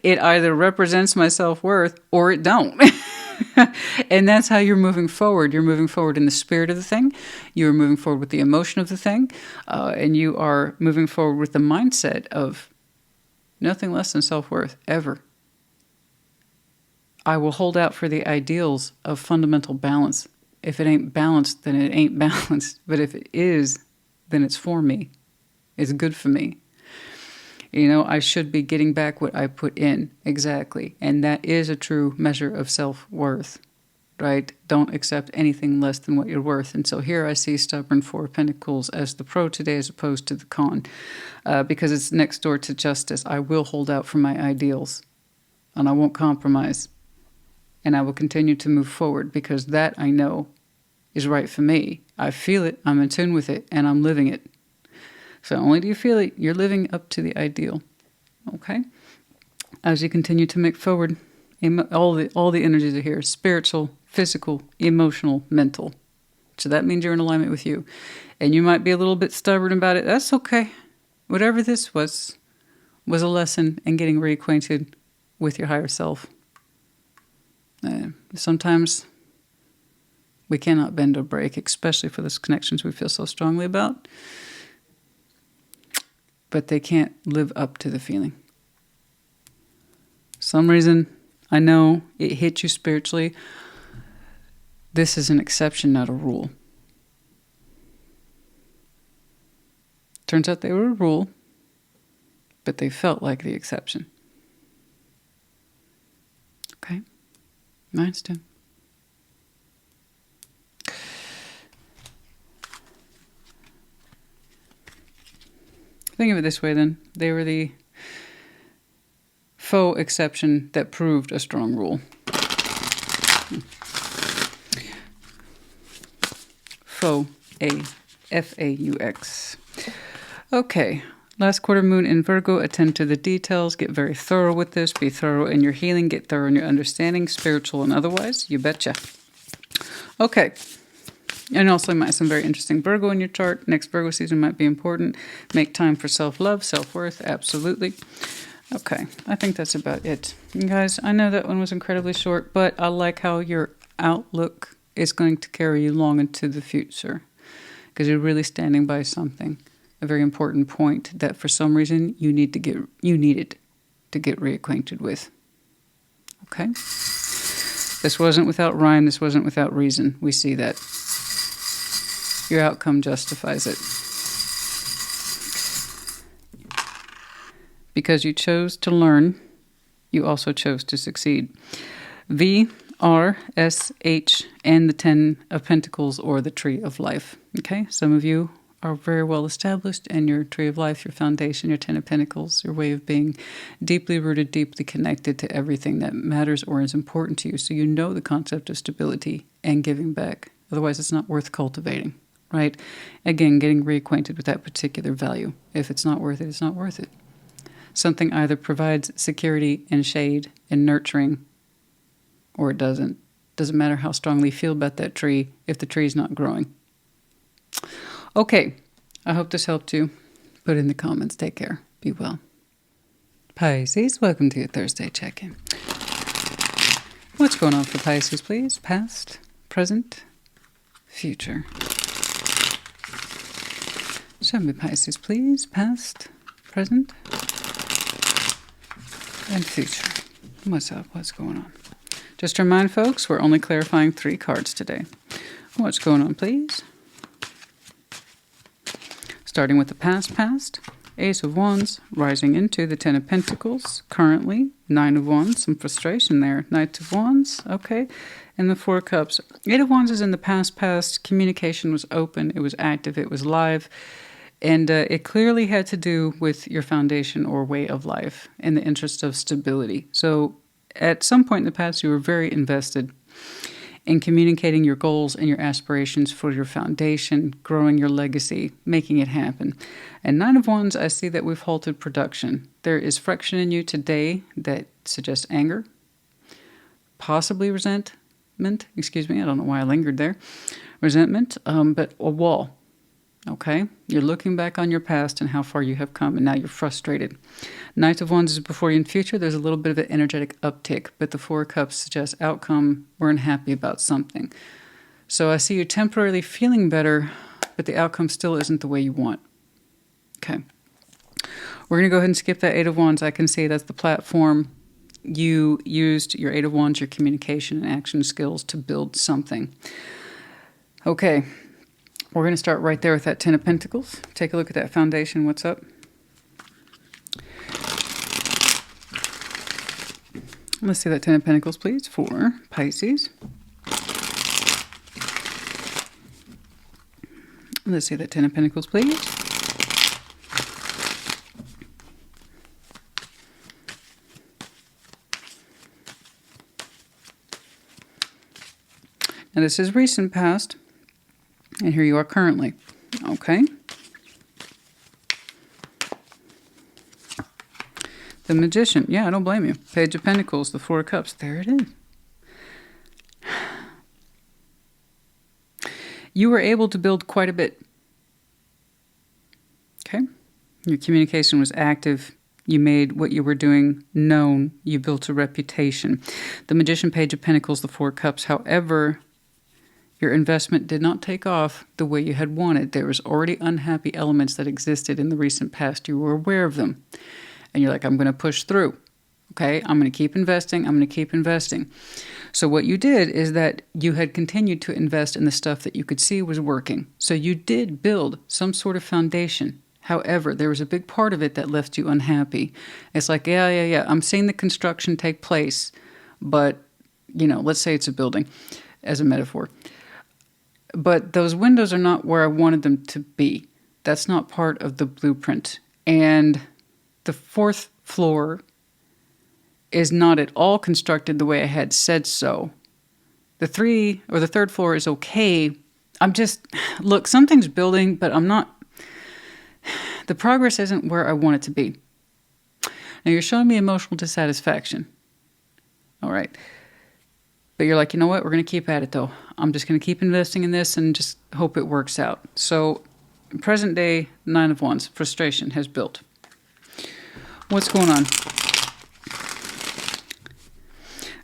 Speaker 1: It either represents my self-worth or it don't. And that's how you're moving forward. You're moving forward in the spirit of the thing. You're moving forward with the emotion of the thing. And you are moving forward with the mindset of nothing less than self-worth, ever. I will hold out for the ideals of fundamental balance. If it ain't balanced, then it ain't balanced. But if it is, then it's for me. It's good for me. You know, I should be getting back what I put in. Exactly. And that is a true measure of self-worth, right? Don't accept anything less than what you're worth. And so here I see stubborn Four of Pentacles as the pro today as opposed to the con. Because it's next door to Justice. I will hold out for my ideals. And I won't compromise. And I will continue to move forward because that I know is right for me. I feel it, I'm in tune with it, and I'm living it. So not only do you feel it, you're living up to the ideal. Okay? As you continue to make forward, all the energies are here. Spiritual, physical, emotional, mental. So that means you're in alignment with you. And you might be a little bit stubborn about it. That's okay. Whatever this was a lesson in getting reacquainted with your higher self. Sometimes we cannot bend or break, especially for those connections we feel so strongly about. But they can't live up to the feeling. For some reason, I know it hit you spiritually. This is an exception, not a rule. Turns out they were a rule, but they felt like the exception. Okay? Einstein. Think of it this way then. They were the faux exception that proved a strong rule. Faux. F-A-U-X. Okay. Last quarter moon in Virgo, attend to the details, get very thorough with this, be thorough in your healing, get thorough in your understanding, spiritual and otherwise, you betcha. Okay, and also you might have some very interesting Virgo in your chart. Next Virgo season might be important. Make time for self-love, self-worth, absolutely. Okay, I think that's about it. You guys, I know that one was incredibly short, but I like how your outlook is going to carry you long into the future because you're really standing by something. A very important point that for some reason you needed to get reacquainted with. Okay? This wasn't without rhyme, this wasn't without reason. We see that. Your outcome justifies it. Because you chose to learn, you also chose to succeed. V, R, S, H, and the 10 of Pentacles or the Tree of Life. Okay? Some of you are very well established, and your Tree of Life, your foundation, your 10 of Pentacles, your way of being deeply rooted, deeply connected to everything that matters or is important to you. So you know the concept of stability and giving back. Otherwise, it's not worth cultivating, right? Again, getting reacquainted with that particular value. If it's not worth it, it's not worth it. Something either provides security and shade and nurturing, or it doesn't. Doesn't matter how strongly you feel about that tree if the tree is not growing. Okay, I hope this helped you. Put it in the comments. Take care. Be well. Pisces, welcome to your Thursday check-in. What's going on for Pisces, please? Past, present, future. Show me Pisces, please. Past, present, and future. What's up? What's going on? Just to remind folks, we're only clarifying 3 cards today. What's going on, please? Starting with the past, Ace of Wands, rising into the 10 of Pentacles, currently, 9 of Wands, some frustration there, Knight of Wands, okay, and the 4 Cups. 8 of Wands is in the past, communication was open, it was active, it was live, and it clearly had to do with your foundation or way of life in the interest of stability. So at some point in the past, you were very invested in communicating your goals and your aspirations for your foundation, growing your legacy, making it happen. And 9 of Wands, I see that we've halted production. There is friction in you today that suggests anger, possibly resentment. Excuse me, I don't know why I lingered there. Resentment, but a wall. Okay? You're looking back on your past and how far you have come, and now you're frustrated. Knight of Wands is before you in future. There's a little bit of an energetic uptick, but the Four of Cups suggests outcome. We're unhappy about something. So I see you temporarily feeling better, but the outcome still isn't the way you want. Okay. We're going to go ahead and skip that 8 of Wands. I can see that's the platform. You used your 8 of Wands, your communication and action skills to build something. Okay. We're going to start right there with that 10 of Pentacles. Take a look at that foundation. What's up? Let's see that 10 of Pentacles, please, for Pisces. Let's see that 10 of Pentacles, please. Now, this is recent past. And here you are currently. Okay. The Magician. Yeah, I don't blame you. Page of Pentacles, the Four of Cups. There it is. You were able to build quite a bit. Okay. Your communication was active. You made what you were doing known. You built a reputation. The Magician, Page of Pentacles, the Four of Cups. However, your investment did not take off the way you had wanted. There was already unhappy elements that existed in the recent past. You were aware of them. And you're like, I'm going to push through. Okay, I'm going to keep investing. I'm going to keep investing. So what you did is that you had continued to invest in the stuff that you could see was working. So you did build some sort of foundation. However, there was a big part of it that left you unhappy. It's like, yeah. I'm seeing the construction take place. But, let's say it's a building as a metaphor. But those windows are not where I wanted them to be. That's not part of the blueprint. And the 4th floor is not at all constructed the way I had said so. The 3rd floor is okay. Look, something's building, but the progress isn't where I want it to be. Now you're showing me emotional dissatisfaction. All right. But you're like, you know what? We're going to keep at it, though. I'm just going to keep investing in this and just hope it works out. So, present day, 9 of Wands, frustration has built. What's going on?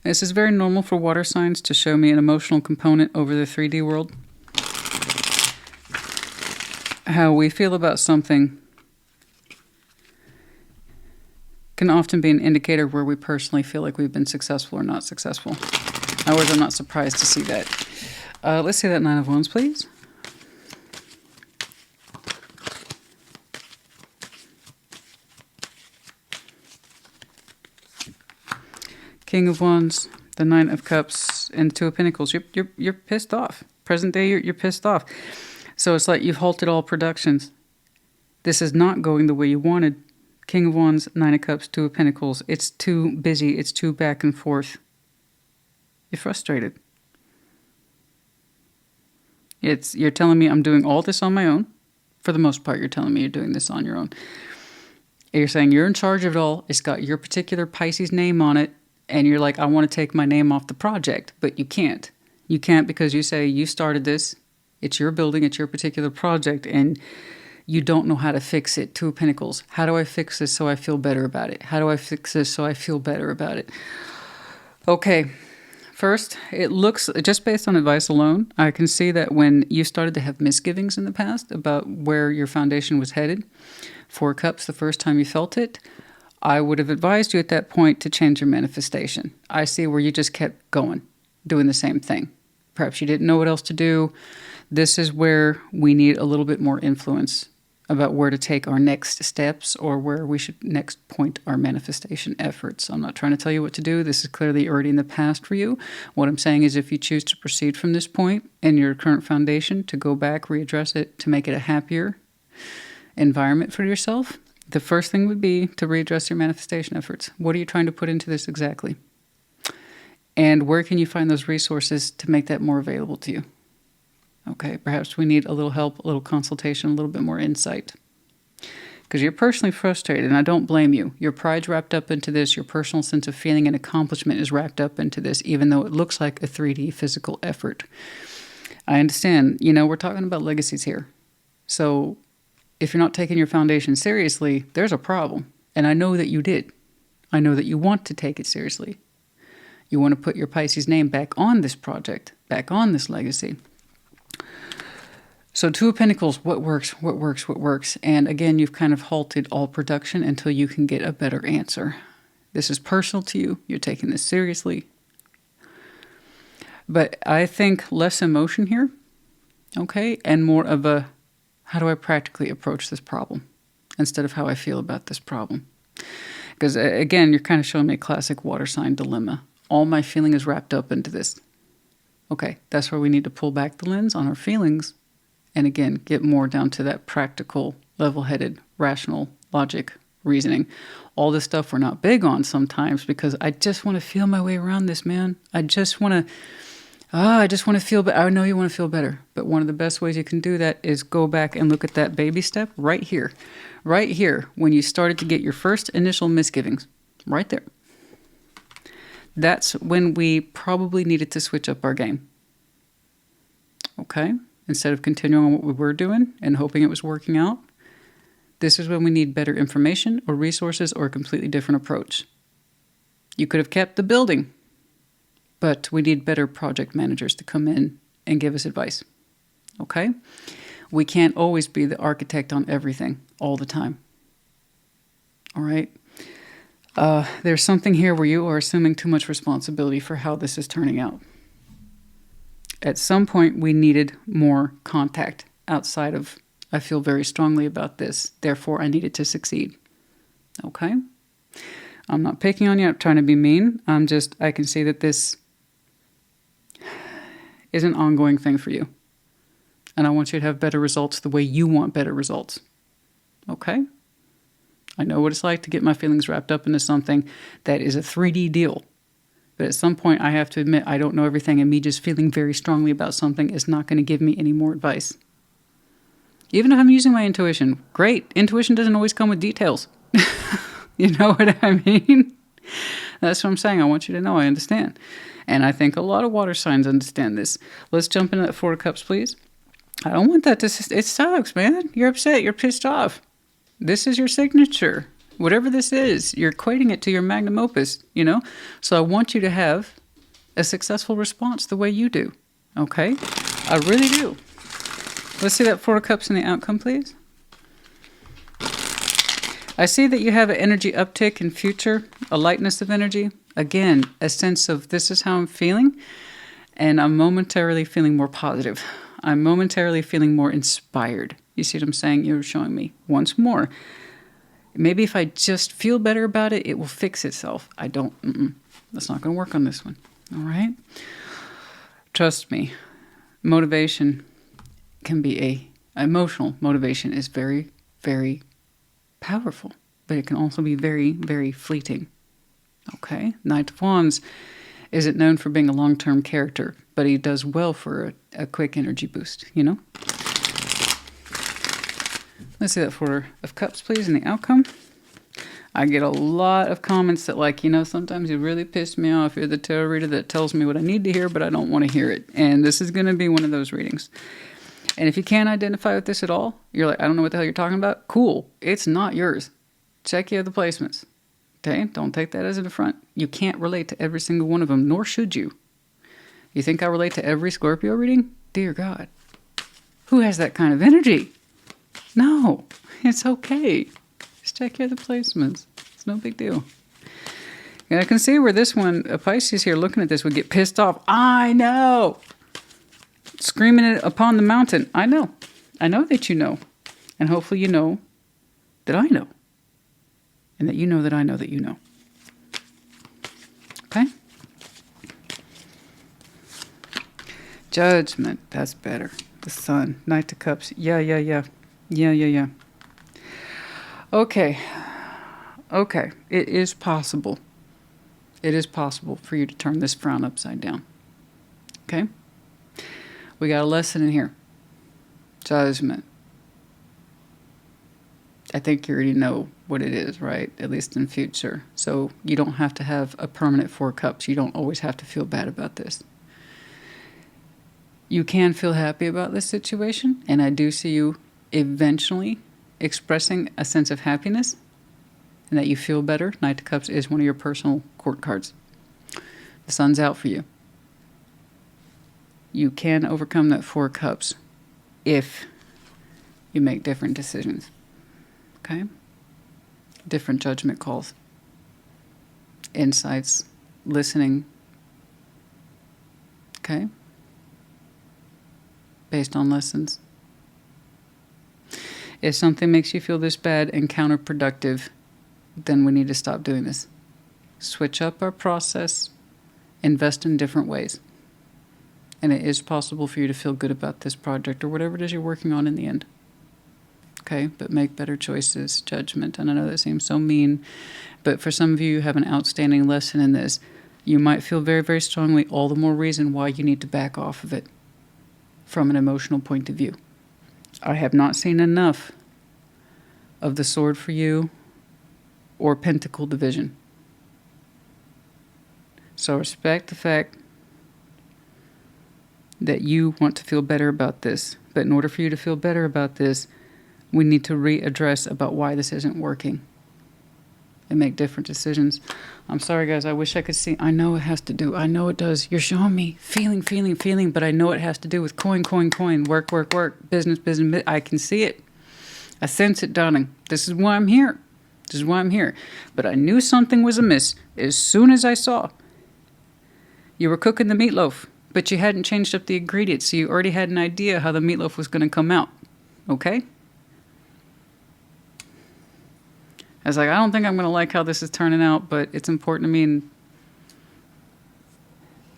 Speaker 1: This is very normal for water signs to show me an emotional component over the 3D world. How we feel about something can often be an indicator where we personally feel like we've been successful or not successful. However, I'm not surprised to see that. Let's see that 9 of Wands, please. King of Wands, the 9 of Cups, and the 2 of Pentacles. You're pissed off. Present day, you're pissed off. So it's like you've halted all productions. This is not going the way you wanted. King of Wands, 9 of Cups, 2 of Pentacles. It's too busy. It's too back and forth. You're frustrated. You're telling me I'm doing all this on my own. For the most part, you're telling me you're doing this on your own. You're saying you're in charge of it all. It's got your particular Pisces name on it. And you're like, I want to take my name off the project. But you can't. You can't because you say you started this. It's your building. It's your particular project. And you don't know how to fix it. 2 of Pentacles. How do I fix this so I feel better about it? How do I fix this so I feel better about it? Okay. First, it looks, just based on advice alone, I can see that when you started to have misgivings in the past about where your foundation was headed, 4 of Cups, the first time you felt it, I would have advised you at that point to change your manifestation. I see where you just kept going, doing the same thing. Perhaps you didn't know what else to do. This is where we need a little bit more influence about where to take our next steps or where we should next point our manifestation efforts. I'm not trying to tell you what to do. This is clearly already in the past for you. What I'm saying is if you choose to proceed from this point in your current foundation, to go back, readdress it, to make it a happier environment for yourself, the first thing would be to readdress your manifestation efforts. What are you trying to put into this exactly? And where can you find those resources to make that more available to you? Okay, perhaps we need a little help, a little consultation, a little bit more insight. Because you're personally frustrated, and I don't blame you. Your pride's wrapped up into this. Your personal sense of feeling and accomplishment is wrapped up into this, even though it looks like a 3D physical effort. I understand. We're talking about legacies here. So if you're not taking your foundation seriously, there's a problem. And I know that you did. I know that you want to take it seriously. You want to put your Pisces name back on this project, back on this legacy. So Two of Pentacles, what works, what works, what works. And again, you've kind of halted all production until you can get a better answer. This is personal to you. You're taking this seriously. But I think less emotion here, okay? And more of a, how do I practically approach this problem instead of how I feel about this problem? Because again, you're kind of showing me a classic water sign dilemma. All my feeling is wrapped up into this. Okay, that's where we need to pull back the lens on our feelings and again, get more down to that practical, level-headed, rational logic, reasoning. All this stuff we're not big on sometimes because I just want to feel my way around this, man. I just want to feel better. I know you want to feel better, but one of the best ways you can do that is go back and look at that baby step right here. Right here, when you started to get your first initial misgivings. Right there. That's when we probably needed to switch up our game. Okay? Instead of continuing on what we were doing and hoping it was working out, this is when we need better information or resources or a completely different approach. You could have kept the building, but we need better project managers to come in and give us advice. Okay? We can't always be the architect on everything all the time. All right? There's something here where you are assuming too much responsibility for how this is turning out. At some point, we needed more contact outside of, I feel very strongly about this, therefore I needed to succeed. Okay? I'm not picking on you, I'm trying to be mean. I can see that this is an ongoing thing for you. And I want you to have better results the way you want better results. Okay? I know what it's like to get my feelings wrapped up into something that is a 3D deal. But at some point, I have to admit I don't know everything, and me just feeling very strongly about something is not going to give me any more advice. Even if I'm using my intuition, great. Intuition doesn't always come with details. You know what I mean? That's what I'm saying. I want you to know I understand. And I think a lot of water signs understand this. Let's jump into that Four of Cups, please. I don't want that to... It sucks, man. You're upset. You're pissed off. This is your signature. Whatever this is, you're equating it to your magnum opus, So I want you to have a successful response the way you do, okay? I really do. Let's see that Four of Cups in the outcome, please. I see that you have an energy uptick in future, a lightness of energy. Again, a sense of this is how I'm feeling, and I'm momentarily feeling more positive. I'm momentarily feeling more inspired. You see what I'm saying? You're showing me once more. Maybe if I just feel better about it, it will fix itself. I don't. That's not going to work on this one. All right? Trust me. Motivation can be emotional motivation is very, very powerful. But it can also be very, very fleeting. Okay? Knight of Wands isn't known for being a long-term character, but he does well for a quick energy boost, Let's see that Four of Cups, please, in the outcome. I get a lot of comments that sometimes you really piss me off. You're the tarot reader that tells me what I need to hear, but I don't want to hear it. And this is going to be one of those readings. And if you can't identify with this at all, you're like, I don't know what the hell you're talking about. Cool. It's not yours. Check your other placements. Okay? Don't take that as an affront. You can't relate to every single one of them, nor should you. You think I relate to every Scorpio reading? Dear God. Who has that kind of energy? No, it's okay. Just check your other placements. It's no big deal. And I can see where this one, a Pisces here looking at this would get pissed off. I know. Screaming it upon the mountain. I know. I know that you know. And hopefully you know that I know. And that you know that I know that you know. Okay? Judgment. That's better. The Sun. Knight of Cups. Yeah. Yeah. Okay. It is possible. It is possible for you to turn this frown upside down. Okay? We got a lesson in here. Judgment. I think you already know what it is, right? At least in future. So you don't have to have a permanent 4 cups. You don't always have to feel bad about this. You can feel happy about this situation, and I do see you eventually expressing a sense of happiness and that you feel better. Knight of Cups is one of your personal court cards. The sun's out for you. You can overcome that 4 cups if you make different decisions. Okay? Different judgment calls. Insights. Listening. Okay? Based on lessons. If something makes you feel this bad and counterproductive, then we need to stop doing this. Switch up our process. Invest in different ways. And it is possible for you to feel good about this project or whatever it is you're working on in the end. Okay, but make better choices, judgment. And I know that seems so mean, but for some of you, you have an outstanding lesson in this. You might feel very, very strongly, all the more reason why you need to back off of it from an emotional point of view. I have not seen enough of the sword for you or pentacle division. So respect the fact that you want to feel better about this. But in order for you to feel better about this, we need to readdress about why this isn't working and make different decisions. I'm sorry, guys. I wish I could see. I know it has to do. I know it does. You're showing me feeling, but I know it has to do with coin, work, business. I can see it. I sense it dawning. This is why I'm here. But I knew something was amiss as soon as I saw you were cooking the meatloaf, but you hadn't changed up the ingredients, so you already had an idea how the meatloaf was going to come out. Okay? I was like, I don't think I'm going to like how this is turning out, but it's important to me, and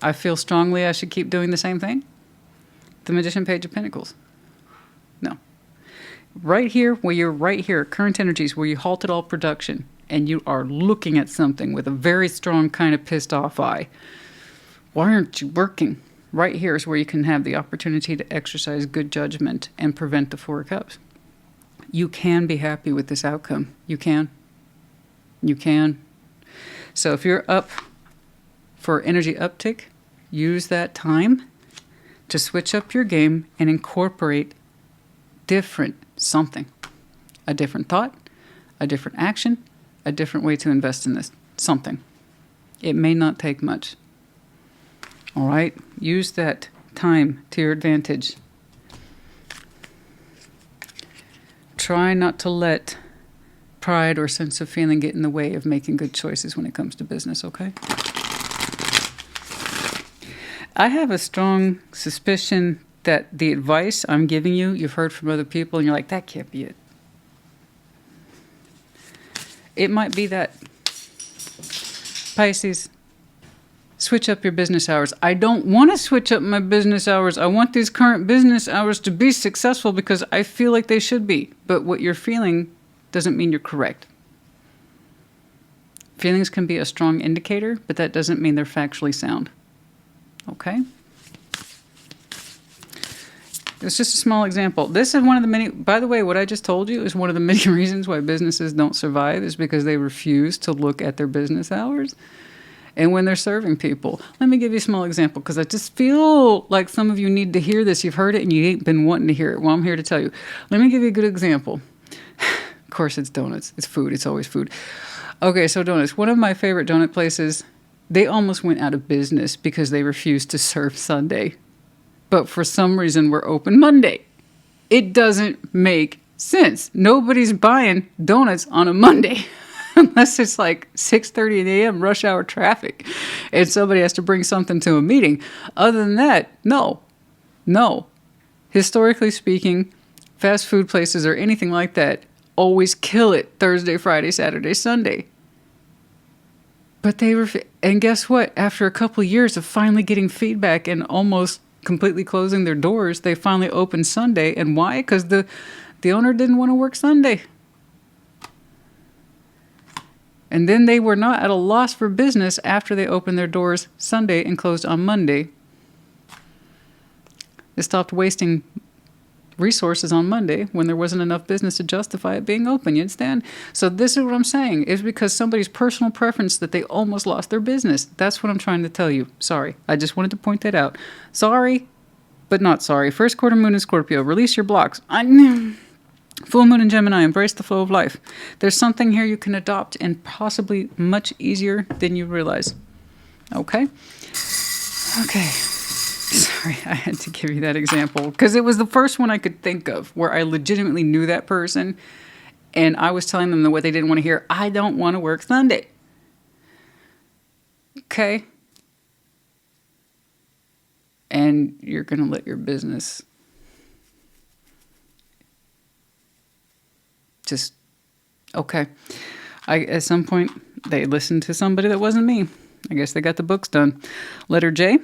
Speaker 1: I feel strongly I should keep doing the same thing. The Magician, Page of Pentacles. No. Right here, where you're right here, current energies, where you halted all production, and you are looking at something with a very strong kind of pissed off eye. Why aren't you working? Right here is where you can have the opportunity to exercise good judgment and prevent the 4 cups. You can be happy with this outcome. You can. You can. So if you're up for energy uptick, use that time to switch up your game and incorporate different something. A different thought, a different action, a different way to invest in this. Something. It may not take much. All right? Use that time to your advantage. Try not to let pride or sense of feeling get in the way of making good choices when it comes to business, okay? I have a strong suspicion that the advice I'm giving you, you've heard from other people, and you're like, that can't be it. It might be that. Pisces, switch up your business hours. I don't want to switch up my business hours. I want these current business hours to be successful because I feel like they should be. But what you're feeling doesn't mean you're correct. Feelings can be a strong indicator, but that doesn't mean they're factually sound. Okay? It's just a small example. This is one of the many, by the way, what I just told you is one of the many reasons why businesses don't survive is because they refuse to look at their business hours and when they're serving people. Let me give you a small example because I just feel like some of you need to hear this. You've heard it and you ain't been wanting to hear it. Well, I'm here to tell you. Let me give you a good example. Of course, it's donuts. It's food. It's always food. Okay, so donuts. One of my favorite donut places, they almost went out of business because they refused to serve Sunday. But for some reason, we're open Monday. It doesn't make sense. Nobody's buying donuts on a Monday unless it's like 6:30 a.m. rush hour traffic and somebody has to bring something to a meeting. Other than that, no. Historically speaking, fast food places or anything like that always kill it Thursday, Friday, Saturday, Sunday. But and guess what? After a couple of years of finally getting feedback and almost completely closing their doors, they finally opened Sunday. And why? Because the owner didn't want to work Sunday. And then they were not at a loss for business after they opened their doors Sunday and closed on Monday. They stopped wasting resources on Monday when there wasn't enough business to justify it being open. You understand? So this is what I'm saying. It's because somebody's personal preference that they almost lost their business. That's what I'm trying to tell you. Sorry. I just wanted to point that out. Sorry, but not sorry. First quarter moon in Scorpio. Release your blocks. Full moon in Gemini. Embrace the flow of life. There's something here you can adopt and possibly much easier than you realize. Okay? Okay. Sorry, I had to give you that example because it was the first one I could think of where I legitimately knew that person and I was telling them what they didn't want to hear. I don't want to work Sunday. Okay? And you're going to let your business just, okay. At some point, they listened to somebody that wasn't me. I guess they got the books done. Letter J.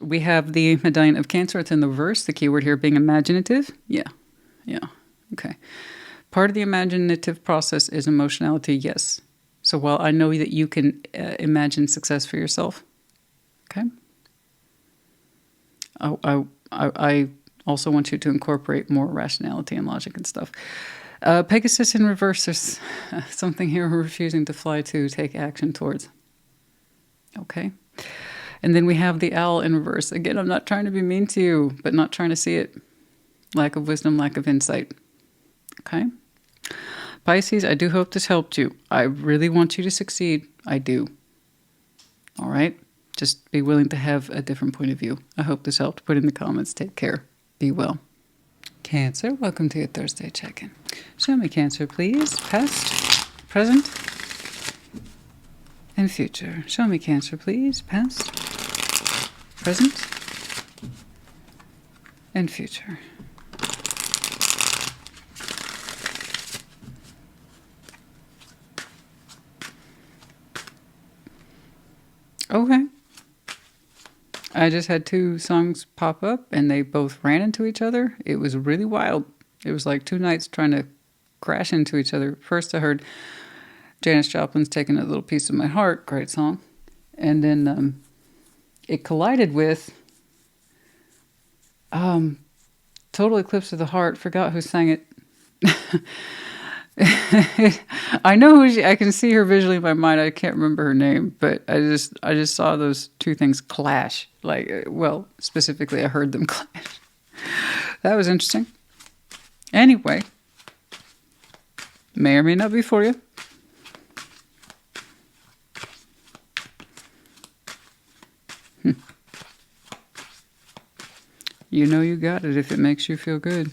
Speaker 1: We have the Medallion of Cancer. It's in the reverse. The keyword here being imaginative. Yeah. Okay. Part of the imaginative process is emotionality. Yes. So while I know that you can imagine success for yourself, okay. I also want you to incorporate more rationality and logic and stuff. Pegasus in reverse. There's something here we're refusing to fly to, take action towards. Okay. And then we have the owl in reverse. Again, I'm not trying to be mean to you, but not trying to see it. Lack of wisdom, lack of insight. Okay? Pisces, I do hope this helped you. I really want you to succeed. I do. All right? Just be willing to have a different point of view. I hope this helped. Put in the comments. Take care. Be well. Cancer, welcome to your Thursday check-in. Show me Cancer, please. Past, present, and future. Show me Cancer, please. Past, present, and future. Okay. I just had two songs pop up and they both ran into each other. It was really wild. It was like two nights trying to crash into each other. First I heard Janis Joplin's Taking a Little Piece of My Heart, great song. And then it collided with Total Eclipse of the Heart. Forgot who sang it. I know who I can see her visually in my mind. I can't remember her name, but I just saw those two things clash. Like, well, specifically, I heard them clash. That was interesting. Anyway, may or may not be for you. You know you got it if it makes you feel good.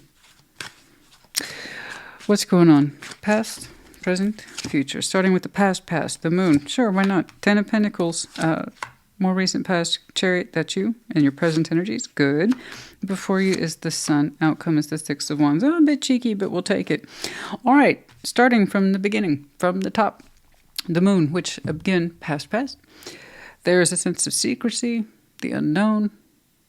Speaker 1: What's going on? Past, present, future. Starting with the past, the moon. Sure, why not? 10 of Pentacles. More recent past, Chariot, that's you. And your present energies. Good. Before you is the Sun. Outcome is the Six of Wands. Oh, a bit cheeky, but we'll take it. All right. Starting from the beginning, from the top. The moon, which, again, past. There is a sense of secrecy, the unknown,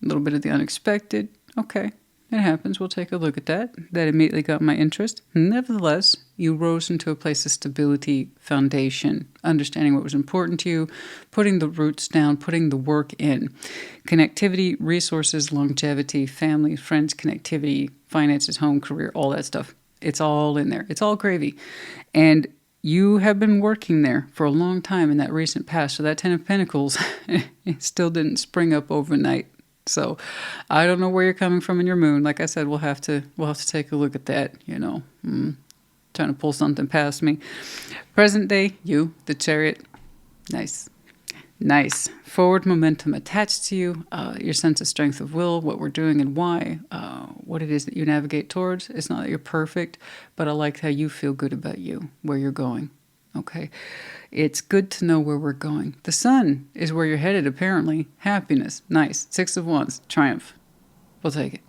Speaker 1: a little bit of the unexpected. Okay. It happens. We'll take a look at that. That immediately got my interest. Nevertheless, you rose into a place of stability, foundation, understanding what was important to you, putting the roots down, putting the work in. Connectivity, resources, longevity, family, friends, connectivity, finances, home, career, all that stuff. It's all in there. It's all gravy. And you have been working there for a long time in that recent past. So that 10 of Pentacles, it still didn't spring up overnight. So I don't know where you're coming from in your moon. Like I said, we'll have to take a look at that, you know. Trying to pull something past me. Present day, you, the Chariot. Nice. Forward momentum attached to you. Your sense of strength of will, what we're doing and why, what it is that you navigate towards. It's not that you're perfect, but I like how you feel good about you, where you're going. Okay. It's good to know where we're going. The Sun is where you're headed, apparently. Happiness. Nice. Six of Wands. Triumph. We'll take it.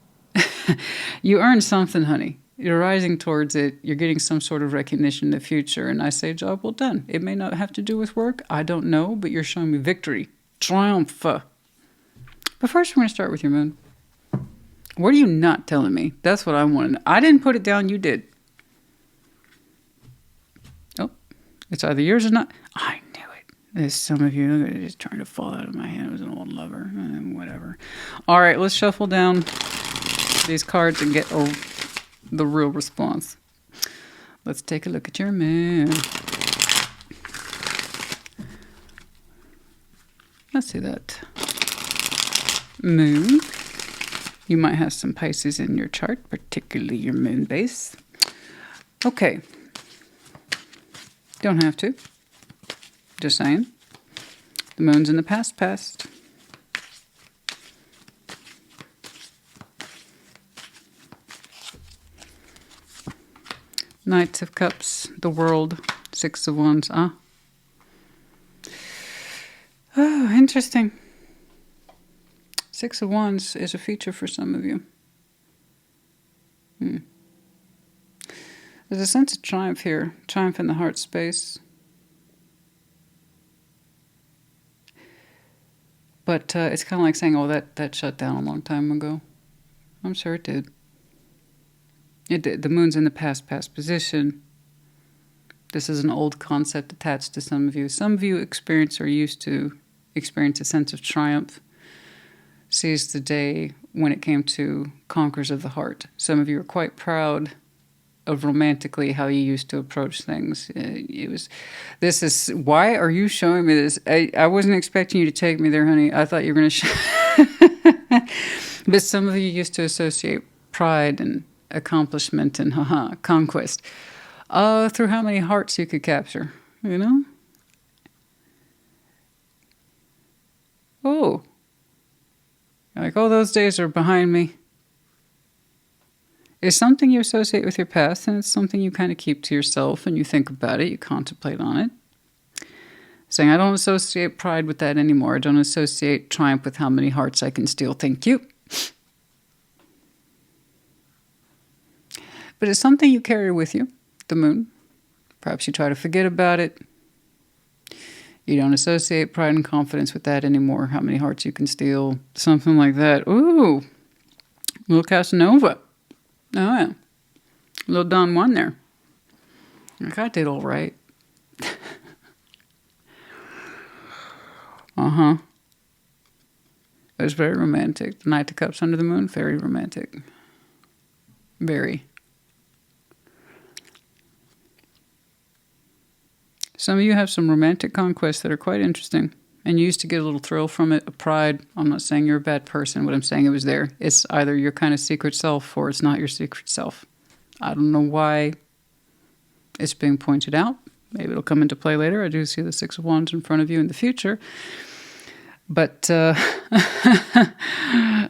Speaker 1: You earned something, honey. You're rising towards it. You're getting some sort of recognition in the future. And I say, job well done. It may not have to do with work. I don't know. But you're showing me victory. Triumph. But first, we're going to start with your moon. What are you not telling me? That's what I want to know. I didn't put it down. You did. It's either yours or not. I knew it. There's some of you that are just trying to fall out of my hand. It was an old lover. Whatever. All right, let's shuffle down these cards and get the real response. Let's take a look at your moon. Let's see that. Moon. You might have some Pisces in your chart, particularly your moon base. Okay. Don't have to. Just saying. The moon's in the past. Knights of Cups, the World, Six of Wands. Ah. Oh, interesting. Six of Wands is a feature for some of you. There's a sense of triumph here. Triumph in the heart space. But it's kind of like saying, oh, that shut down a long time ago. I'm sure it did. It did. The moon's in the past position. This is an old concept attached to some of you. Some of you experience or used to experience a sense of triumph. Seized the day when it came to conquerors of the heart. Some of you are quite proud of romantically how you used to approach things. Why are you showing me this? I wasn't expecting you to take me there, honey. I thought you were going to But some of you used to associate pride and accomplishment and conquest through how many hearts you could capture, you know? Oh. Like, oh, those days are behind me. It's something you associate with your past, and it's something you kind of keep to yourself, and you think about it, you contemplate on it. Saying, I don't associate pride with that anymore. I don't associate triumph with how many hearts I can steal. Thank you. But it's something you carry with you, the moon. Perhaps you try to forget about it. You don't associate pride and confidence with that anymore. How many hearts you can steal. Something like that. Ooh. Little Casanova. Oh, yeah. Little Don Juan there. Like, I did all right. Uh-huh. It was very romantic. The Knight of Cups under the moon, very romantic. Very. Some of you have some romantic conquests that are quite interesting. And you used to get a little thrill from it, a pride. I'm not saying you're a bad person. What I'm saying, it was there. It's either your kind of secret self or it's not your secret self. I don't know why it's being pointed out. Maybe it'll come into play later. I do see the Six of Wands in front of you in the future. But,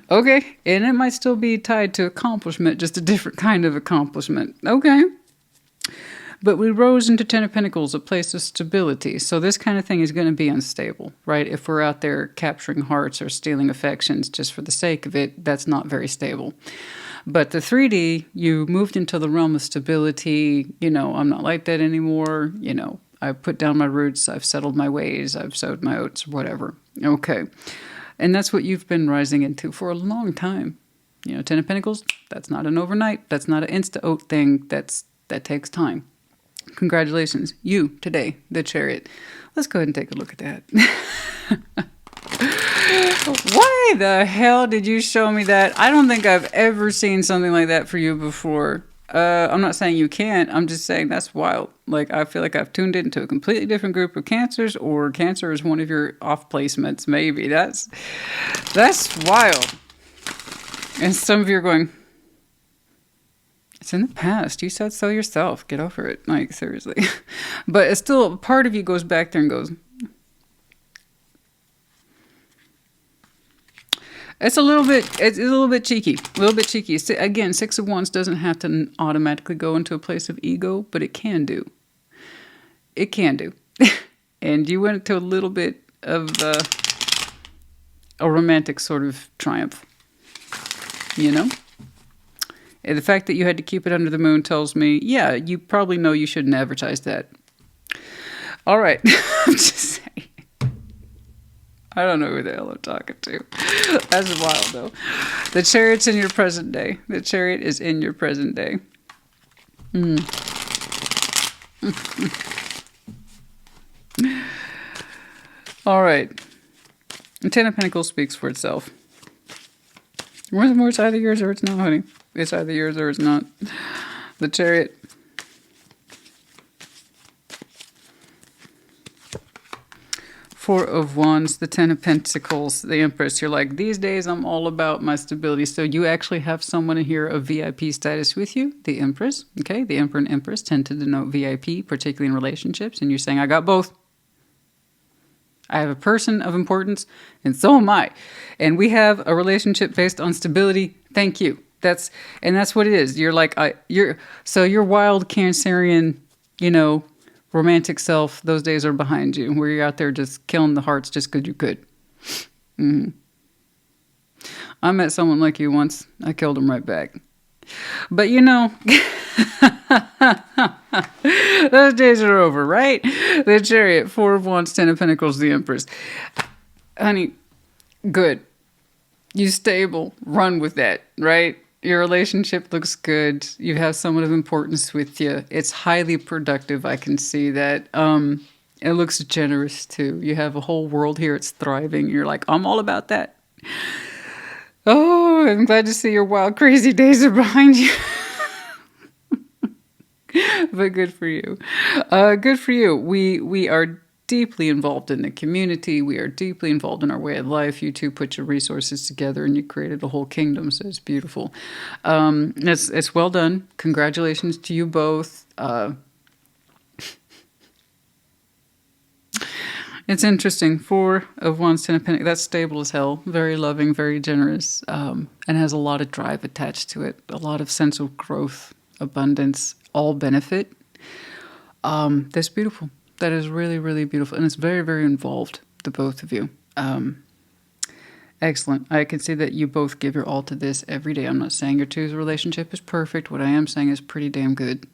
Speaker 1: okay. And it might still be tied to accomplishment, just a different kind of accomplishment. Okay. But we rose into Ten of Pentacles, a place of stability. So this kind of thing is going to be unstable, right? If we're out there capturing hearts or stealing affections just for the sake of it, that's not very stable. But the 3D, you moved into the realm of stability. You know, I'm not like that anymore. You know, I've put down my roots. I've settled my ways. I've sowed my oats, whatever. Okay. And that's what you've been rising into for a long time. You know, Ten of Pentacles, that's not an overnight. That's not an insta-oat thing. That takes time. Congratulations. You, today, the Chariot. Let's go ahead and take a look at that. Why the hell did you show me that? I don't think I've ever seen something like that for you before. I'm not saying you can't. I'm just saying that's wild. Like, I feel like I've tuned into a completely different group of Cancers, or Cancer is one of your off placements, maybe. That's wild. And some of you are going, it's in the past. You said so yourself. Get over it. Like, seriously. But it's still, part of you goes back there and goes, it's a little bit cheeky. A little bit cheeky. Again, Six of Wands doesn't have to automatically go into a place of ego, but it can do. It can do. And you went to a little bit of a romantic sort of triumph. You know? And the fact that you had to keep it under the moon tells me, yeah, you probably know you shouldn't advertise that. All right. I'm just saying. I don't know who the hell I'm talking to. That's wild, though. The Chariot's in your present day. The Chariot is in your present day. All right. The Ten of Pentacles speaks for itself. It's either yours or it's not, honey. It's either yours or it's not. The Chariot. Four of Wands, the Ten of Pentacles, the Empress. You're like, these days I'm all about my stability. So you actually have someone here of VIP status with you, the Empress. Okay, the Emperor and Empress tend to denote VIP, particularly in relationships. And you're saying, I got both. I have a person of importance, and so am I. And we have a relationship based on stability. Thank you. That's what it is. You're like, your wild Cancerian, romantic self, those days are behind you, where you're out there just killing the hearts just because you could. I met someone like you once. I killed him right back. But those days are over, right? The Chariot, Four of Wands, Ten of Pentacles, the Empress. Honey, good. You stable. Run with that, right? Your relationship looks good. You have someone of importance with you. It's highly productive. I can see that. It looks generous too. You have a whole world here. It's thriving. You're like, I'm all about that. Oh, I'm glad to see your wild, crazy days are behind you. But good for you. Good for you. We are deeply involved in the community. We are deeply involved in our way of life. You two put your resources together and you created a whole kingdom. So it's beautiful. It's well done. Congratulations to you both. It's interesting. Four of Wands, Ten of Pentacles. That's stable as hell. Very loving, very generous, and has a lot of drive attached to it. A lot of sense of growth, abundance, all benefit. That's beautiful. That is really, really beautiful. And it's very, very involved, the both of you. Excellent. I can see that you both give your all to this every day. I'm not saying your two's relationship is perfect. What I am saying is pretty damn good.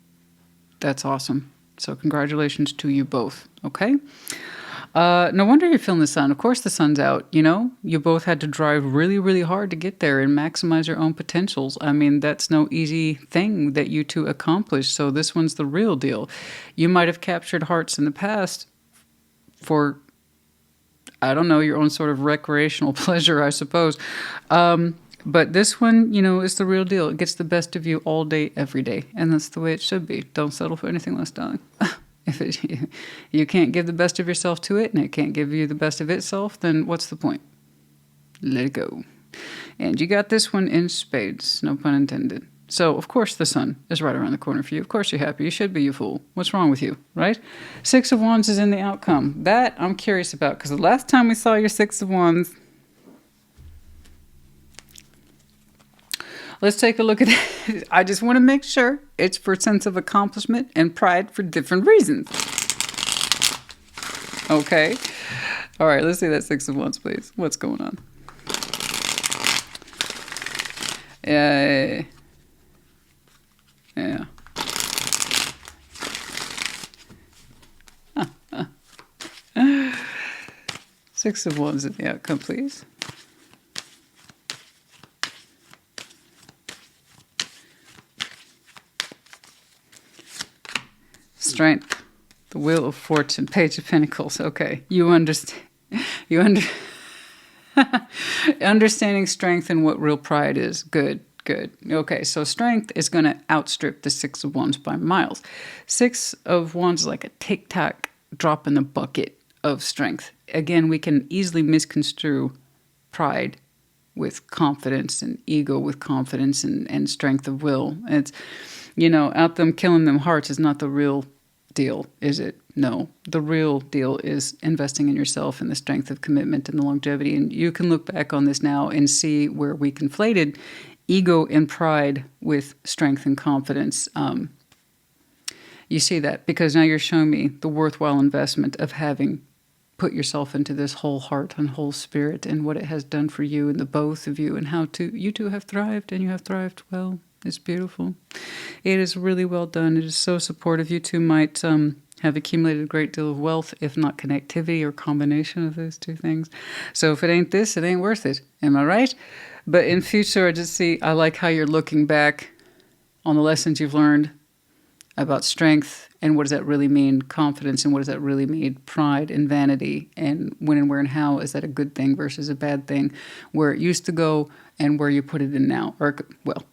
Speaker 1: That's awesome. So congratulations to you both. Okay? No wonder you're feeling the sun. Of course the sun's out, You both had to drive really, really hard to get there and maximize your own potentials. I mean, that's no easy thing that you two accomplished. So this one's the real deal. You might have captured hearts in the past for, I don't know, your own sort of recreational pleasure, I suppose. But this one, is the real deal. It gets the best of you all day, every day. And that's the way it should be. Don't settle for anything less, darling. If you can't give the best of yourself to it and it can't give you the best of itself, then what's the point? Let it go. And you got this one in spades, no pun intended. So, of course, the sun is right around the corner for you. Of course you're happy. You should be, you fool. What's wrong with you, right? Six of Wands is in the outcome. That I'm curious about, because the last time we saw your Six of Wands, let's take a look at it. I just want to make sure it's for sense of accomplishment and pride for different reasons. Okay. All right, let's see that Six of Wands, please. What's going on? Yeah. Six of Wands in the outcome, please. Strength, the Wheel of Fortune, Page of Pentacles. Okay, you understand. Understanding strength and what real pride is. Good. Okay, so strength is going to outstrip the Six of Wands by miles. Six of Wands is like a tic-tac drop in the bucket of strength. Again, we can easily misconstrue pride with confidence and ego with confidence and strength of will. It's, out them killing them hearts is not the real deal, is it? No. The real deal is investing in yourself and the strength of commitment and the longevity. And you can look back on this now and see where we conflated ego and pride with strength and confidence. You see that because now you're showing me the worthwhile investment of having put yourself into this whole heart and whole spirit and what it has done for you and the both of you and how you two have thrived and you have thrived well. It's beautiful. It is really well done. It is so supportive. You two might have accumulated a great deal of wealth, if not connectivity or combination of those two things. So if it ain't this, it ain't worth it. Am I right? But in future, I like how you're looking back on the lessons you've learned. about strength, and what does that really mean, confidence, and what does that really mean, pride and vanity, and when and where and how is that a good thing versus a bad thing, where it used to go and where you put it in now, or, well,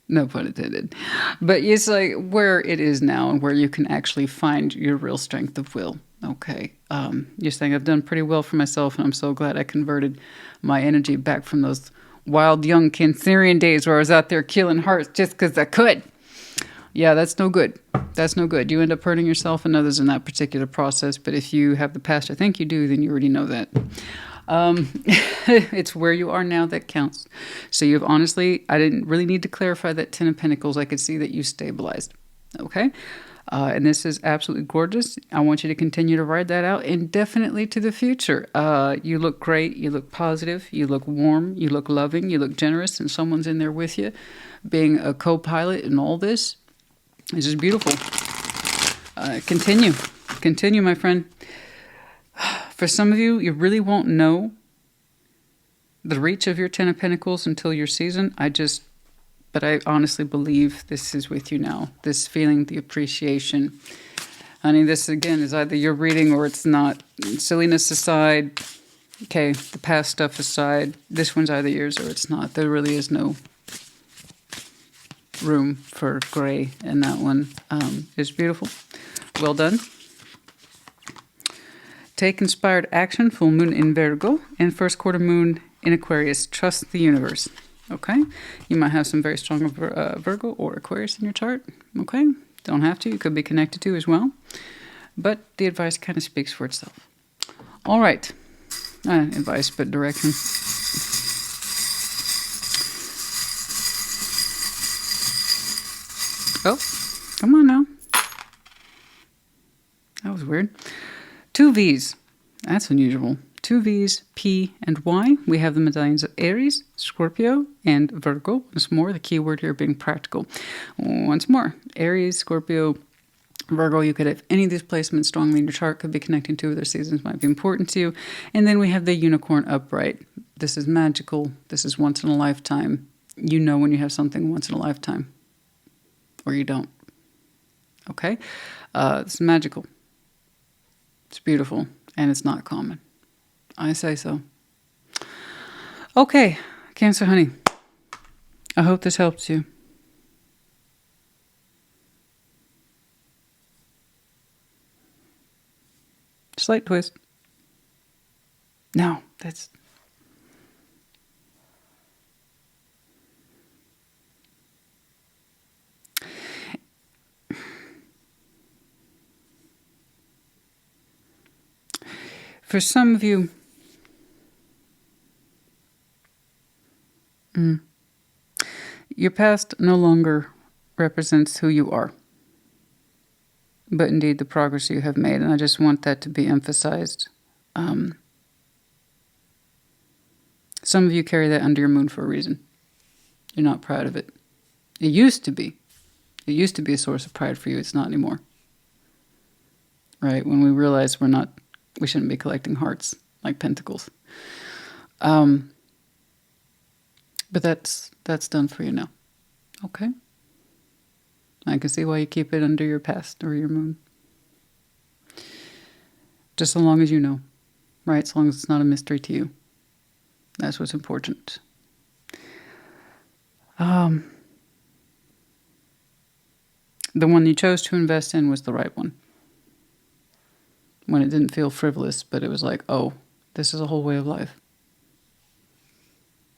Speaker 1: no pun intended, but it's like where it is now and where you can actually find your real strength of will. Okay, you're saying I've done pretty well for myself, and I'm so glad I converted my energy back from those wild young Cancerian days where I was out there killing hearts just because I could. Yeah, that's no good. That's no good. You end up hurting yourself and others in that particular process. But if you have the past, I think you do, then you already know that. It's where you are now that counts. So you've honestly, I didn't really need to clarify that 10 of Pentacles. I could see that you stabilized. Okay. And this is absolutely gorgeous. I want you to continue to ride that out indefinitely to the future. You look great. You look positive. You look warm. You look loving. You look generous. And someone's in there with you. Being a co-pilot in all this is just beautiful. Continue. Continue, my friend. For some of you, you really won't know the reach of your 10 of Pentacles until your season. But I honestly believe this is with you now. This feeling, the appreciation. Honey, this again is either your reading or it's not. Silliness aside, okay, the past stuff aside, this one's either yours or it's not. There really is no room for gray in that one. It's beautiful. Well done. Take inspired action, full moon in Virgo, and first quarter moon in Aquarius. Trust the universe. Okay, you might have some very strong Virgo or Aquarius in your chart. Okay, don't have to. You could be connected to as well. But the advice kind of speaks for itself. All right, advice, but direction. Oh, come on now. That was weird. 2 V's. That's unusual. 2 V's, P and Y. We have the medallions of Aries, Scorpio, and Virgo. Once more, the key word here being practical. Once more, Aries, Scorpio, Virgo. You could have any of these placements strongly in your chart. Could be connecting to other seasons. Might be important to you. And then we have the unicorn upright. This is magical. This is once in a lifetime. You know when you have something once in a lifetime. Or you don't. Okay? It's magical. It's beautiful. And it's not common. I say so. Okay, Cancer honey. I hope this helps you. Slight twist. No, that's... For some of you... Your past no longer represents who you are, but indeed the progress you have made, and I just want that to be emphasized. Some of you carry that under your moon for a reason. You're not proud of it. It used to be. It used to be a source of pride for you. It's not anymore. Right? When we realize we shouldn't be collecting hearts like pentacles. But that's done for you now. Okay? I can see why you keep it under your past or your moon. Just so long as you know. Right? As long as it's not a mystery to you. That's what's important. The one you chose to invest in was the right one. When it didn't feel frivolous, but it was like, oh, this is a whole way of life.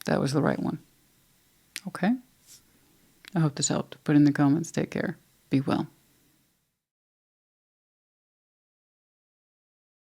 Speaker 1: That was the right one. Okay? I hope this helped. Put in the comments. Take care. Be well.